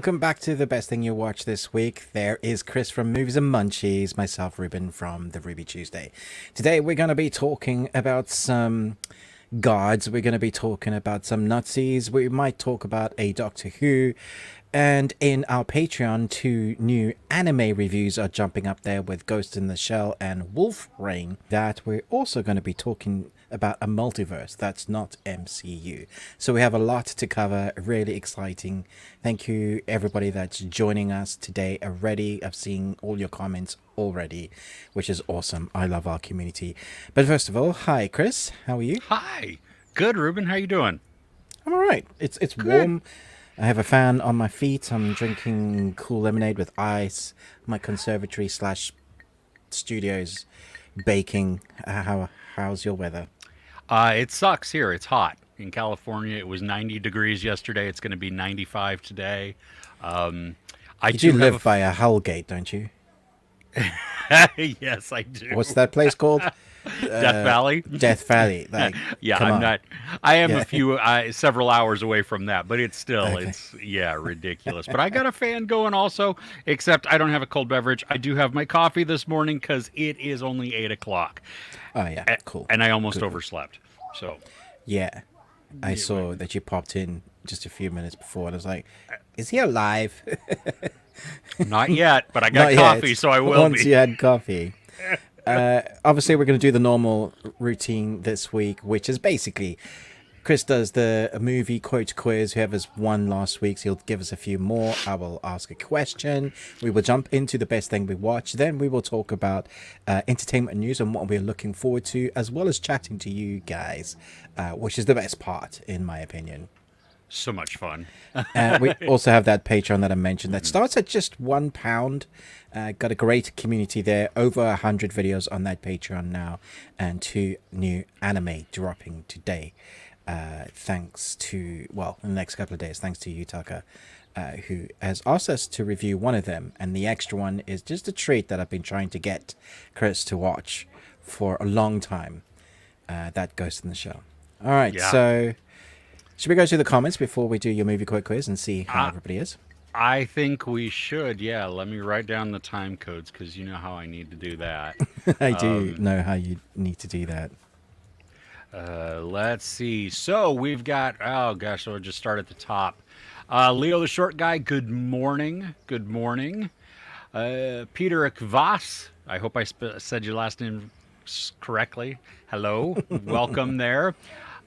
welcome back to the best thing you watch this week. There is Chris from Movies and Munchies, myself, Ruben from the Ruby Tuesday. Today we're going to be talking about some gods, we're going to be talking about some Nazis, we might talk about a Doctor Who, and in our Patreon, 2 new anime reviews are jumping up there with Ghost in the Shell and Wolf Rain. That we're also going to be talking about a multiverse that's not MCU. So we have a lot to cover, really exciting. Thank you everybody that's joining us today already. I've seen all your comments already, which is awesome. I love our community. But first of all, hi Chris, how are you? Hi. Good, Ruben. How you doing? I'm all right. It's warm. I have a fan on my feet. I'm drinking cool lemonade with ice. My conservatory / studios baking. How's your weather? It sucks here. It's hot. In California, it was 90 degrees yesterday. It's going to be 95 today. You do live by a Hull gate, don't you? Yes, I do. What's that place called? Death Valley. Death Valley. Like, yeah, come I'm on. not. I am several hours away from that, but it's still, it's ridiculous. But I got a fan going also, except I don't have a cold beverage. I do have my coffee this morning because it is only 8 o'clock. Oh, yeah, cool. And I almost overslept. So. Yeah. I saw that you popped in just a few minutes before, and I was like, is he alive? Not yet, but I got coffee, so I will Once be. you had coffee. Obviously, we're going to do the normal routine this week, which is basically Chris does the movie quote quiz. Whoever's won last week, he'll give us a few more. I will ask a question. We will jump into the best thing we watched. Then we will talk about entertainment news and what we're looking forward to, as well as chatting to you guys, which is the best part, in my opinion. So much fun. We also have that Patreon that I mentioned that starts at just £1. Got a great community there. Over 100 videos on that Patreon now, and 2 new anime dropping today. Thanks to, well, in the next couple of days, thanks to you, Tucker, who has asked us to review one of them. And the extra one is just a treat that I've been trying to get Chris to watch for a long time. That Ghost in the Shell. All right, so should we go through the comments before we do your movie quick quiz and see how everybody is? I think we should. Yeah, let me write down the time codes because you know how I need to do that. I do know how you need to do that. Let's see. So we've got, oh gosh, so we'll just start at the top. Leo the Short Guy, good morning. Good morning. Peter Kvas, I hope I said your last name correctly. Hello. Welcome there.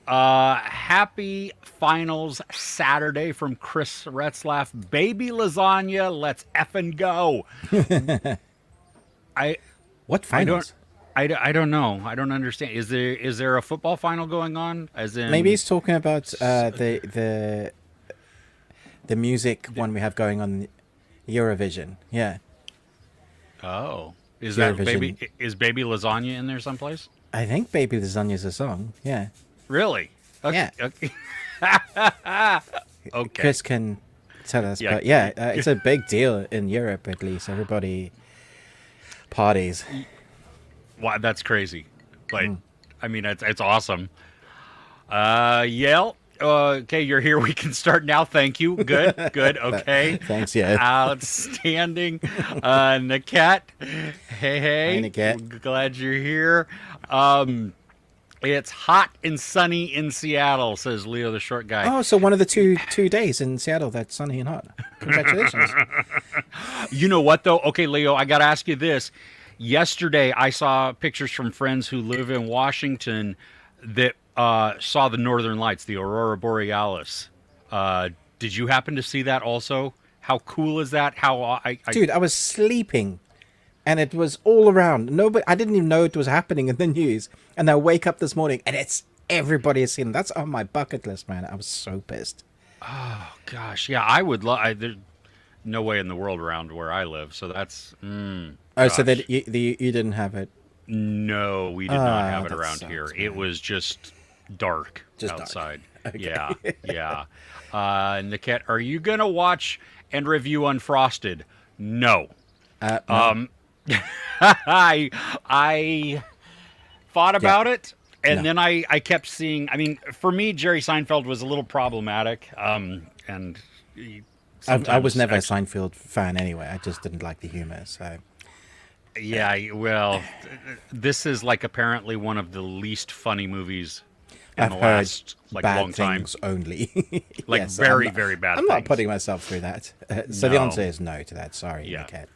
Happy finals Saturday from Chris Retzlaff. Baby lasagna, let's effing go. What finals? I don't know. I don't understand. Is there a football final going on? As in, maybe he's talking about the music one we have going on Eurovision. Yeah. Oh, is Eurovision. that baby lasagna in there someplace? I think Baby Lasagna is a song. Yeah. Really? Okay. Yeah. Okay. Chris can tell us, Yeah. but yeah, it's a big deal in Europe. At least everybody parties. Wow, that's crazy. But I mean, it's awesome. Yale. Okay, you're here. We can start now. Thank you. Good. Okay. Thanks. Yeah. Outstanding. Nakat. Hey. Hi, Nakat. Glad you're here. It's hot and sunny in Seattle, says Leo the Short Guy. Oh, so one of the two days in Seattle that's sunny and hot. Congratulations. You know what though? Okay, Leo, I got to ask you this. Yesterday, I saw pictures from friends who live in Washington that saw the Northern Lights, the Aurora Borealis. Did you happen to see that also? How cool is that? Dude, I was sleeping, and it was all around. I didn't even know it was happening in the news. And I wake up this morning, and everybody has seen it. That's on my bucket list, man. I was so pissed. Oh gosh, yeah, I would love. There's no way in the world around where I live, so that's. So that you didn't have it? No, we did not have it that around sucks, here. man. It was just dark outside. Dark. Okay. Yeah. Niket, are you gonna watch and review Unfrosted? No. No. I thought about it, and then I kept seeing. I mean, for me, Jerry Seinfeld was a little problematic, and I was sometimes never a actually- Seinfeld fan anyway. I just didn't like the humor. So Yeah, well, this is like apparently one of the least funny movies in I've the heard last bad long time. things only. Like Yes, very, I'm not, very bad I'm not things. putting myself through that. So the No. answer is no to that. Sorry, Yeah. Nickhead.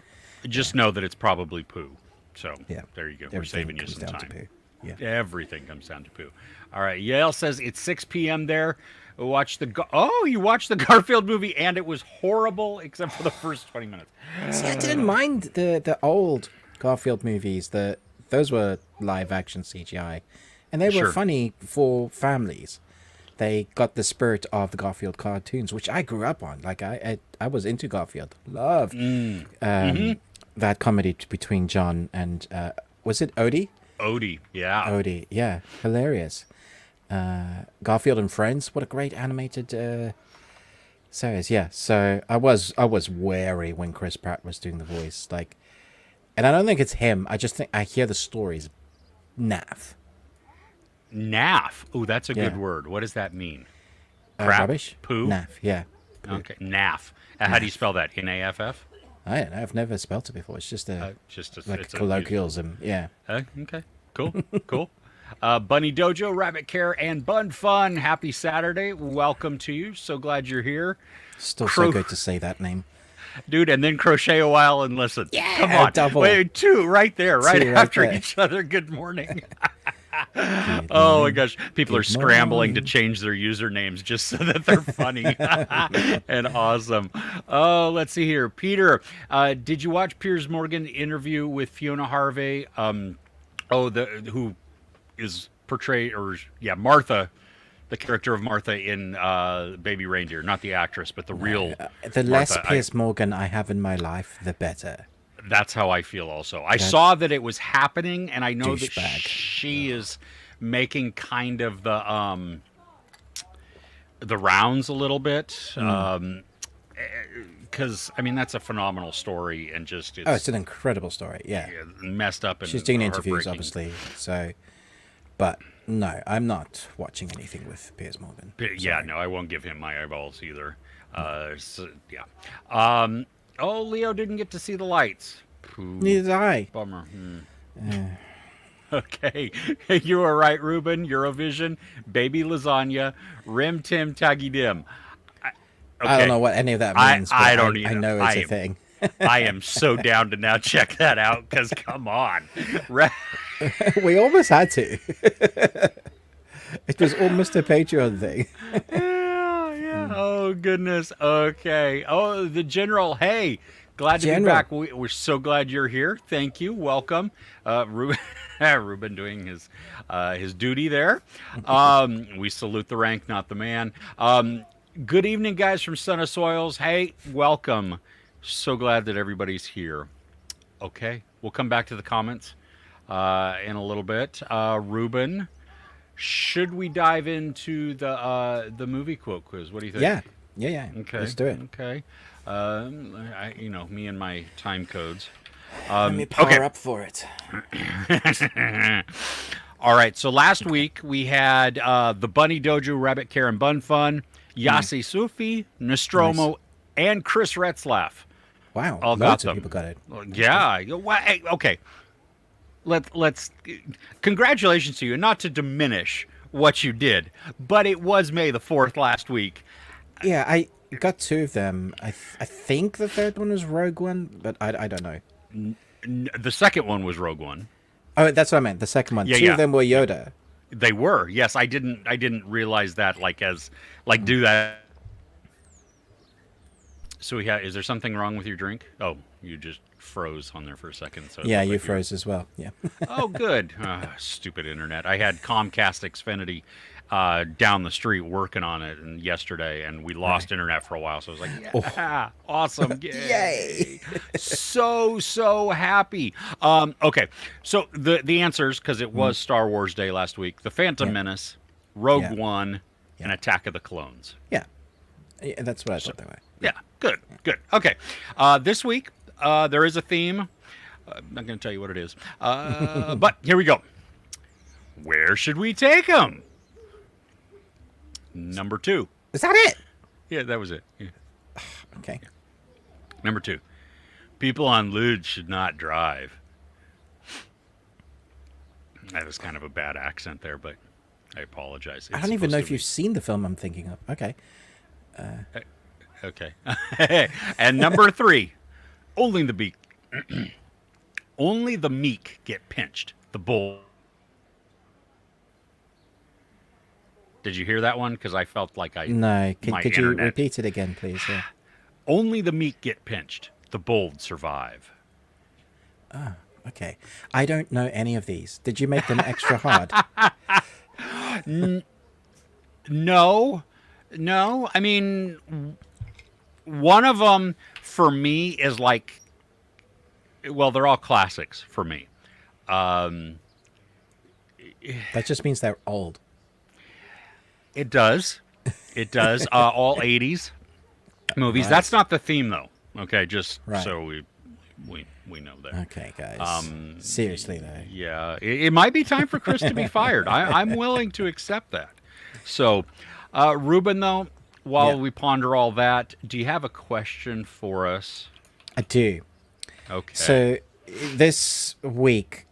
Just know that it's probably poo. So Yeah. there you go. We're Everything saving you comes some down to time. poo. Yeah. Everything comes down to poo. All right. Yale says it's 6 p.m. there. Watch the you watched the Garfield movie and it was horrible except for the first 20 minutes. See, I didn't mind the old Garfield movies. Those were live action CGI, and they were Sure. funny for families. They got the spirit of the Garfield cartoons, which I grew up on. Like I was into Garfield. Loved that comedy between John and was it Odie? Odie, yeah. Odie, yeah, hilarious. Garfield and Friends, what a great animated series. Yeah, so I was wary when Chris Pratt was doing the voice, like, and I don't think it's him. I just think I hear the stories naff. Naff. Oh, that's a Yeah. good word. What does that mean? Crap? Rubbish. Poo? Naff. Yeah. Poo. Okay. Naff. How do you spell that? N-A-F-F? I don't know. I've never spelt it before. It's just Just a, like it's colloquialism. Yeah. Okay. Cool. Cool. Bunny Dojo, Rabbit Care, and Bun Fun. Happy Saturday. Welcome to you. So glad you're here. Still so good to say that name. Dude, and then crochet a while and listen. Yeah, Come on. double. Wait, two right there, right Two right after there. each other. Good morning. Good Oh my morning. gosh. People are Good scrambling to morning. change their usernames just so that they're funny and awesome. Oh, let's see here. Peter, did you watch Piers Morgan interview with Fiona Harvey? Who is portrayed, Martha, the character of Martha in Baby Reindeer, not the actress, but the real The less Martha. Piers Morgan I have in my life, the better. That's how I feel also. I saw that it was happening, and I know that Douchebag. she is making kind of the rounds a little bit. Because, I mean, that's a phenomenal story, and just Oh, it's an incredible story. Yeah. messed up. And She's doing interviews, heartbreaking. obviously. So, but no, I'm not watching anything with Piers Morgan. Yeah, no, I won't give him my eyeballs either. Leo didn't get to see the lights. Pooh, Neither did I. bummer. Okay, you are right, Ruben. Eurovision, baby lasagna, rim tim taggy dim. I don't know what any of that means. I but don't I either. know it's a thing. I am so down to now check that out because come on. We almost had to. It was almost a Patreon thing. Yeah. Oh goodness. Okay. Oh, the general. Hey, glad to be General. back. We're so glad you're here. Thank you. Welcome, Ruben. Ruben doing his duty there. We salute the rank, not the man. Good evening, guys from Son of Soils. Hey, welcome. So glad that everybody's here. Okay, we'll come back to the comments in a little bit. Ruben, should we dive into the movie quote quiz? What do you think? Yeah. Okay. Let's do it. Okay. Me and my time codes. Let me power up for it. All right. So last week we had the Bunny Dojo, Rabbit Care, and Bun Fun, Yasi Sufi, Nostromo, and Chris Retzlaff. Wow, All got lots of them. people got it. Yeah. Hey, okay. Let's. Congratulations to you. Not to diminish what you did, but it was May the 4th last week. Yeah, I got two of them. I think the third one was Rogue One, but I don't know. The second one was Rogue One. Oh, that's what I meant. The second one. Yeah, Two yeah. of them were Yoda. They were. Yes, I didn't realize that. Do that. So is there something wrong with your drink? Oh, you just froze on there for a second. So it Yeah, looked you like froze as well. Yeah. Oh, good. Stupid internet. I had Comcast Xfinity down the street working on it yesterday, and we lost internet for a while. So I was like, yeah, awesome. Yay. So happy. Okay, so the answers, because it was Star Wars Day last week, The Phantom Menace, Rogue One, and Attack of the Clones. Yeah, that's what I thought they were. Yeah, good. Okay, this week there is a theme. I'm not going to tell you what it is, but here we go. Where should we take them? Number 2. Is that it? Yeah, that was it. Yeah. Okay. Number 2, people on lewd should not drive. That was kind of a bad accent there, but I apologize. I don't even know if you've seen the film I'm thinking of. Okay. Okay. And number 3, only the meek, only the meek get pinched. The bull. Did you hear that one? Because I felt like No. Could you repeat it again, please? Yeah. Only the meek get pinched. The bold survive. Okay. I don't know any of these. Did you make them extra hard? No. I mean, one of them for me is like, well, they're all classics for me. That just means they're old. It does. All 80s movies. Right. That's not the theme, though. Okay, just Right. so we know that. Okay, guys. Seriously, though. Yeah, it might be time for Chris to be fired. I'm willing to accept that. So, Ruben, though, while we ponder all that, do you have a question for us? I do. Okay. So, this week,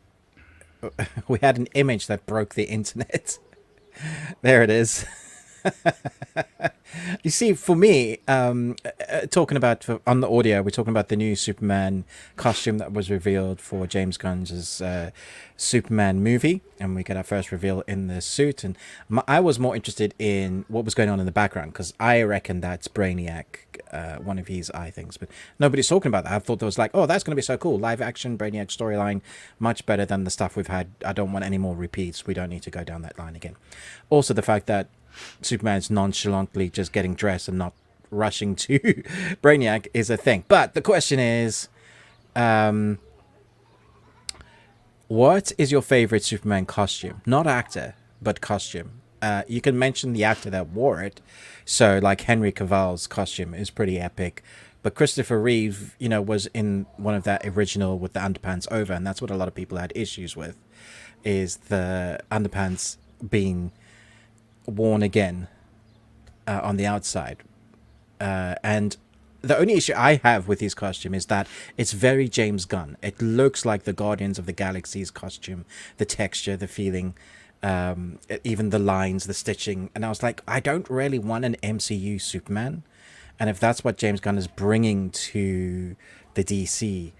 we had an image that broke the internet. There it is. You see, for me, talking about on the audio, we're talking about the new Superman costume that was revealed for James Gunn's Superman movie, and we got our first reveal in the suit. And I was more interested in what was going on in the background, because I reckon that's Brainiac, one of his eye things, but nobody's talking about that. I thought there was like, oh, that's going to be so cool, live action Brainiac storyline, much better than the stuff we've had. I don't want any more repeats. We don't need to go down that line again. Also, the fact that Superman's nonchalantly just getting dressed and not rushing to Brainiac is a thing. But the question is, what is your favorite Superman costume? Not actor, but costume. You can mention the actor that wore it. So, like Henry Cavill's costume is pretty epic. But Christopher Reeve, was in one of that original with the underpants over, and that's what a lot of people had issues with, is the underpants being worn again on the outside. And the only issue I have with his costume is that it's very James Gunn. It looks like the Guardians of the Galaxy's costume, the texture, the feeling, even the lines, the stitching. And I was like, I don't really want an MCU Superman. And if that's what James Gunn is bringing to the DC,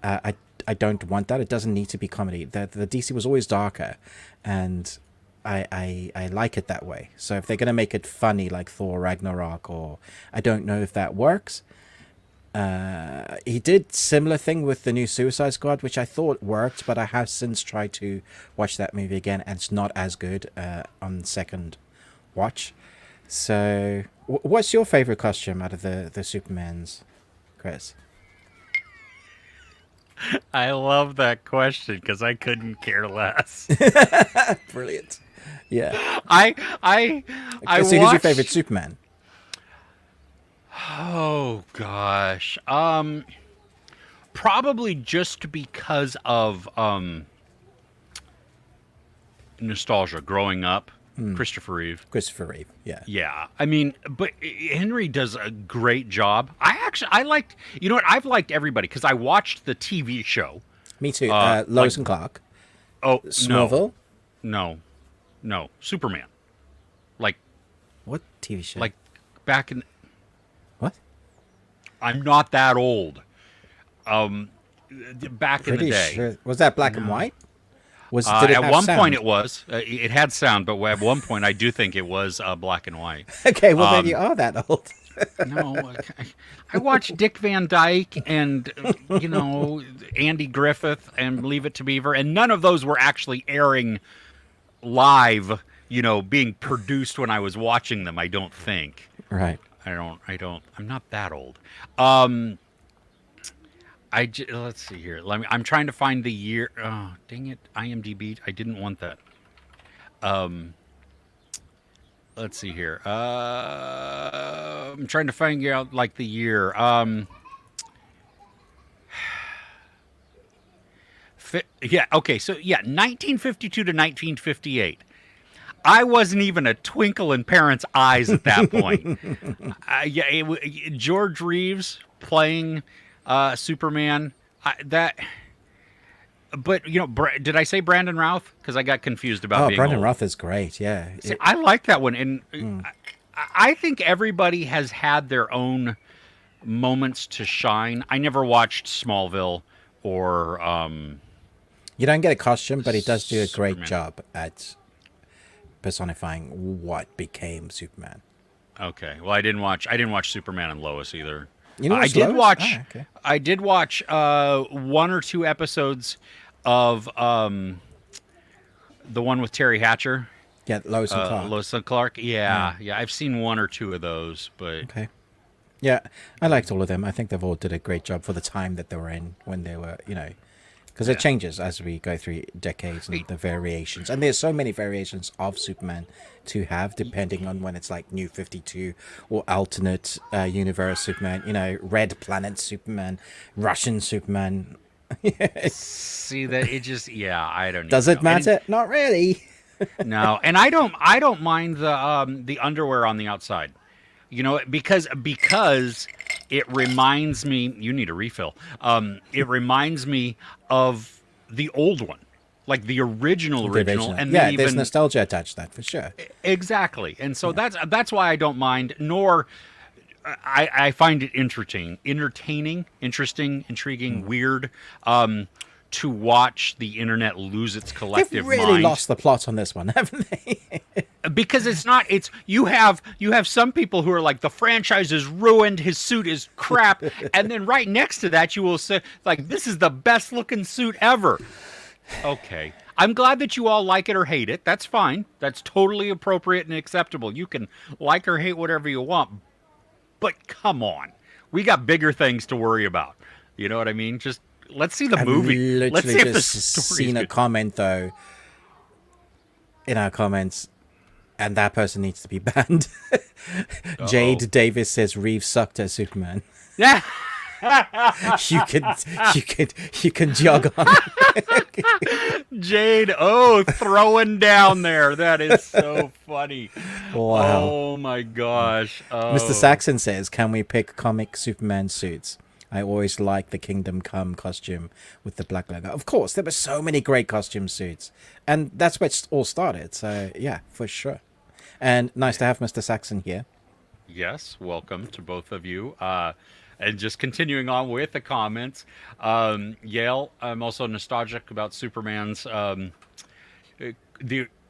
I don't want that. It doesn't need to be comedy. The DC was always darker, and I like it that way. So if they're going to make it funny like Thor Ragnarok, or I don't know if that works. He did similar thing with the new Suicide Squad, which I thought worked, but I have since tried to watch that movie again, and it's not as good on second watch. So what's your favorite costume out of the Supermans, Chris? I love that question because I couldn't care less. Brilliant. Yeah. I Who's your favorite Superman? Oh gosh. Probably just because of nostalgia growing up. Christopher Reeve. Yeah. Yeah. I mean, but Henry does a great job. I liked, I've liked everybody because I watched the TV show. Me too. Lois and Clark. Oh, Smallville? No. Superman. Like. What TV show? Like back in. What? I'm not that old. Back in the day. Sure. Was that black and white? Did it at have one sound? point it was. It had sound, but at one point I do think it was black and white. Okay, well then you are that old. No, I watched Dick Van Dyke and Andy Griffith and Leave It to Beaver, and none of those were actually airing live. Being produced when I was watching them. I don't think. Right. I don't. I'm not that old. Let's see here. I'm trying to find the year. Oh, dang it. IMDb. I didn't want that. Let's see here. I'm trying to find out the year. Yeah. Okay. So 1952 to 1958. I wasn't even a twinkle in parents' eyes at that point. George Reeves playing Superman. But did I say Brandon Routh? Because I got confused about being Brandon old. Routh is great. Yeah, See, I like that one, and I think everybody has had their own moments to shine. I never watched Smallville or. You don't get a costume, but he does do a great Superman. job at personifying what became Superman. Okay, well, I didn't watch Superman and Lois either. You know, I did Lois? watch. Ah, okay. I did watch 1 or 2 episodes of the one with Terry Hatcher. Yeah, Lois and Clark. Lois and Clark. Yeah. I've seen 1 or 2 of those, but Okay. Yeah, I liked all of them. I think they've all did a great job for the time that they were in when they were, because it changes as we go through decades and the variations. And there's so many variations of Superman to have, depending on when it's like New 52 or alternate universe Superman, Red Planet Superman, Russian Superman. see that it just I don't. Does even it know. matter? Not really. No, and I don't mind the underwear on the outside. Because it reminds me. You need a refill. It reminds me of the old one, like the original, and yeah, then even there's nostalgia attached to that for sure. exactly. And so that's why I don't mind. Nor I find it entertaining, interesting, intriguing, weird. To watch the internet lose its collective They've really mind. lost the plot on this one, haven't they? Because it's you have some people who are like, the franchise is ruined, his suit is crap, and then right next to that you will say, like, this is the best looking suit ever. Okay, I'm glad that you all like it or hate it. That's fine. That's totally appropriate and acceptable. You can like or hate whatever you want, but come on, we got bigger things to worry about. You know what I mean? Just let's see the movie. I've Let's see literally if the just story's seen a good. comment though in our comments, and that person needs to be banned. Jade Davis says Reeves sucked as Superman. Yeah. you can jog on. Jade, throwing down there. That is so funny. Wow. Oh my gosh. Mr. Saxon says, can we pick comic Superman suits? I always like the Kingdom Come costume with the black logo. Of course, there were so many great costume suits. And that's where it all started. So, yeah, for sure. And nice to have Mr. Saxon here. Yes, welcome to both of you. And just continuing on with the comments, Yale, I'm also nostalgic about Superman's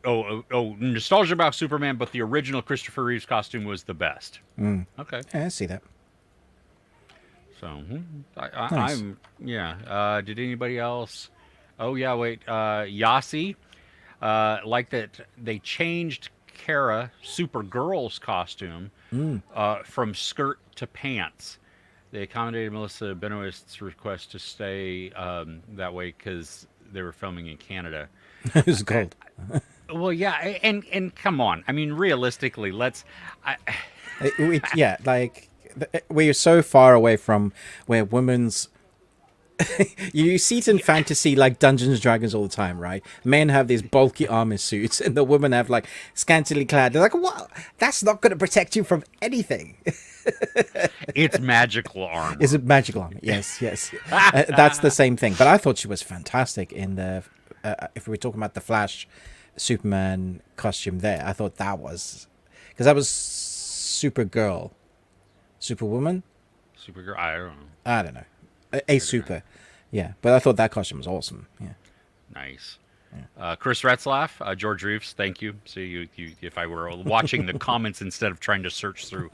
nostalgia about Superman, but the original Christopher Reeves costume was the best. Okay. Yeah, I see that. So Nice. Did anybody else? Oh yeah, wait. Yasi, like that they changed Kara Supergirl's costume from skirt to pants. They accommodated Melissa Benoist's request to stay that way because they were filming in Canada. It was cold. Well, yeah, and come on. I mean, realistically, We're so far away from where women's you see it in fantasy like Dungeons and Dragons all the time, right? Men have these bulky armor suits and the women have like scantily clad. They're like, what? That's not going to protect you from anything. It's magical armor. Is it magical armor? Yes. That's the same thing. But I thought she was fantastic in the if we were talking about the Flash Superman costume there. I thought that was because that was Supergirl. Superwoman? Supergirl? I don't know. I don't know. A super. Yeah. But I thought that costume was awesome. Yeah. Nice. Chris Retzlaff, George Reeves, thank you. So you, if I were watching the comments instead of trying to search through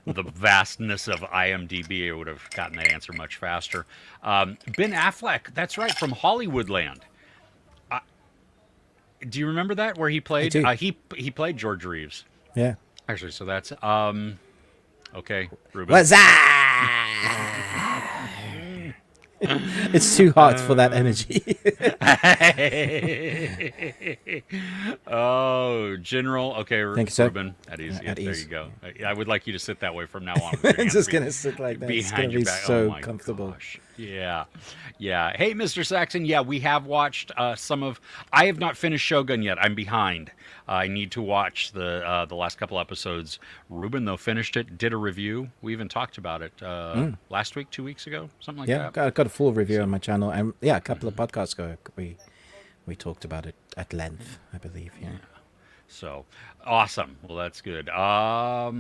the vastness of IMDb, I would have gotten that answer much faster. Ben Affleck, that's right, from Hollywoodland. Do you remember that where he played? He played George Reeves. Yeah. Actually, so that's okay, Ruben. What's that? It's too hot for that energy. Oh, General. Okay, Thank you, sir. Ruben. At ease. At There ease. you go. I would like you to sit that way from now on. It's just going to sit like that. It's going to be so comfortable. Gosh. Yeah, yeah. Hey, Mr. Saxon. Yeah, we have watched some of. I have not finished Shogun yet. I'm behind. I need to watch the last couple episodes. Ruben though finished it, did a review. We even talked about it last week, 2 weeks ago, something like Yeah, that. got a full review So, on my channel, and yeah, a couple of podcasts ago we talked about it at length, I believe. Yeah. so awesome. Well, that's good. Uh,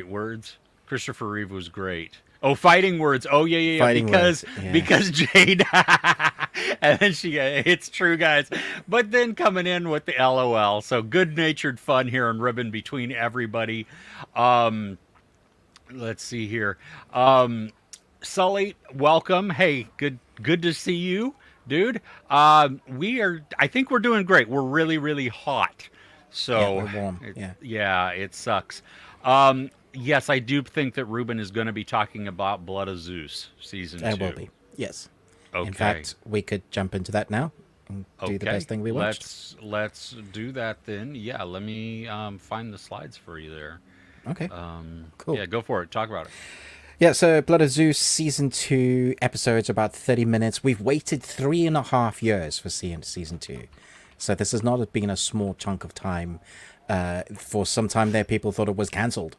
words. Christopher Reeve was great. Oh, fighting words. Oh, yeah, yeah, yeah. Fighting Because words. Yeah. because Jade, and then she. It's true, guys. But then coming in with the LOL. So good-natured fun here on Ribbon between everybody. Let's see here. Sully, welcome. Hey, good to see you, dude. We are. I think we're doing great. We're really, really hot. Yeah, So, we're warm. Yeah. yeah, it sucks. Yes, I do think that Ruben is going to be talking about Blood of Zeus season 2. It will be. Yes. Okay. In fact, we could jump into that now and do the best thing we watched. Let's do that then. Yeah, let me find the slides for you there. Okay. Cool. Yeah, go for it. Talk about it. Yeah, so Blood of Zeus season 2 episodes, about 30 minutes. We've waited 3.5 years for season 2. So this has not been a small chunk of time. For some time there, people thought it was cancelled.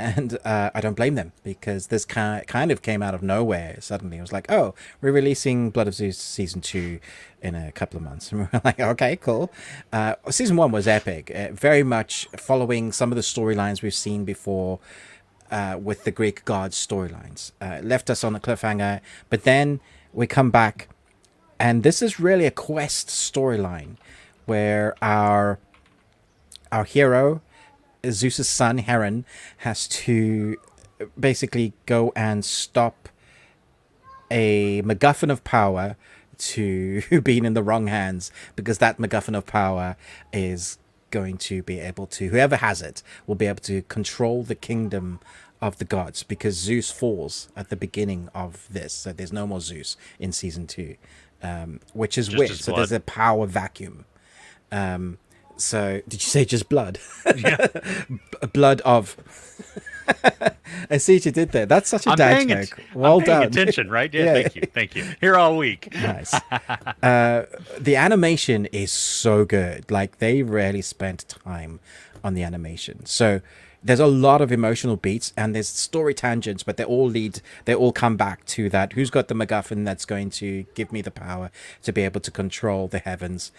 And I don't blame them, because this kind of came out of nowhere. Suddenly it was like, oh, we're releasing Blood of Zeus season 2 in a couple of months. And we're like, okay, cool. Season 1 was epic, very much following some of the storylines we've seen before with the Greek gods storylines. Left us on a cliffhanger, but then we come back, and this is really a quest storyline where our hero, Zeus's son, Heron, has to basically go and stop a MacGuffin of power to being in the wrong hands, because that MacGuffin of power is going to be able to, whoever has it, will be able to control the kingdom of the gods, because Zeus falls at the beginning of this. So there's no more Zeus in season 2, which is Just weird. his So blood. there's a power vacuum. So did you say just blood? Yeah. Blood of. I see what you did there. That's such a dad joke. Well I'm paying done. attention, right? Yeah, Yeah. thank you. Here all week. Nice. The animation is so good. Like, they really spent time on the animation. So there's a lot of emotional beats, and there's story tangents, but they all come back to that. Who's got the MacGuffin that's going to give me the power to be able to control the heavens?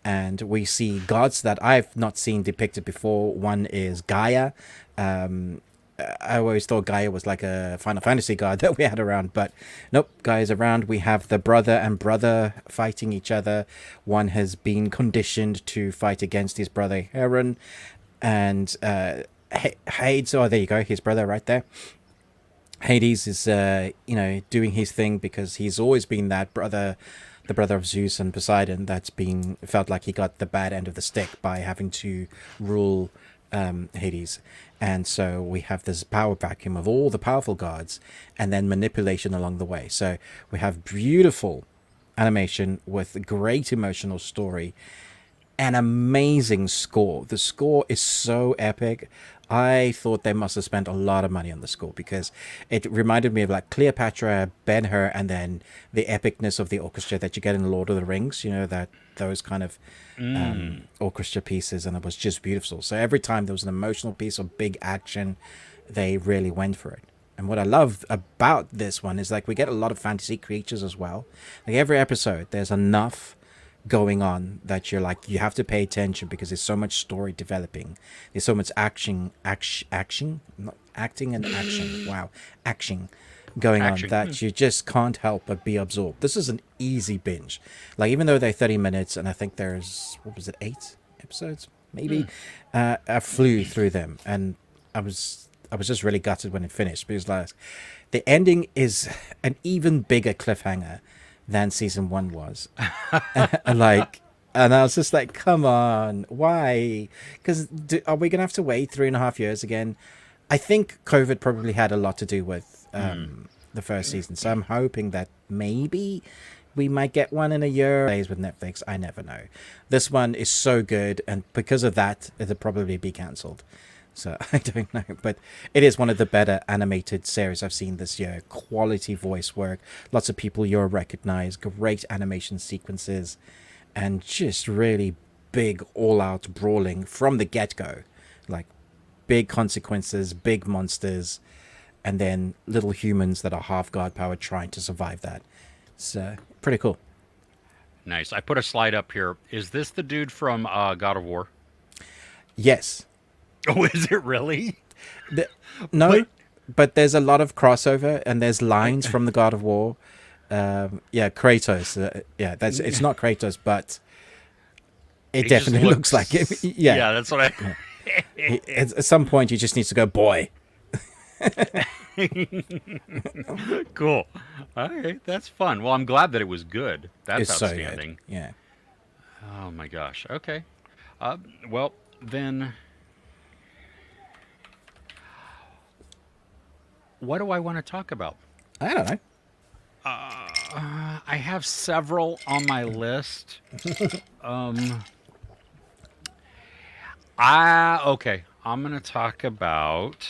And we see gods that I've not seen depicted before. One is Gaia. I always thought Gaia was like a Final Fantasy god that we had around, but nope, Gaia's around. We have the brother and brother fighting each other. One has been conditioned to fight against his brother Heron, and Hades. Oh, there you go, his brother right there. Hades is, doing his thing, because he's always been that brother, the brother of Zeus and Poseidon, that's been felt like he got the bad end of the stick by having to rule Hades. And so we have this power vacuum of all the powerful gods, and then manipulation along the way. So we have beautiful animation with great emotional story, an amazing score. The score is so epic. I thought they must have spent a lot of money on the score, because it reminded me of like Cleopatra, Ben-Hur, and then the epicness of the orchestra that you get in Lord of the Rings, those kind of orchestra pieces, and it was just beautiful. So every time there was an emotional piece of big action, they really went for it. And what I love about this one is, like, we get a lot of fantasy creatures as well. Like, every episode, there's enough going on that you're like, you have to pay attention, because there's so much story developing. There's so much action going on that you just can't help but be absorbed. This is an easy binge. Like, even though they're 30 minutes, and I think there's, 8 episodes maybe, I flew through them, and I was just really gutted when it finished, because like, the ending is an even bigger cliffhanger than season 1 was. And I was just like, come on, why? Because are we gonna have to wait 3.5 years again? I think COVID probably had a lot to do with the first season, so I'm hoping that maybe we might get one in a year. Days with Netflix, I never know. This one is so good, and because of that, it'll probably be cancelled. So I don't know, but it is one of the better animated series I've seen this year. Quality voice work, lots of people you'll recognize, great animation sequences, and just really big all-out brawling from the get-go. Like big consequences, big monsters, and then little humans that are half god powered trying to survive that. So pretty cool. Nice. I put a slide up here. Is this the dude from God of War? Yes. Oh, is it really? No, but there's a lot of crossover, and there's lines from the God of War. Yeah, Kratos. Yeah, it's not Kratos, but it definitely looks like him. Yeah, yeah, that's what I. At some point, he just needs to go, boy. Cool. Okay, that's fun. Well, I'm glad that it was good. That's It's outstanding. so good. Yeah. Oh my gosh. Okay. Well, then, what do I want to talk about? I don't know. I have several on my list. Okay. I'm gonna talk about,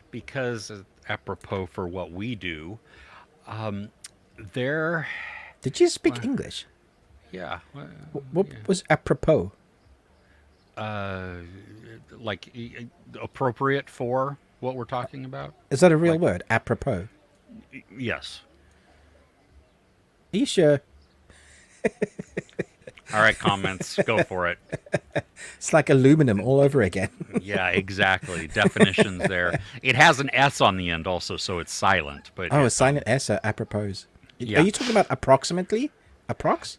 because apropos for what we do, there. Did you speak English? Yeah. What was apropos? Like appropriate for what we're talking about? Is that a real word? Apropos. Yes. Are you sure? All right, comments. Go for it. It's like aluminum all over again. Yeah, exactly. Definitions there. It has an S on the end also, so it's silent. But Oh, a silent S, apropos. Yeah. Are you talking about approximately? Approx?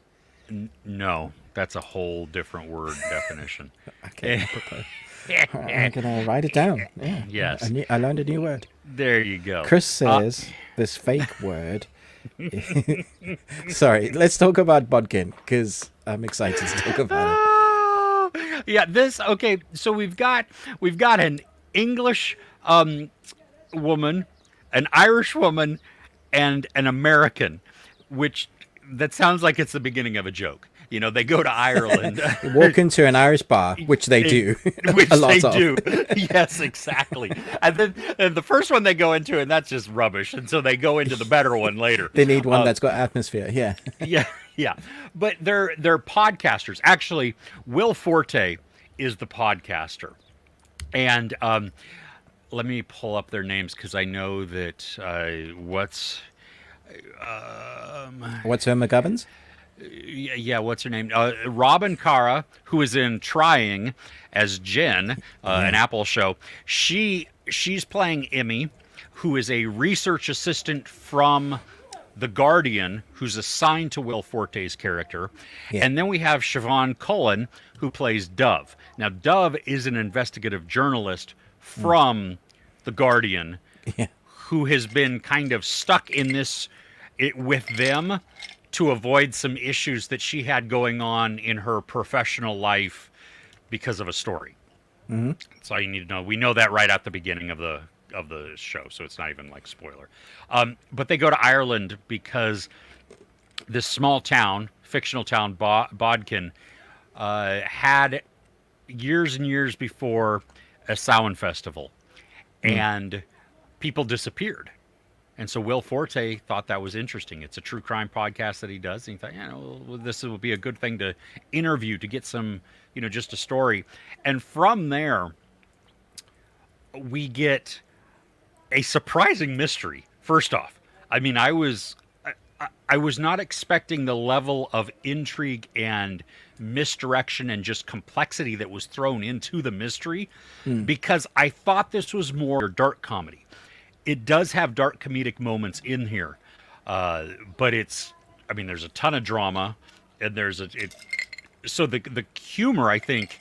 No, that's a whole different word definition. Okay, apropos. I'm going to write it down. Yeah. Yes. I learned a new word. There you go. Chris says this fake word. Sorry, let's talk about Bodkin, because I'm excited to talk about it. Yeah, okay, so we've got an English woman, an Irish woman, and an American, that sounds like it's the beginning of a joke. You know, they go to Ireland. Walk into an Irish bar, which they do. Which a lot they of. do. Yes, exactly. And then the first one they go into, and that's just rubbish. And so they go into the better one later. They need one that's got atmosphere. Yeah. Yeah. But they're podcasters. Actually, Will Forte is the podcaster. And let me pull up their names, because I know that what's her McGubbins? Yeah, what's her name? Robin Cara, who is in Trying as Jen, an Apple show. She's playing Emmy, who is a research assistant from The Guardian, who's assigned to Will Forte's character. Yeah. And then we have Siobhan Cullen, who plays Dove. Now, Dove is an investigative journalist from The Guardian, who has been kind of stuck in with them to avoid some issues that she had going on in her professional life because of a story. Mm-hmm. That's all you need to know. We know that right at the beginning of the show, so it's not even like spoiler. But they go to Ireland because this small town, fictional town, Bodkin, had years and years before a Samhain festival, and people disappeared. And so Will Forte thought that was interesting. It's a true crime podcast that he does. And he thought, this would be a good thing to interview, to get some, just a story. And from there, we get a surprising mystery. First off, I mean, I was not expecting the level of intrigue and misdirection and just complexity that was thrown into the mystery, because I thought this was more dark comedy. It does have dark comedic moments in here, but there's a ton of drama, and so the humor, I think,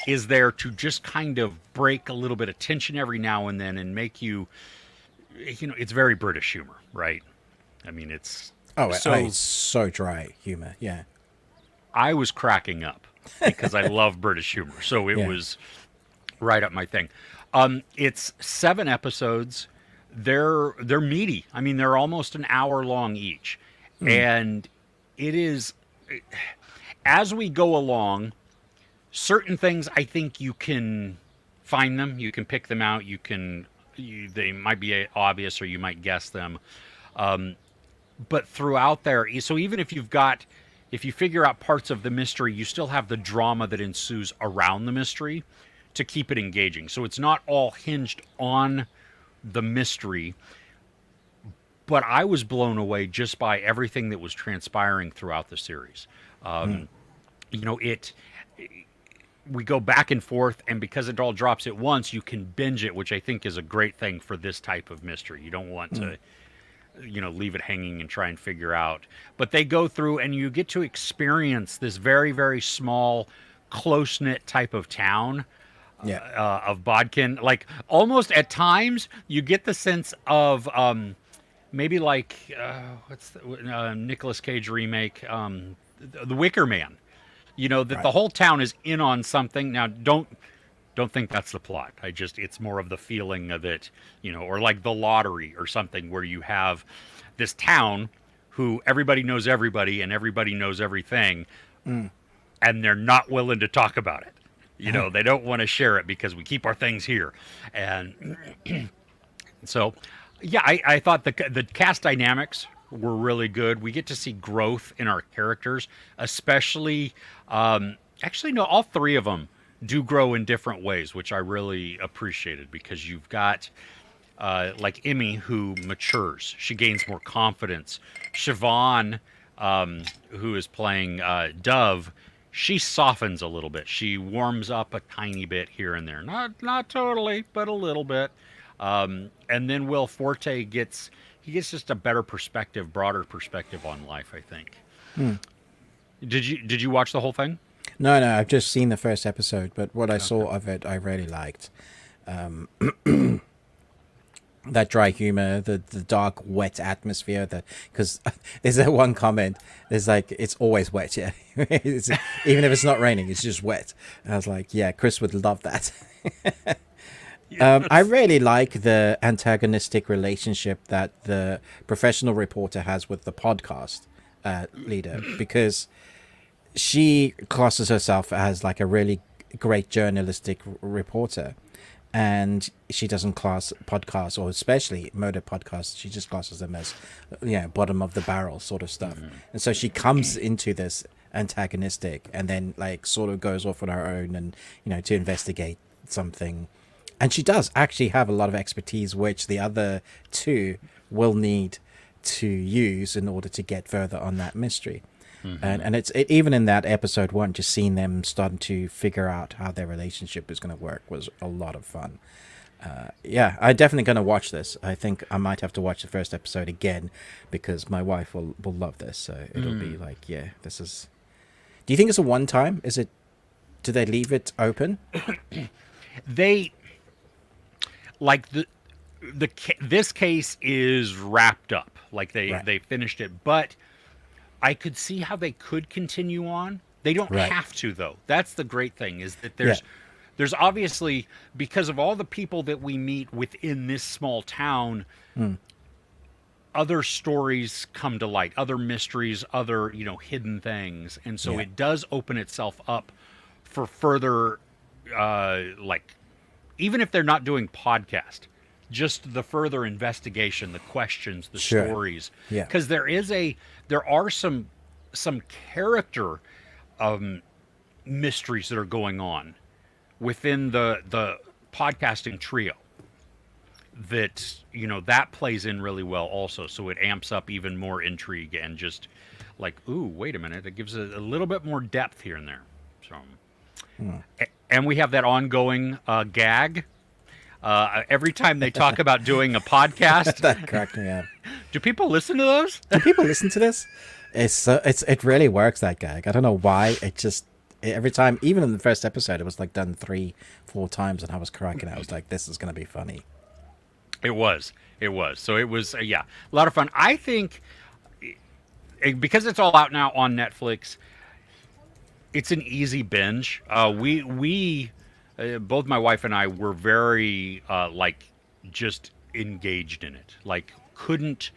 is there to just kind of break a little bit of tension every now and then and make you, it's very British humor, right? I mean, it's so dry humor, yeah. I was cracking up because I love British humor, so it was right up my thing. It's 7 episodes. They're meaty. I mean, they're almost an hour long each. And it is, as we go along, certain things I think you can find them. You can pick them out. They might be obvious, or you might guess them. But throughout there, so even if you figure out parts of the mystery, you still have the drama that ensues around the mystery to keep it engaging. So it's not all hinged on the mystery. But I was blown away just by everything that was transpiring throughout the series. We go back and forth, and because it all drops at once, you can binge it, which I think is a great thing for this type of mystery. You don't want to, leave it hanging and try and figure out. But they go through, and you get to experience this very, very small, close-knit type of town of Bodkin. Like, almost at times, you get the sense of... maybe like what's the Nicolas Cage remake, The Wicker Man. That the whole town is in on something. Now, don't think that's the plot. It's more of the feeling of it, or like The Lottery or something, where you have this town who everybody knows everybody and everybody knows everything, and they're not willing to talk about it. They don't want to share it because we keep our things here, and so. Yeah, I thought the cast dynamics were really good. We get to see growth in our characters, especially, actually, no, all three of them do grow in different ways, which I really appreciated, because you've got, like Emmy, who matures. She gains more confidence. Siobhan, who is playing Dove, she softens a little bit. She warms up a tiny bit here and there. Not totally, but a little bit. And then Will Forte gets just a better perspective, broader perspective on life, I think. Did you watch the whole thing? No, I've just seen the first episode, but what I saw of it, I really liked. That dry humor, the dark, wet atmosphere. Because there's that one comment. There's like, it's always wet, yeah. Even if it's not raining, it's just wet. And I was like, yeah, Chris would love that. I really like the antagonistic relationship that the professional reporter has with the podcast leader, because she classes herself as like a really great journalistic reporter, and she doesn't class podcasts, or especially murder podcasts, she just classes them as bottom of the barrel sort of stuff. And so she comes into this antagonistic, and then like sort of goes off on her own, and to investigate something. And she does actually have a lot of expertise, which the other two will need to use in order to get further on that mystery. And it's even in that episode 1, just seeing them starting to figure out how their relationship is going to work was a lot of fun. I'm definitely going to watch this. I think I might have to watch the first episode again, because my wife will love this. So it'll be like, this is... Do you think it's a one-time? Do they leave it open? Like this case is wrapped up. Like they finished it, but I could see how they could continue on. They don't have to, though. That's the great thing, is that there's obviously, because of all the people that we meet within this small town, other stories come to light, other mysteries, other hidden things, and so it does open itself up for further even if they're not doing podcast, just the further investigation, the questions, the stories. Yeah. Because there are some character mysteries that are going on within the podcasting trio that, that plays in really well also. So it amps up even more intrigue, and just like, ooh, wait a minute. It gives a little bit more depth here and there. So... And we have that ongoing gag. Every time they talk about doing a podcast. That cracked me up. Do people listen to those? Do people listen to this? It really works, that gag. I don't know why. Every time, even in the first episode, it was like done 3-4 times, and I was cracking out. I was like, this is going to be funny. It was. So it was, a lot of fun. I think, because it's all out now on Netflix, it's an easy binge. We both my wife and I were very just engaged in it. Like, couldn't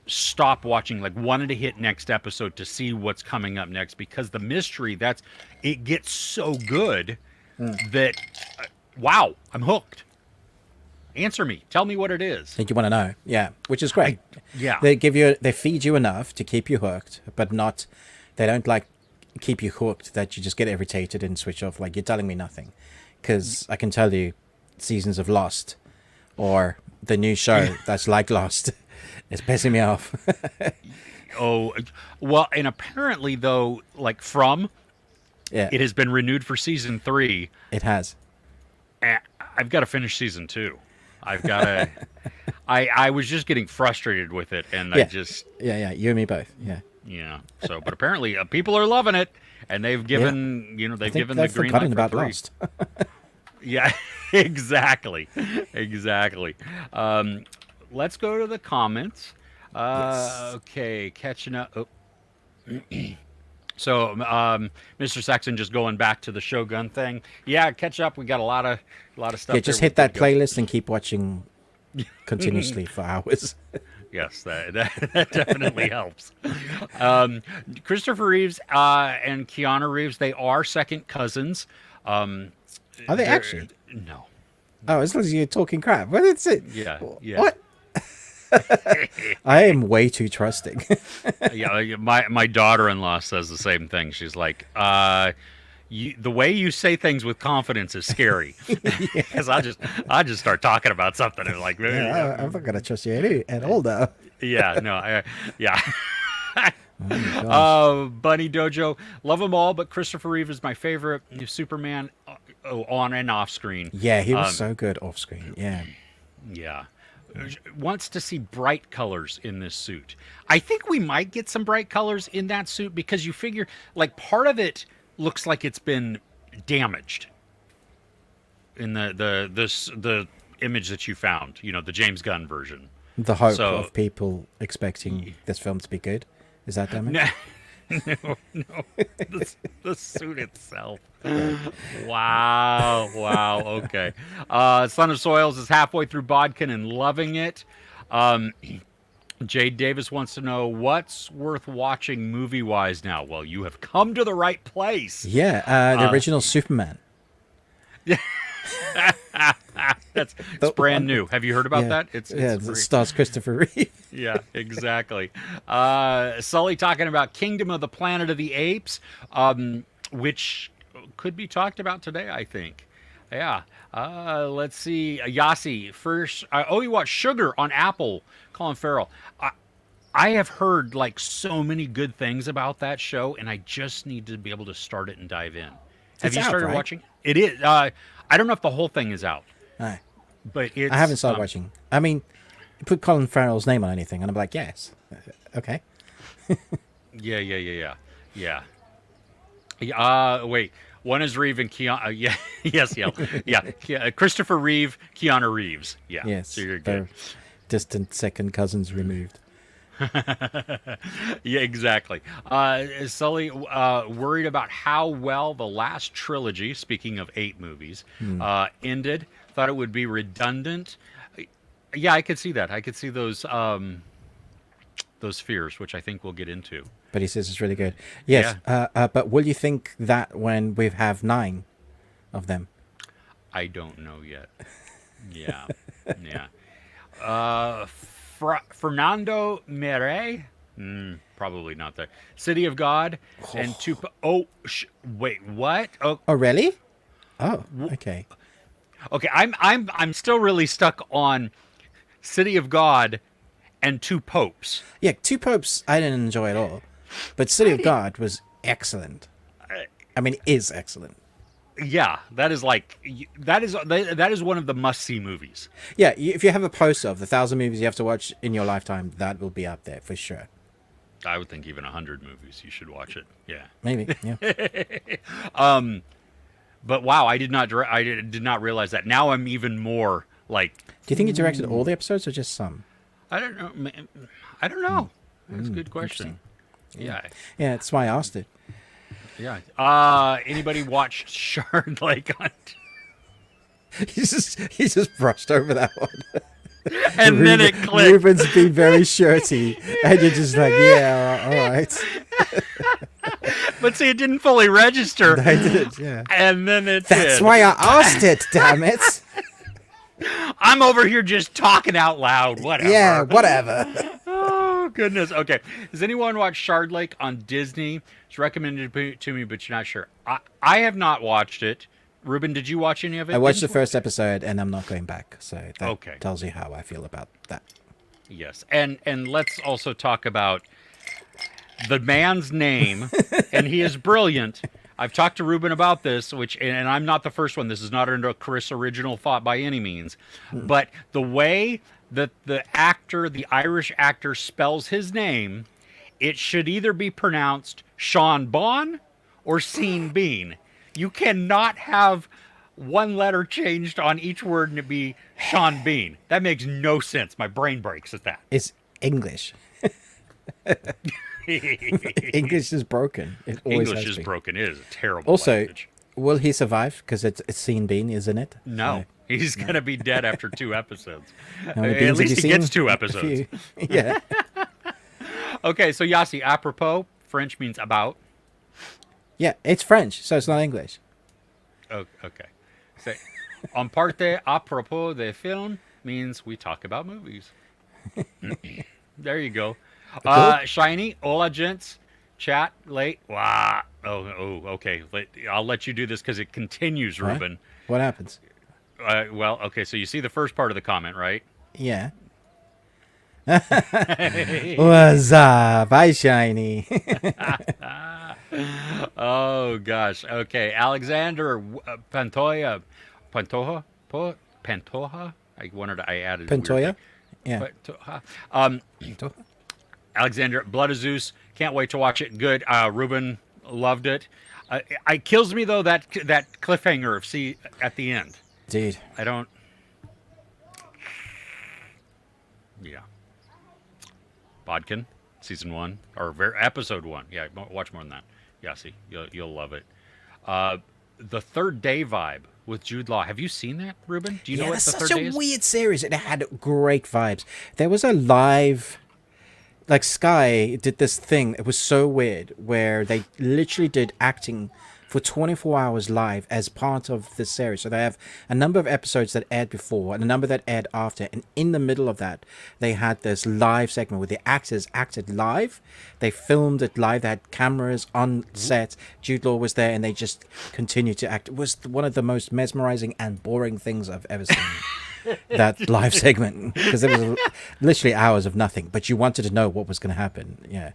stop watching. Like, wanted to hit next episode to see what's coming up next, because the mystery it gets so good that Wow, I'm hooked. Answer me. Tell me what it is. I think you want to know. Yeah, which is great. Yeah. They feed you enough to keep you hooked, but not, they don't like keep you hooked that you just get irritated and switch off. Like, you're telling me nothing. Because I can tell you seasons of Lost or the new show that's like Lost. It's pissing me off. Oh, well, and apparently, though, like it has been renewed for season 3. It has. I've got to finish season 2. I've got to. I was just getting frustrated with it, and I just. Yeah, you and me both. Yeah. Yeah. So, but apparently, people are loving it, and they've given, they've given the green light for about 3. Lost. Yeah, exactly. Let's go to the comments. Yes. Okay, catching up. Oh. So, Mr. Saxon just going back to the Shogun thing. Yeah, catch up. We got a lot of stuff. Yeah, just hit that playlist and keep watching continuously for hours. Yes, that definitely helps. Christopher Reeves and Keanu Reeves, they are second cousins. Are they actually? No. Oh, as long as you're talking crap. What is it? Yeah. What? I am way too trusting. Yeah, my daughter-in-law says the same thing. She's like, the way you say things with confidence is scary. Because I just start talking about something and like, I'm not gonna trust you at all, though. Yeah, no, yeah. Oh, Bunny Dojo, love them all, but Christopher Reeve is my favorite. Superman, on and off screen. Yeah, he was so good off screen. Yeah. Yeah. Wants to see bright colors in this suit. I think we might get some bright colors in that suit because you figure, like, part of it looks like it's been damaged in the image that you found, the James Gunn version. The hope of people expecting this film to be good. Is that damage? No. The suit itself. Wow. Okay. Son of Soils is halfway through Bodkin and loving it. Jade Davis wants to know what's worth watching movie-wise now. Well, you have come to the right place. Yeah, the original Superman. It's brand new. Have you heard about that? It stars Christopher Reeve. Yeah, exactly. Sully talking about Kingdom of the Planet of the Apes, which could be talked about today, I think. Yeah. Let's see. Yasi, first. You watched Sugar on Apple, Colin Farrell. I have heard like so many good things about that show, and I just need to be able to start it and dive in. Have you started watching? It is. I don't know if the whole thing is out. No. But it's, I haven't started watching. I mean, you put Colin Farrell's name on anything, and I'm like, yes. Okay. Yeah. Wait. One is Reeve and Keanu. Yeah. Christopher Reeve, Keanu Reeves. Yeah. Yes. So you're good. Distant second cousins removed. Yeah, exactly. Sully, worried about how well the last trilogy, speaking of 8 movies, ended. Thought it would be redundant. Yeah, I could see that. I could see those fears, which I think we'll get into. But he says it's really good. Yes, yeah. But will you think that when we have 9 of them? I don't know yet. Yeah. Fernando Mere? Probably not there. City of God and wait, what? Oh, really? Oh, okay. Okay, I'm still really stuck on City of God and Two Popes. Yeah, Two Popes I didn't enjoy at all, but City of God was excellent. I mean, is excellent. Yeah, that is one of the must-see movies. Yeah, if you have a poster of the 1,000 movies you have to watch in your lifetime, that will be up there for sure. I would think even 100 movies you should watch it. Yeah, maybe. Yeah. But wow, I did not realize that. Now I'm even more like. Do you think he directed all the episodes or just some? I don't know. That's a good question. Yeah, that's why I asked it. Yeah. Anybody watched Shard Lake Hunt? He just brushed over that one. And then it clicked. Ruben's been very shirty, and you're just like, yeah, all right. But see, it didn't fully register. I did, yeah. And then That's why I asked it, damn it. I'm over here just talking out loud. Whatever. Yeah, whatever. Oh, goodness. Okay. Does anyone watch Shard Lake on Disney? It's recommended to me, but you're not sure. I have not watched it. Ruben, did you watch any of it? I watched the first episode, and I'm not going back. So that Okay. tells you how I feel about that. Yes. And let's also talk about the man's name, and he is brilliant. I've talked to Ruben about this, and I'm not the first one. This is not a Chris original thought by any means. But the way that the Irish actor spells his name, it should either be pronounced Sean Bon or Sean Bean. You cannot have one letter changed on each word and it be Sean Bean. That makes no sense. My brain breaks at that. It's English. English is broken. It always English has is been. broken. It is a terrible Also, language. will he survive? Because it's Sean Bean, isn't it? No. He's going to be dead after 2 episodes. How many At beans have least you he seen? gets 2 A episodes. few. Yeah. Okay, so Yasi, apropos, French means about. Yeah, it's French, so it's not English. Oh, okay. So, en parte apropos de film means we talk about movies. There you go. Shiny, hola gents, chat late. Wow. Oh, okay. I'll let you do this because it continues, Right? Ruben. What happens? Well, okay, so you see the first part of the comment, right? Yeah. What's up? Hi, Shiny. Oh gosh. Okay, Alexander Pantoja. I added Pantoja? Yeah. Pantoja. Alexander, Blood of Zeus. Can't wait to watch it. Good. Ruben loved it. It kills me though that cliffhanger of at the end. Dude. I don't. Yeah. Bodkin, season 1 or episode 1. Yeah, watch more than that. Yeah, see, you'll love it. The Third Day vibe with Jude Law. Have you seen that, Ruben? Do you know what That's the such Third Day a is? weird series. It had great vibes. There was a live, like Sky did this thing. It was so weird where they literally did acting for 24 hours live as part of the series. So they have a number of episodes that aired before and a number that aired after. And in the middle of that, they had this live segment where the actors acted live. They filmed it live. They had cameras on set. Jude Law was there and they just continued to act. It was one of the most mesmerizing and boring things I've ever seen. That live segment. Because there was literally hours of nothing. But you wanted to know what was going to happen. Yeah.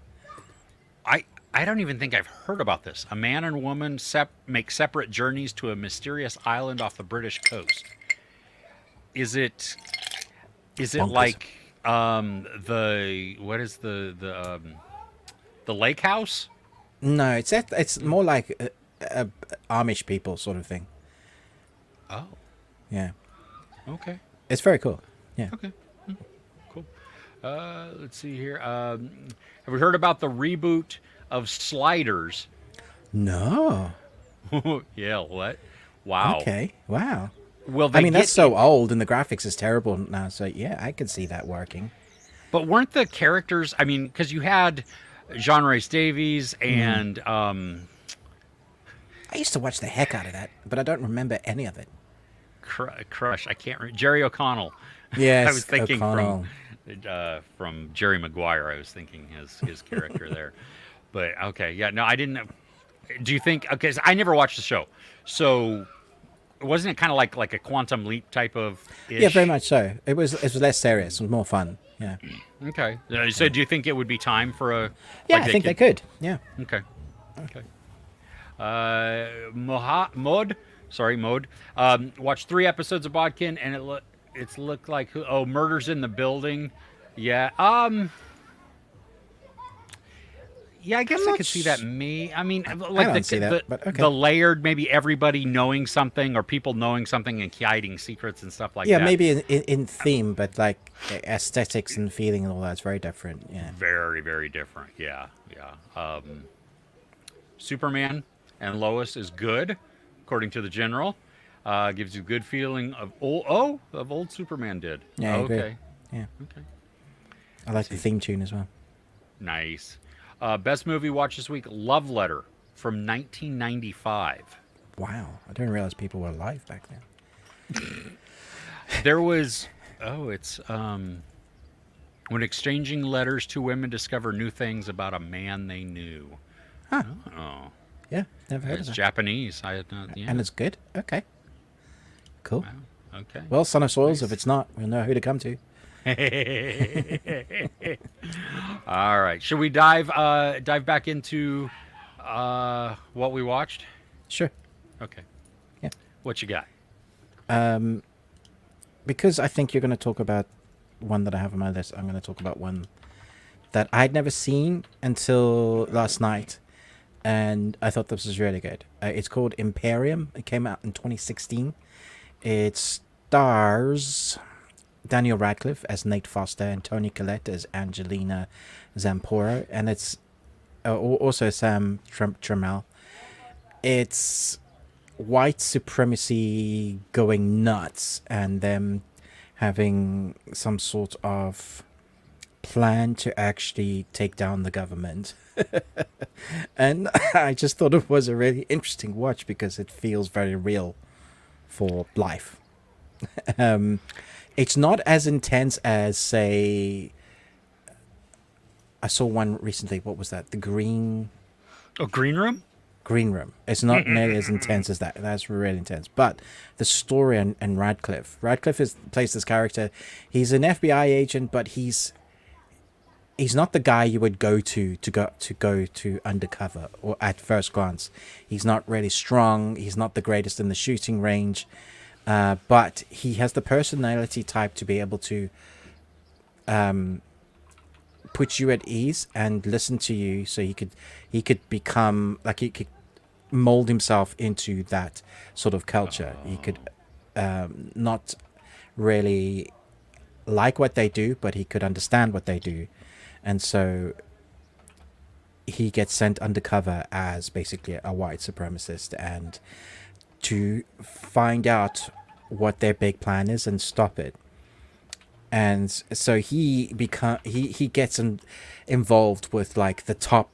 I don't even think I've heard about this. A man and woman make separate journeys to a mysterious island off the British coast. Is it Bonkers. like what is the lake house? No, it's more like a Amish people sort of thing. Oh, Yeah. okay. It's very cool. Yeah. Okay. Cool. Let's see here. Have we heard about the reboot of Sliders? No. Yeah, what? Wow. Okay. Wow. Will I they mean, get that's so old and the graphics is terrible now. So, yeah, I could see that working. But weren't the characters, I mean, because you had John Rhys Davies and I used to watch the heck out of that, but I don't remember any of it. Crush, I can't remember. Jerry O'Connell. Yes, I was thinking O'Connell. from Jerry Maguire. I was thinking his character there. But okay, yeah, no, I didn't. Do you think? Okay, so I never watched the show, so wasn't it kind of like a Quantum Leap type of? Yeah, very much so. It was less serious and more fun. Yeah. Okay, so do you think it would be time for a? Yeah, like I think they could. Yeah. Okay. Mode. Watched 3 episodes of Bodkin, and it's looked like Murders in the Building. Yeah. Yeah, I guess I could see that. I mean, like don't see that, but okay. the layered, maybe everybody knowing something or people knowing something and hiding secrets and stuff like that. Yeah, maybe in theme, but like aesthetics and feeling and all that's very different. Yeah. Very, very different. Yeah. Superman and Lois is good, according to the general. Gives you a good feeling of old Superman did. Yeah, I agree. Okay. Yeah. Okay. I like the theme tune as well. Nice. Best movie watch this week, Love Letter. from 1995. Wow, I didn't realize people were alive back then. There was, it's when exchanging letters, two women discover new things about a man they knew. Huh. Oh, Yeah, never heard it's of that. Japanese. I had not. Yeah. And it's good? Okay. Cool. Wow. Okay. Well, Son of Soils, if it's not, we'll know who to come to. All right. Should we dive back into what we watched? Sure. Okay. Yeah. What you got? Because I think you're going to talk about one that I have on my list, I'm going to talk about one that I'd never seen until last night, and I thought this was really good. It's called Imperium. It came out in 2016. It stars Daniel Radcliffe as Nate Foster and Toni Collette as Angelina Zamporo, and it's also Sam Trammell. It's white supremacy going nuts and them having some sort of plan to actually take down the government. And I just thought it was a really interesting watch because it feels very real for life. It's not as intense as, say, I saw one recently. What was that? The Green Green Room. It's not nearly as intense as that. That's really intense. But the story and Radcliffe plays this character. He's an FBI agent, but he's not the guy you would go to undercover or at first glance. He's not really strong. He's not the greatest in the shooting range, but he has the personality type to be able to put you at ease and listen to you, so he could become like he could mold himself into that sort of culture. He could not really like what they do, but he could understand what they do, and so he gets sent undercover as basically a white supremacist and to find out what their big plan is and stop it. And so he gets involved with like the top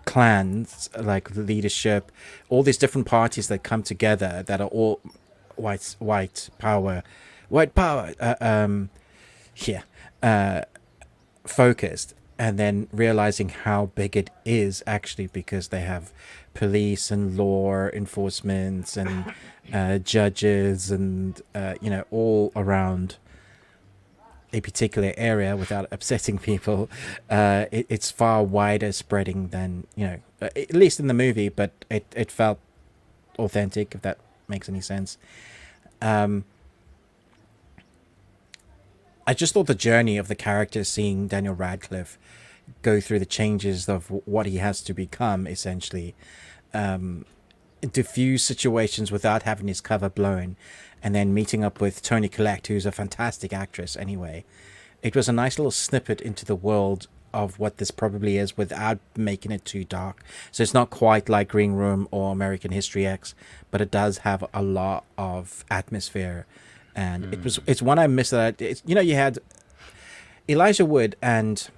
clans, like the leadership, all these different parties that come together that are all white power, focused, and then realizing how big it is actually because they have police and law enforcement and judges and all around a particular area without upsetting people. It's far wider spreading than, at least in the movie, but it felt authentic, if that makes any sense. I just thought the journey of the character, seeing Daniel Radcliffe go through the changes of what he has to become, essentially, diffuse situations without having his cover blown, and then meeting up with Toni Collette, who's a fantastic actress anyway. It was a nice little snippet into the world of what this probably is without making it too dark. So it's not quite like Green Room or American History X, but it does have a lot of atmosphere. And it's one I missed. That you had Elijah Wood and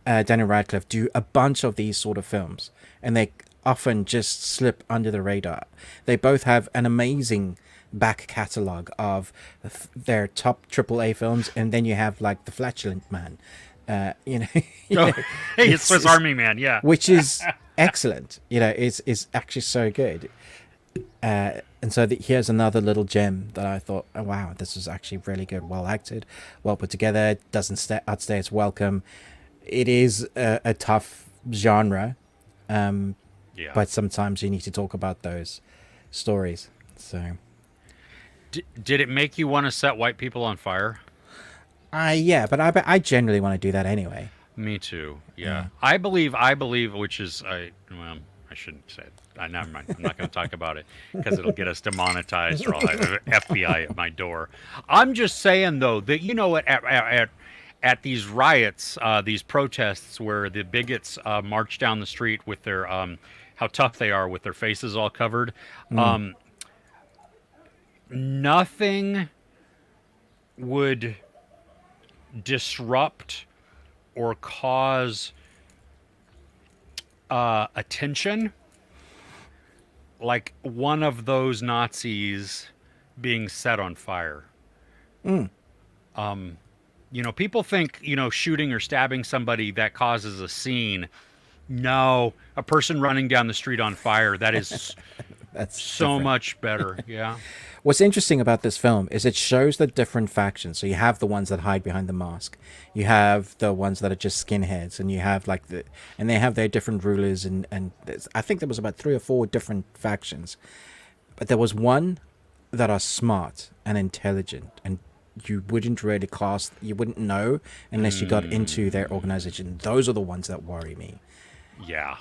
Daniel Radcliffe do a bunch of these sort of films, and they often just slip under the radar. They both have an amazing back catalogue of their top AAA films, and then you have like The Flatulent Man, hey, it's Swiss Army Man, yeah, which is excellent. Is actually so good. And so here's another little gem that I thought, oh wow, this is actually really good, well acted, well put together. It doesn't outstay its welcome. It is a tough genre, but sometimes you need to talk about those stories. So, did it make you want to set white people on fire? Yeah, but I generally want to do that anyway. Me too. Yeah. I believe, which is I shouldn't say it. Never mind. I'm not going to talk about it because it'll get us demonetized, or I'll have FBI at my door. I'm just saying though that at these riots, these protests where the bigots march down the street with their how tough they are with their faces all covered. Nothing would disrupt or cause attention like one of those Nazis being set on fire. People think, shooting or stabbing somebody that causes a scene. No, a person running down the street on fire, that is That's so different. much better. Yeah. What's interesting about this film is it shows the different factions. So you have the ones that hide behind the mask, you have the ones that are just skinheads, and you have and they have their different rulers, and I think there was about 3 or 4 different factions, but there was one that are smart and intelligent, and you wouldn't know unless you got into their organization. Those are the ones that worry me. Yeah.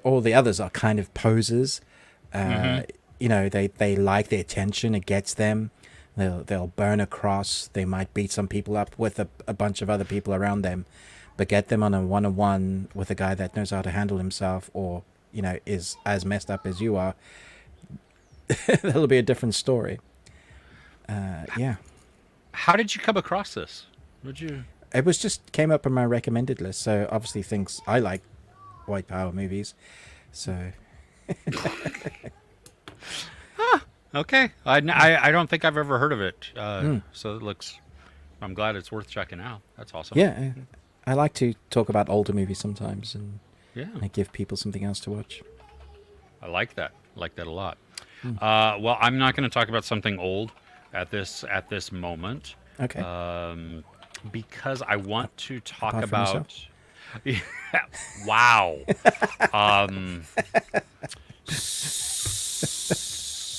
All the others are kind of posers. They like the attention, it gets them. They'll burn a cross, they might beat some people up with a bunch of other people around them, but get them on a one-on-one with a guy that knows how to handle himself, or is as messed up as you are. That'll be a different story. Yeah. How did you come across this? It was just came up on my recommended list, so obviously thinks I like white power movies, so Okay. I don't think I've ever heard of it. So it looks, I'm glad it's worth checking out. That's awesome. yeah, I like to talk about older movies sometimes, and Yeah. I give people something else to watch. I like that. I like that a lot. Well, I'm not going to talk about something old at this moment. Okay. Because I want to talk Apart from about. Yeah, wow.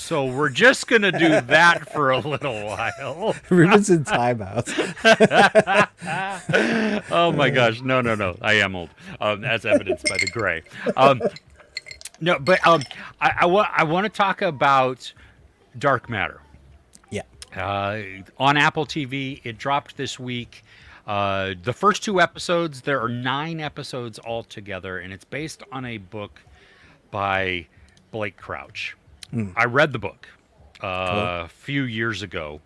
So we're just gonna do that for a little while. Ruben's in timeout. Oh my gosh, no. I am old, as evidenced by the gray. No, but I want to talk about Dark Matter. Yeah. On Apple TV, it dropped this week. The first 2 episodes, there are 9 episodes altogether, and it's based on a book by Blake Crouch. I read the book a few years ago,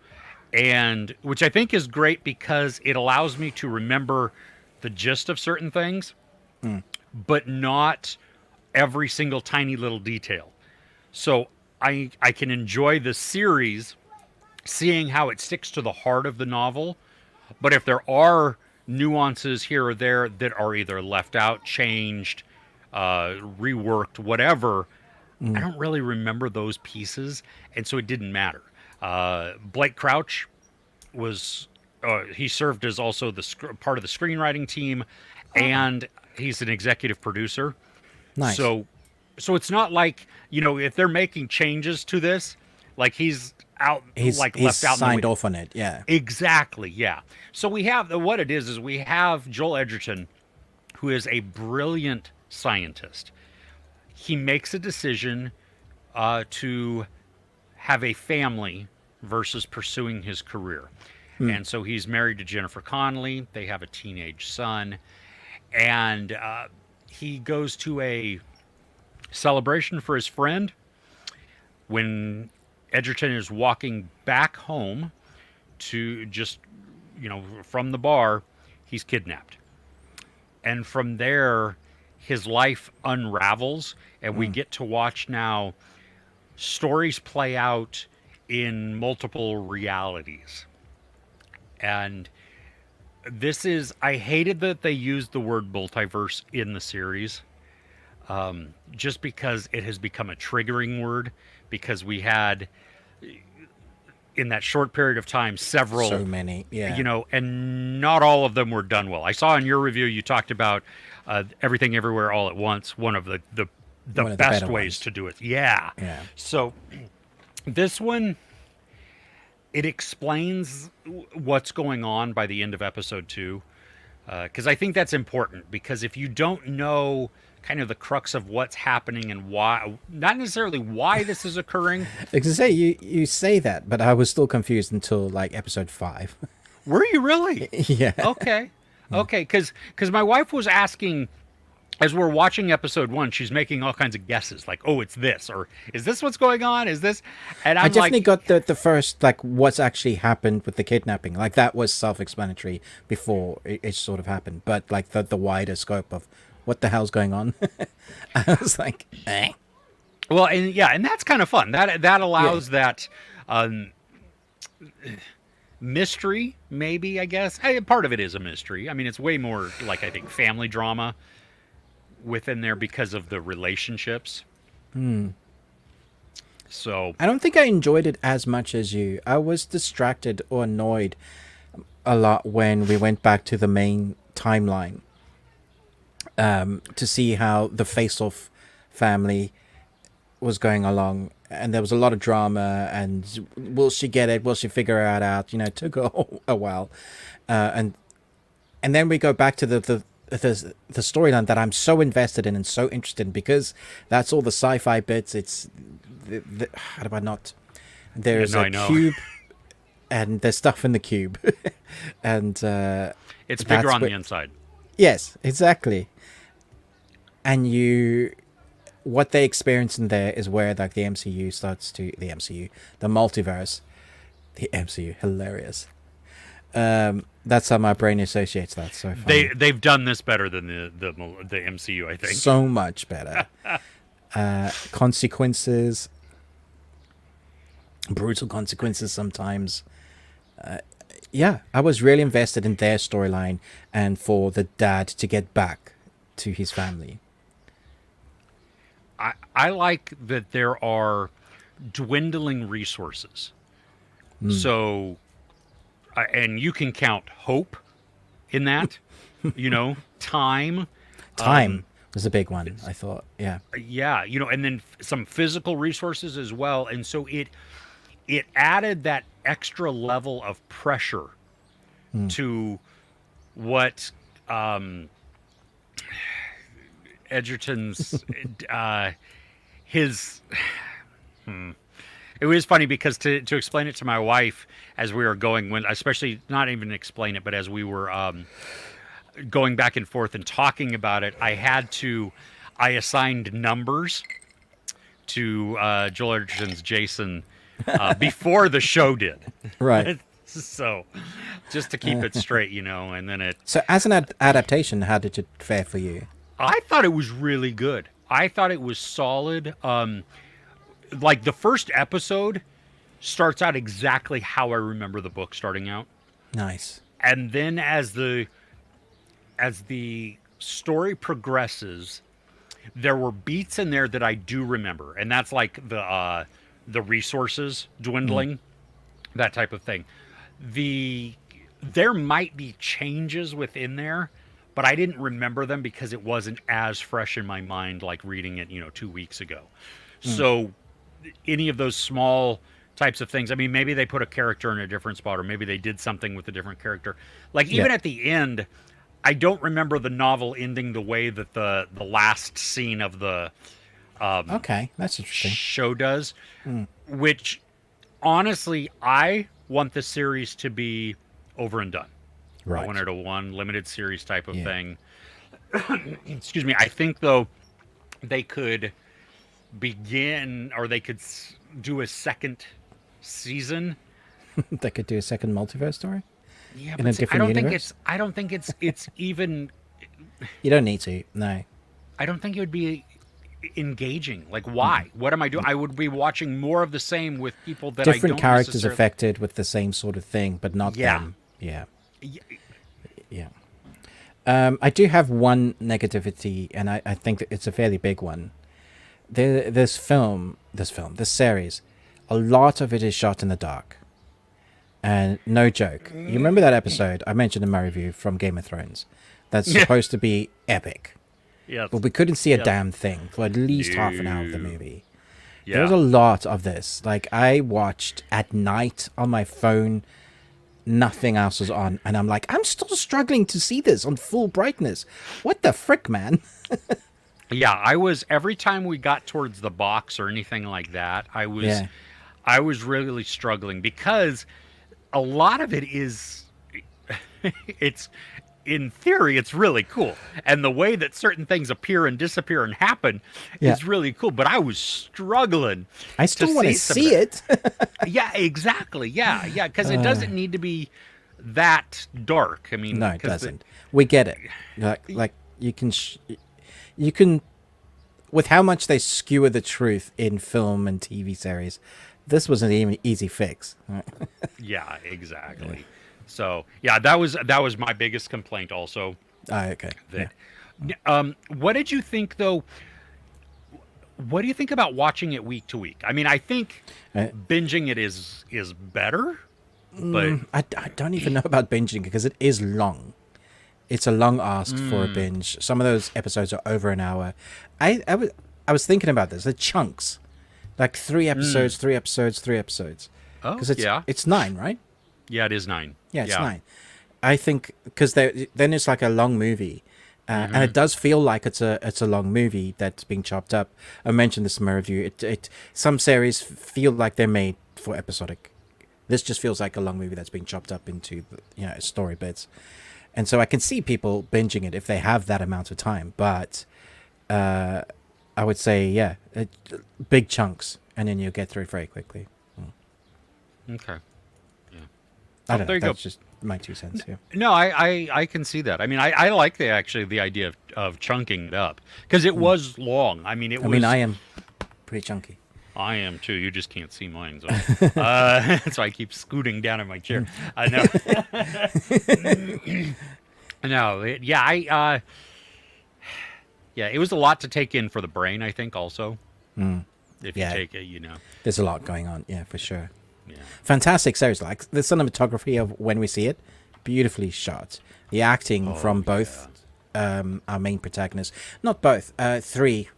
and which I think is great because it allows me to remember the gist of certain things, but not every single tiny little detail. So I can enjoy the series, seeing how it sticks to the heart of the novel. But if there are nuances here or there that are either left out, changed, reworked, whatever, I don't really remember those pieces, and so it didn't matter. Blake Crouch was he served as also part of the screenwriting team, and he's an executive producer. Nice. So it's not like, if they're making changes to this, like he's left out, signed off on it. Yeah. Exactly. Yeah. So we have what it is we have Joel Edgerton, who is a brilliant scientist. He makes a decision to have a family versus pursuing his career. And so he's married to Jennifer Connelly. They have a teenage son. And he goes to a celebration for his friend. When Edgerton is walking back home to just, from the bar, he's kidnapped. And from there, his life unravels, and we get to watch now stories play out in multiple realities. And I hated that they used the word multiverse in the series, just because it has become a triggering word, because we had, in that short period of time, several, so many, yeah, and not all of them were done well. I saw in your review you talked about Everything Everywhere All at Once, one of the best ways to do it. Yeah. So this one, it explains what's going on by the end of episode 2, because I think that's important, because if you don't know kind of the crux of what's happening and why, not necessarily why this is occurring. Like I say, you say that, but I was still confused until like episode 5. Were you really? Yeah. Okay. Because my wife was asking, as we're watching episode 1, she's making all kinds of guesses, like, oh, it's this, or is this what's going on? Is this? And I definitely got the first, like, what's actually happened with the kidnapping. Like, that was self-explanatory before it sort of happened. But, like, the wider scope of what the hell's going on, I was like, eh? Well, and that's kind of fun. That allows that um, mystery, maybe, I guess. Part of it is a mystery. I mean, it's way more like, I think, family drama within there because of the relationships. So, I don't think I enjoyed it as much as you. I was distracted or annoyed a lot when we went back to the main timeline, to see how the face-off family was going along, and there was a lot of drama. And will she get it? Will she figure it out? You know, it took a while, and then we go back to the storyline that I'm so invested in and so interested in, because that's all the sci-fi bits. It's how do I not? There's I know. cube, and there's stuff in the cube, and it's bigger on the the inside. yes, exactly. And what they experience in there is where like the MCU starts to the multiverse, the MCU, hilarious. That's how my brain associates that. So funny. They've done this better than the MCU, I think. So much better. Consequences, brutal consequences sometimes. Yeah, I was really invested in their storyline and for the dad to get back to his family. I like that there are dwindling resources. So, and you can count hope in that, time. Time was a big one, I thought. Yeah. Yeah, and then some physical resources as well. And so it added that extra level of pressure to what Edgerton's his it was funny because to explain it to my wife as we were going, when especially not even explain it, but as we were going back and forth and talking about it, I assigned numbers to Joel Edgerton's Jason before the show did. Right. So just to keep it straight, and then So as an adaptation, how did it fare for you? I thought it was really good. I thought it was solid. Like the first episode starts out exactly how I remember the book starting out. Nice. And then as the story progresses, there were beats in there that I do remember, and that's like the resources dwindling, that type of thing. There might be changes within there, but I didn't remember them because it wasn't as fresh in my mind like reading it, 2 weeks ago. So any of those small types of things, I mean, maybe they put a character in a different spot, or maybe they did something with a different character. Like even at the end, I don't remember the novel ending the way that the last scene of the okay, that's interesting. show does, which honestly, I want the series to be over and done. Right. I want it a one limited series type of thing. Excuse me. I think though they could begin, or they could do a second season. They could do a second multiverse story. Yeah, in a but different universe? I don't think it's even. You don't need to. No. I don't think it would be engaging. Like, why? What am I doing? I would be watching more of the same with people that Different I don't characters necessarily... affected with the same sort of thing, but not them. Yeah. I do have one negativity, and I think that it's a fairly big one. This series, a lot of it is shot in the dark. And no joke. You remember that episode I mentioned in my review from Game of Thrones? That's supposed to be epic. Yes. But we couldn't see a damn thing for at least half an hour of the movie. Yeah. There's a lot of this. Like, I watched at night on my phone, nothing else was on, and I'm like, I'm still struggling to see this on full brightness. What the frick, man? Yeah, I was, every time we got towards the box or anything like that, I was really struggling, because a lot of it is it's, in theory, it's really cool, and the way that certain things appear and disappear and happen is really cool, but I was struggling. I still want to see it. Yeah, exactly. Yeah, because it doesn't need to be that dark. I mean, no, it doesn't. We get it. Like you can with how much they skewer the truth in film and TV series, this was an easy fix. Yeah, exactly. So yeah, that was my biggest complaint also. Okay. What did you think though? What do you think about watching it week to week? I mean, I think binging it is better, but I don't even know about binging because it is long. It's a long ask for a binge. Some of those episodes are over an hour. I was thinking about this. The chunks, like 3 episodes, 3 episodes, 3 episodes. Oh, Because it's 9, right? yeah, it is 9. Yeah, it's 9. I think because then it's like a long movie, and it does feel like it's a long movie that's being chopped up. I mentioned this in my review. Some series feel like they're made for episodic. This just feels like a long movie that's being chopped up into story bits, and so I can see people binging it if they have that amount of time. But I would say big chunks, and then you'll get through it very quickly. Okay. I don't know. There you That's go. just my 2 cents. Yeah. No, I can see that. I mean, I like the idea of chunking it up because it was long. I mean, I am pretty chunky. I am too. You just can't see mine, so so I keep scooting down in my chair. I know. No, it was a lot to take in for the brain. I think also, if you take it, There's a lot going on. Yeah, for sure. Yeah. Fantastic series. Like the cinematography of When We See It, beautifully shot. The acting from both our main protagonists, not both, three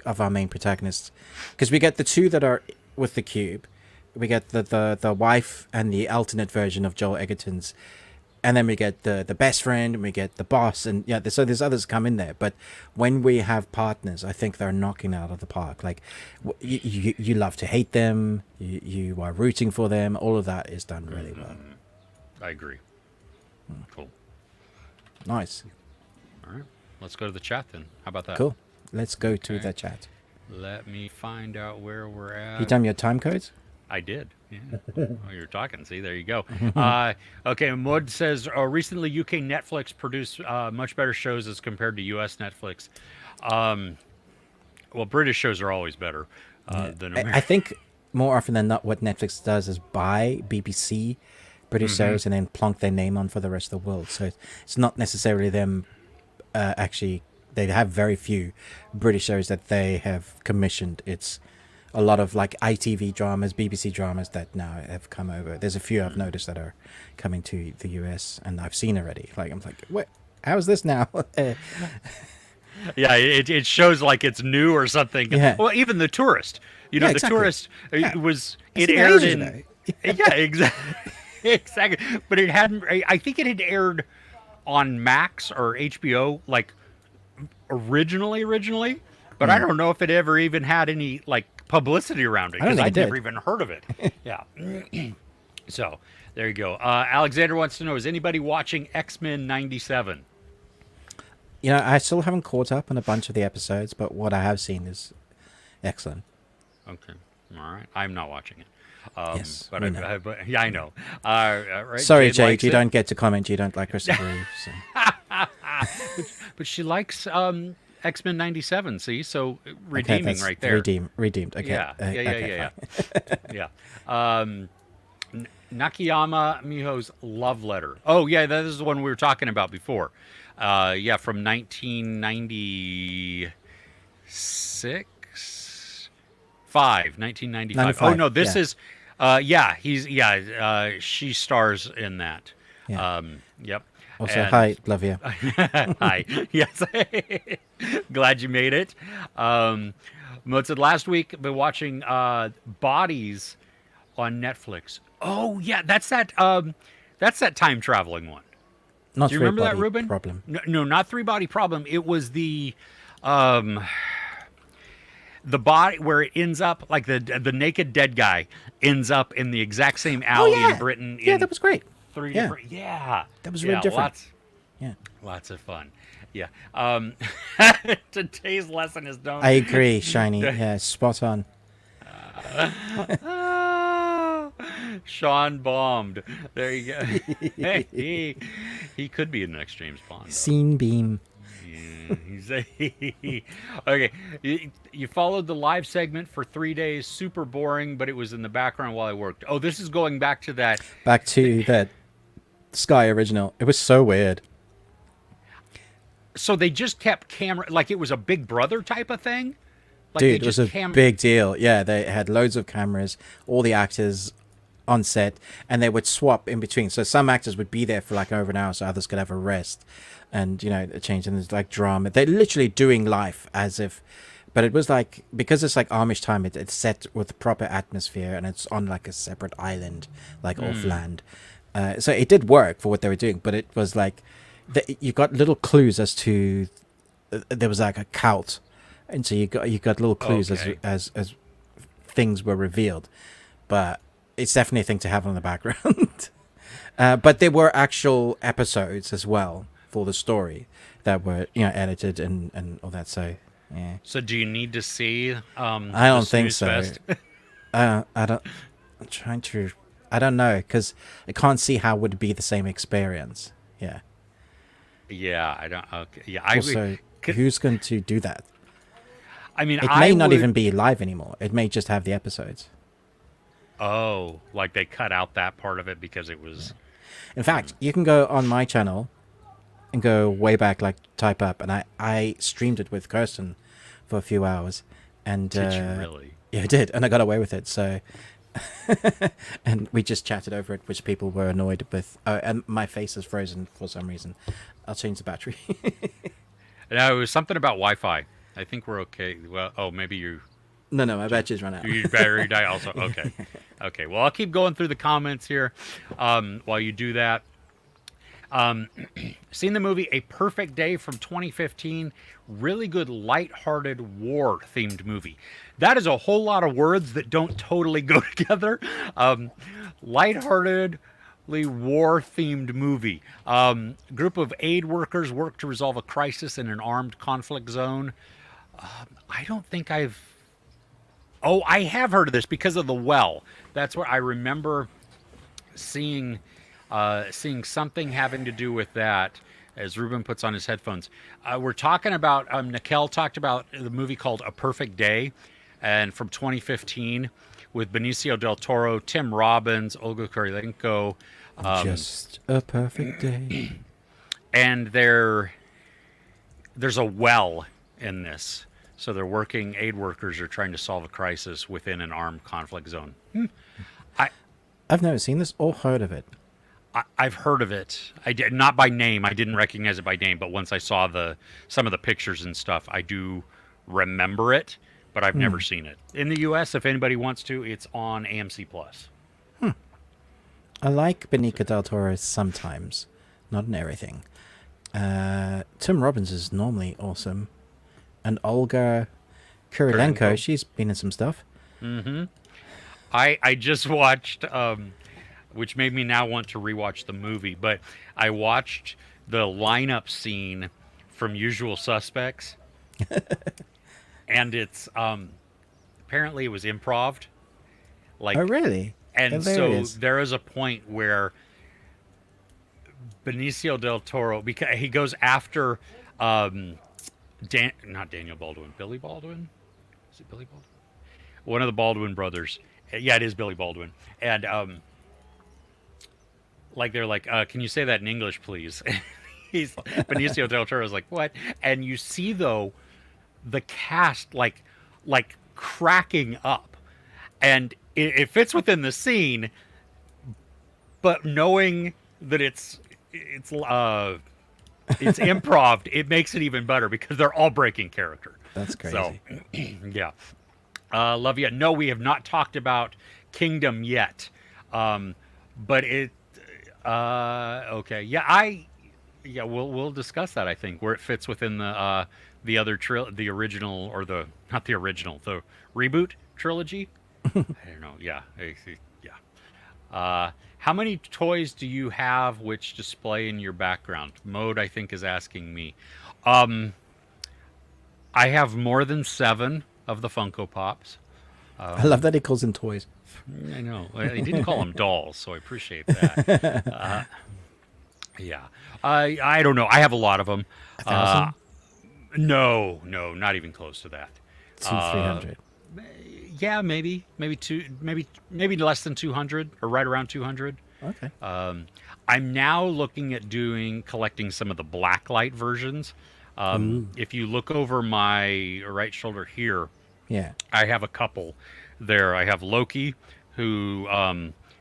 of our main protagonists, because we get the 2 that are with the cube, we get the wife and the alternate version of Joel Egerton's, and then we get the best friend, and we get the boss, and so there's others come in there. But when we have partners, I think they're knocking out of the park. Like you love to hate them, you are rooting for them. All of that is done really well. I agree. Cool. Nice. All right, let's go to the chat then. How about that? Cool. Let's go to the chat. Let me find out where we're at. You done your time codes? I did. Yeah. Oh, you're talking. See, there you go. Okay, Mud says, recently UK Netflix produced much better shows as compared to US Netflix. Well, British shows are always better than American. I think more often than not what Netflix does is buy BBC British series and then plonk their name on for the rest of the world. So it's not necessarily them actually. They have very few British shows that they have commissioned. It's a lot of like ITV dramas, BBC dramas that now have come over. There's a few I've noticed that are coming to the US, and I've seen already. Like I'm like, what? How is this now? Yeah, it shows like it's new or something. Yeah. Well, even The Tourist. The exactly. Tourist was It's aired Asian, in. Yeah, exactly. Exactly. But it hadn't. I think it had aired on Max or HBO like originally, but I don't know if it ever even had any like publicity around it because I'd never even heard of it. Yeah. So there you go. Alexander wants to know: is anybody watching X-Men '97? I still haven't caught up on a bunch of the episodes, but what I have seen is excellent. Okay. All right. I'm not watching it. Yes, but we know. yeah, I know. Right. Sorry, Jade, you don't get to comment. You don't like Christopher Reeve. So. But she likes X-Men '97. See, so redeeming okay, right there. Redeemed. Okay. Yeah. Yeah. Nakayama Miho's Love Letter. Oh yeah, that is the one we were talking about before. Yeah, from 1995. Oh no, this is. She stars in that. Yeah. Yep. Also, hi, love you. Hi. Yes. Glad you made it. Mo said last week I've been watching Bodies on Netflix. Oh yeah, that's that time traveling one. Not Do you remember that, Body Ruben? Problem. No, not 3 Body Problem. It was the body where it ends up like the naked dead guy ends up in the exact same alley in Britain. Yeah, that was great. 3 different. Yeah, that was really different. Lots of fun. Yeah. Today's lesson is don't. I agree, Shiny. Yeah, spot on. Sean bombed. There you go. He could be the next James Bond. Scene beam. Yeah, he's okay. You followed the live segment for 3 days. Super boring, but it was in the background while I worked. Oh, this is going back to that. Back to that Sky original. It was so weird. So they just kept camera, like it was a Big Brother type of thing. Like Dude, it was a big deal. Yeah, they had loads of cameras, all the actors on set, and they would swap in between. So some actors would be there for like over an hour, so others could have a rest, and change. And there's like drama. They're literally doing life as if, but it was like, because it's like Amish time. It's set with proper atmosphere, and it's on like a separate island, like off land. So it did work for what they were doing, but it was like you got little clues as to there was like a cult, and so you got little clues as things were revealed, but it's definitely a thing to have on the background. But there were actual episodes as well for the story that were edited and all that. So yeah. So do you need to see? I don't think so. I don't. I'm trying to. I don't know, because I can't see how it would be the same experience. Yeah. Yeah, I don't. Okay. Yeah, Also, who's going to do that? I mean, it may not even be live anymore. It may just have the episodes. Oh, like they cut out that part of it because it was. In fact, you can go on my channel and go way back, like type up, and I streamed it with Kirsten for a few hours, and did you really? Yeah, I did, and I got away with it. So, and we just chatted over it, which people were annoyed with. And my face is frozen for some reason. I'll change the battery. No, it was something about Wi-Fi. I think we're okay. Well, maybe you. No, my battery's run out. Your battery died also. Okay. Okay. Well, I'll keep going through the comments here while you do that. Seen the movie A Perfect Day from 2015. Really good, lighthearted, war-themed movie. That is a whole lot of words that don't totally go together. Lighthearted, war-themed movie. Group of aid workers work to resolve a crisis in an armed conflict zone. I don't think I've... Oh, I have heard of this because of The Well. That's where I remember seeing something having to do with that, as Ruben puts on his headphones. We're talking about, Nikel talked about the movie called A Perfect Day, and from 2015, with Benicio del Toro, Tim Robbins, Olga Kurylenko. Just a perfect day. And there's a well in this. So they're aid workers are trying to solve a crisis within an armed conflict zone. I've never seen this or heard of it. I've heard of it. I did not by name. I didn't recognize it by name, but once I saw some of the pictures and stuff, I do remember it, but I've never seen it. In the US, if anybody wants to, it's on AMC Plus. I like Benicio del Toro sometimes, not in everything. Tim Robbins is normally awesome. And Olga Kurylenko, she's been in some stuff. Mm-hmm. I just watched, which made me now want to rewatch the movie, but I watched the lineup scene from Usual Suspects. And it's, apparently it was improv'd. Like, oh, really? And Hilarious. So there is a point where Benicio del Toro, because he goes after, not Daniel Baldwin, Billy Baldwin? Is it Billy Baldwin? One of the Baldwin brothers. Yeah, it is Billy Baldwin. And they're like, can you say that in English, please? Benicio del Toro's like, what? And you see though the cast like cracking up, and it fits within the scene, but knowing that it's improv, it makes it even better because they're all breaking character. That's crazy. So, yeah. Love you. No, we have not talked about Kingdom yet. But it, okay. Yeah, we'll discuss that, I think, where it fits within the other the original, or not the original, the reboot trilogy. I don't know. Yeah. Yeah. How many toys do you have which display in your background? Mode, I think, is asking me. I have more than 7 of the Funko Pops. I love that he calls them toys. I know. He didn't call them dolls, so I appreciate that. Yeah. I don't know. I have a lot of them. 1,000? No, no, not even close to that. 300. Yeah, maybe maybe less than 200 or right around 200. Okay. I'm now looking at collecting some of the blacklight versions. Ooh. If you look over my right shoulder here, Yeah. I have a couple there. I have Loki, who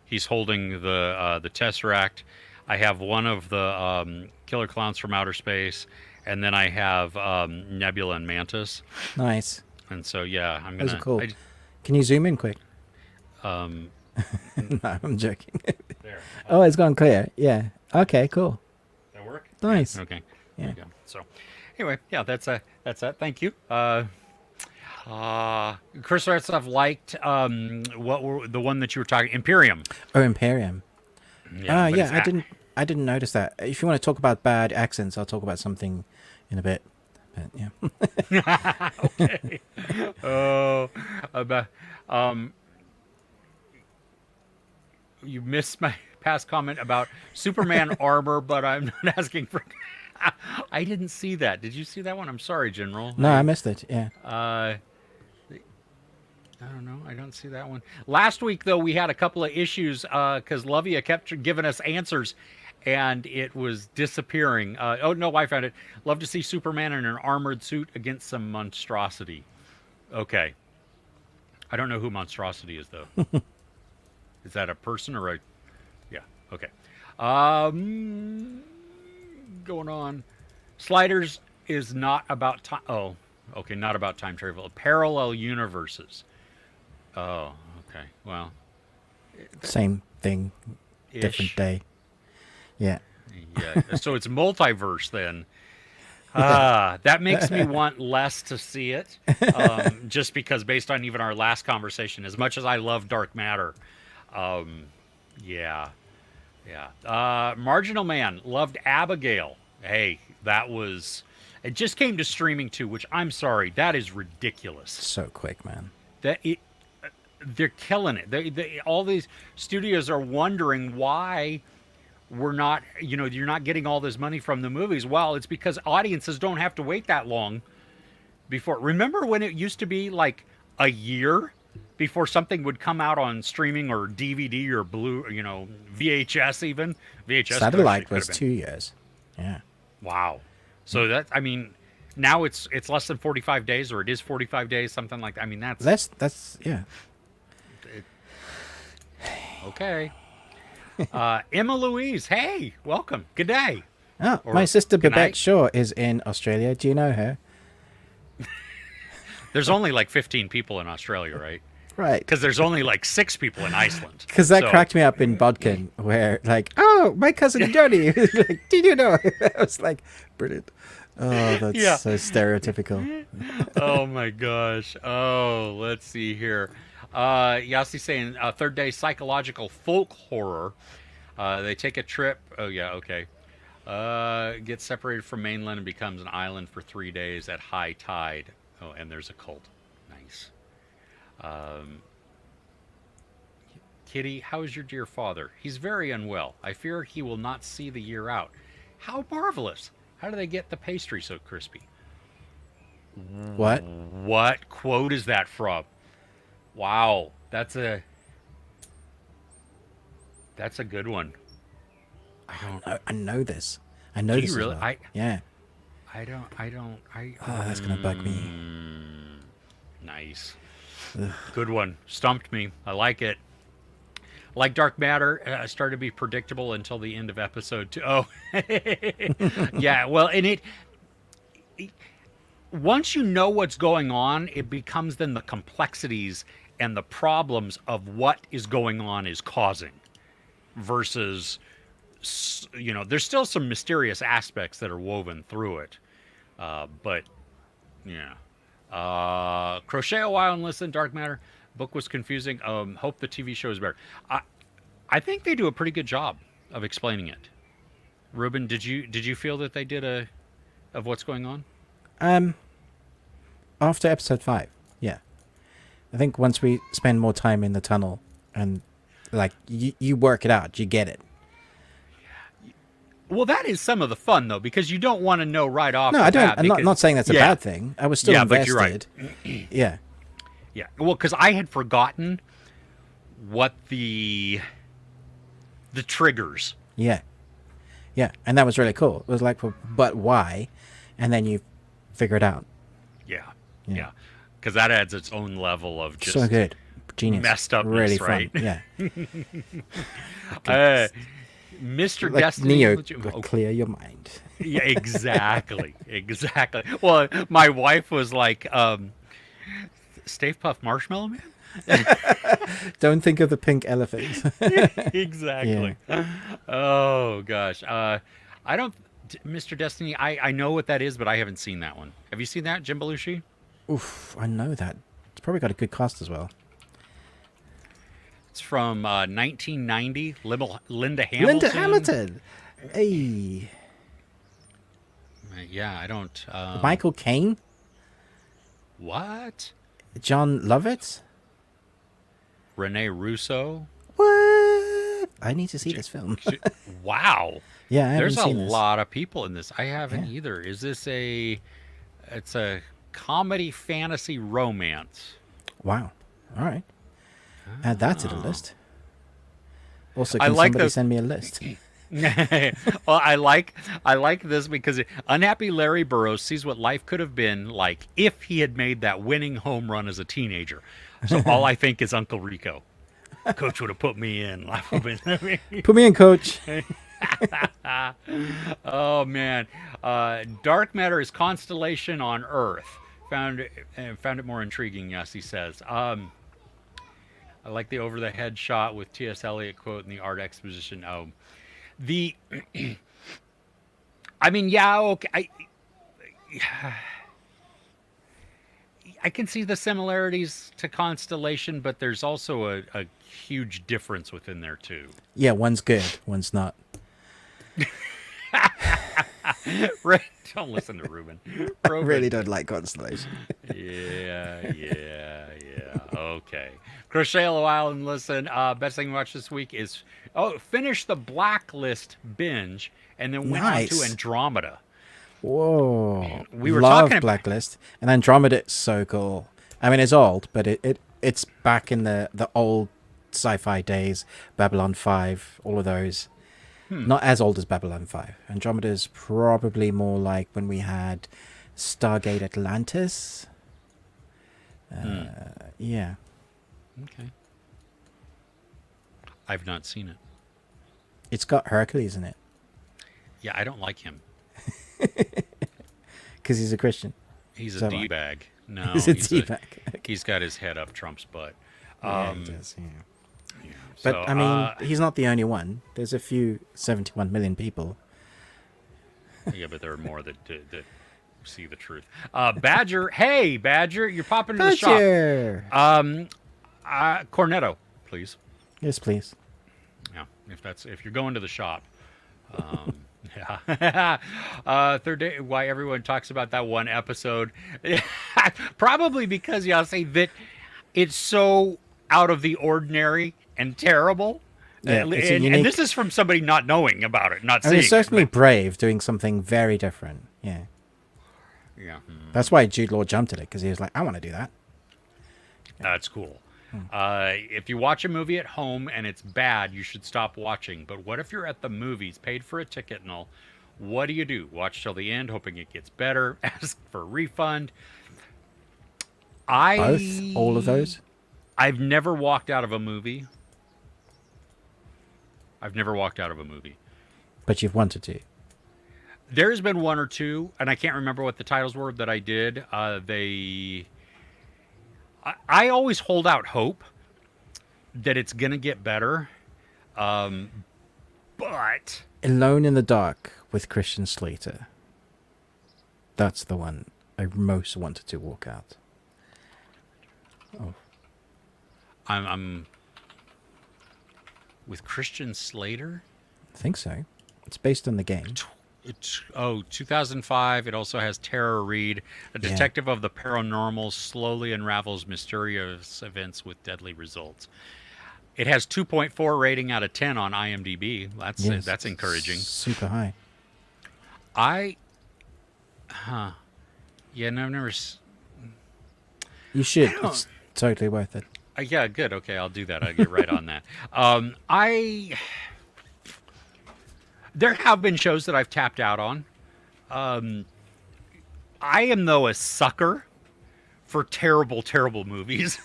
he's holding the Tesseract. I have one of the Killer Clowns from Outer Space, and then I have Nebula and Mantis. Nice. And so yeah, I'm Those gonna. are cool. Can you zoom in quick? Um, No, I'm joking. there. Oh, it's gone clear. Yeah. Okay, cool. That work? Nice. Okay. Yeah. There you go. So, anyway, yeah, that's that. Thank you. Chris Retzov liked what were the one that you were talking Imperium. Oh, Imperium. Yeah, but Yeah, it's I didn't notice that. If you want to talk about bad accents, I'll talk about something in a bit. But yeah. okay. Oh, about you missed my past comment about Superman armor, but I'm not asking for. I didn't see that. Did you see that one? I'm sorry, General. No, I missed it. Yeah. I don't know. I don't see that one. Last week, though, we had a couple of issues because Lovia kept giving us answers, and it was disappearing. Oh, no, I found it. Love to see Superman in an armored suit against some monstrosity. Okay. I don't know who monstrosity is, though. Is that a person or a... Yeah, okay. Going on. Sliders is not about time... Oh, okay, not about time travel. Parallel universes. Oh, okay. Well, Same thing, different day. Yeah. Yeah. So it's multiverse then. That makes me want less to see it. Just because based on even our last conversation, as much as I love dark matter, yeah. Marginal Man loved Abigail. Hey, that was... It just came to streaming too, which I'm sorry, that is ridiculous. So quick, man. They're killing it. All these studios are wondering why we're not, you're not getting all this money from the movies. Well, it's because audiences don't have to wait that long before. Remember when it used to be like a year before something would come out on streaming or DVD or VHS even? VHS Satellite was 2 years. Yeah. Wow. So that, I mean, now it's less than 45 days, or it is 45 days, something like that. I mean, That's yeah. Okay. Emma Louise, hey, welcome. Good day. Oh, Or my sister good Babette night. Shaw is in Australia. Do you know her? There's only like 15 people in Australia, right? Right. Because there's only like 6 people in Iceland. Because that So- cracked me up in Bodkin, where like, oh, my cousin Jody. Like, did you know? I was like, brilliant. Oh, that's Yeah. so stereotypical. Oh my gosh. Oh, let's see here. Yassi saying third day psychological folk horror. They take a trip. Oh yeah, okay. Gets separated from mainland and becomes an island for 3 days at high tide. Oh, and there's a cult. Nice. Kitty, how is your dear father? He's very unwell. I fear he will not see the year out. How marvelous. How do they get the pastry so crispy? What? What quote is that from? Wow, that's a good one. I know this. I know Do this. you as really? well. Yeah. I don't. Oh, that's gonna bug me. Nice. Ugh. Good one. Stumped me. I like it. Like Dark Matter, started to be predictable until the end of episode 2. Oh, yeah. Well, and it once you know what's going on, it becomes then the complexities and the problems of what is going on is causing versus, there's still some mysterious aspects that are woven through it. But, yeah. Crochet a while and listen, Dark Matter. Book was confusing. Hope the TV show is better. I think they do a pretty good job of explaining it. Ruben, did you feel that they did of what's going on? After episode 5, yeah. I think once we spend more time in the tunnel and like you work it out, you get it. Well, that is some of the fun though, because you don't want to know right off. No, the I don't. bat I'm not, because- not saying that's a Yeah. bad thing. I was still Yeah, invested. but you're right. Yeah. Yeah. Well, because I had forgotten what the triggers. Yeah. Yeah. And that was really cool. It was like, well, but why? And then you figure it out. Yeah. Yeah. Yeah. Because that adds its own level of just So good. Genius. messed upness, really right? fun. Yeah. Mr. Like Destiny. Neo, Oh, clear your mind. yeah, exactly. Exactly. Well, my wife was like, Stave Puff Marshmallow Man? Don't think of the pink elephant. Exactly. Oh, gosh. I don't, Mr. Destiny, I know what that is, but I haven't seen that one. Have you seen that, Jim Belushi? Oof, I know that. It's probably got a good cast as well. It's from 1990. Linda Hamilton. Linda Hamilton. Hey. Yeah, I don't. Michael Caine. What? John Lovitz. Rene Russo. What? I need to see this film. Wow. Yeah, I haven't There's a seen this. lot of people in this. I haven't Yeah. either. Is this it's a comedy fantasy romance? Wow. All right. Add that to the list. Also, I can like somebody the- send me a list? Well, I like this because unhappy Larry Burroughs sees what life could have been like if he had made that winning home run as a teenager. So all I think is Uncle Rico. Coach would have put me in. Life would have been. Put me in, coach. Oh man, dark matter is constellation on Earth. Found it more intriguing. Yes, he says. I like the over the head shot with T.S. Eliot quote in the art exposition. Oh, the. I mean, yeah, okay. I can see the similarities to Constellation, but there's also a huge difference within there too. Yeah, one's good, one's not. Right? Don't listen to Ruben. I really don't like Constellation. Yeah. Okay. Crochet Island, listen. Best thing to watch this week is finish the Blacklist binge and then went on Nice. to Andromeda. Whoa. We were Love talking ab- Blacklist. And Andromeda is so cool. I mean, it's old, but it's back in the old sci-fi days. Babylon 5, all of those. Not as old as Babylon 5. Andromeda is probably more like when we had Stargate Atlantis. Yeah. Okay. I've not seen it. It's got Hercules in it. Yeah, I don't like him. Because he's a Christian. He's Is a that right? D-bag. No, He's a D-bag. He's got his head up Trump's butt. Yeah, he does, yeah. Yeah, But, so, I mean, he's not the only one. There's a few 71 million people. yeah, but there are more that see the truth. Badger, hey, Badger, you're popping into the shop. Badger! Cornetto, please. Yes, please. Yeah, if you're going to the shop. Yeah. Third day, why everyone talks about that one episode. Probably because, yeah, I'll say that it's so out of the ordinary and terrible. Yeah, and, it's a and unique- this is from somebody not knowing about it, not I seeing mean, it's certainly it. brave doing something very different. Yeah. But, yeah. That's why Jude Law jumped at it, because he was like, I want to do that. That's cool. If you watch a movie at home and it's bad, you should stop watching. But what if you're at the movies, paid for a ticket and all? What do? Watch till the end, hoping it gets better, ask for a refund. Both? All of those? I've never walked out of a movie. But you've wanted to. There's been one or two, and I can't remember what the titles were that I did. I always hold out hope that it's going to get better. But Alone in the Dark with Christian Slater. That's the one I most wanted to walk out. Oh. I'm with Christian Slater. I think so. It's based on the game. 2005. It also has Tara Reid, a Yeah. detective of the paranormal, slowly unravels mysterious events with deadly results. It has 2.4 rating out of 10 on IMDb. That's encouraging. Super high. Yeah, no, I've never. You should. It's totally worth it. Yeah, good. Okay, I'll do that. I'll get right on that. There have been shows that I've tapped out on. I am, though, a sucker for terrible, terrible movies.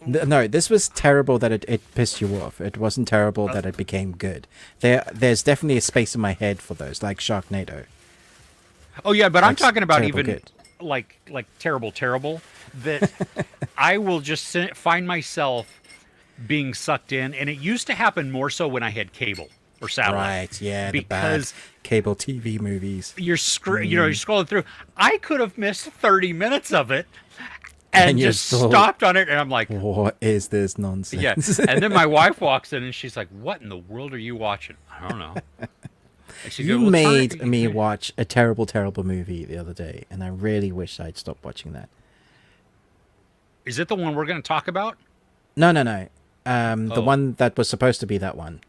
No, this was terrible that it pissed you off. It wasn't terrible that it became good. There's definitely a space in my head for those, like Sharknado. Oh yeah, but I'm talking about even good. like terrible, terrible. That I will just find myself being sucked in, and it used to happen more so when I had cable or satellite. Right? Yeah, because the bad cable TV movies. You're you're scrolling through. I could have missed 30 minutes of it. And just stopped on it, and I'm like, what is this nonsense? Yeah. And then my wife walks in, and she's like, what in the world are you watching? I don't know. You made me watch a terrible, terrible movie the other day, and I really wish I'd stopped watching that. Is it the one we're going to talk about? No. The one that was supposed to be that one.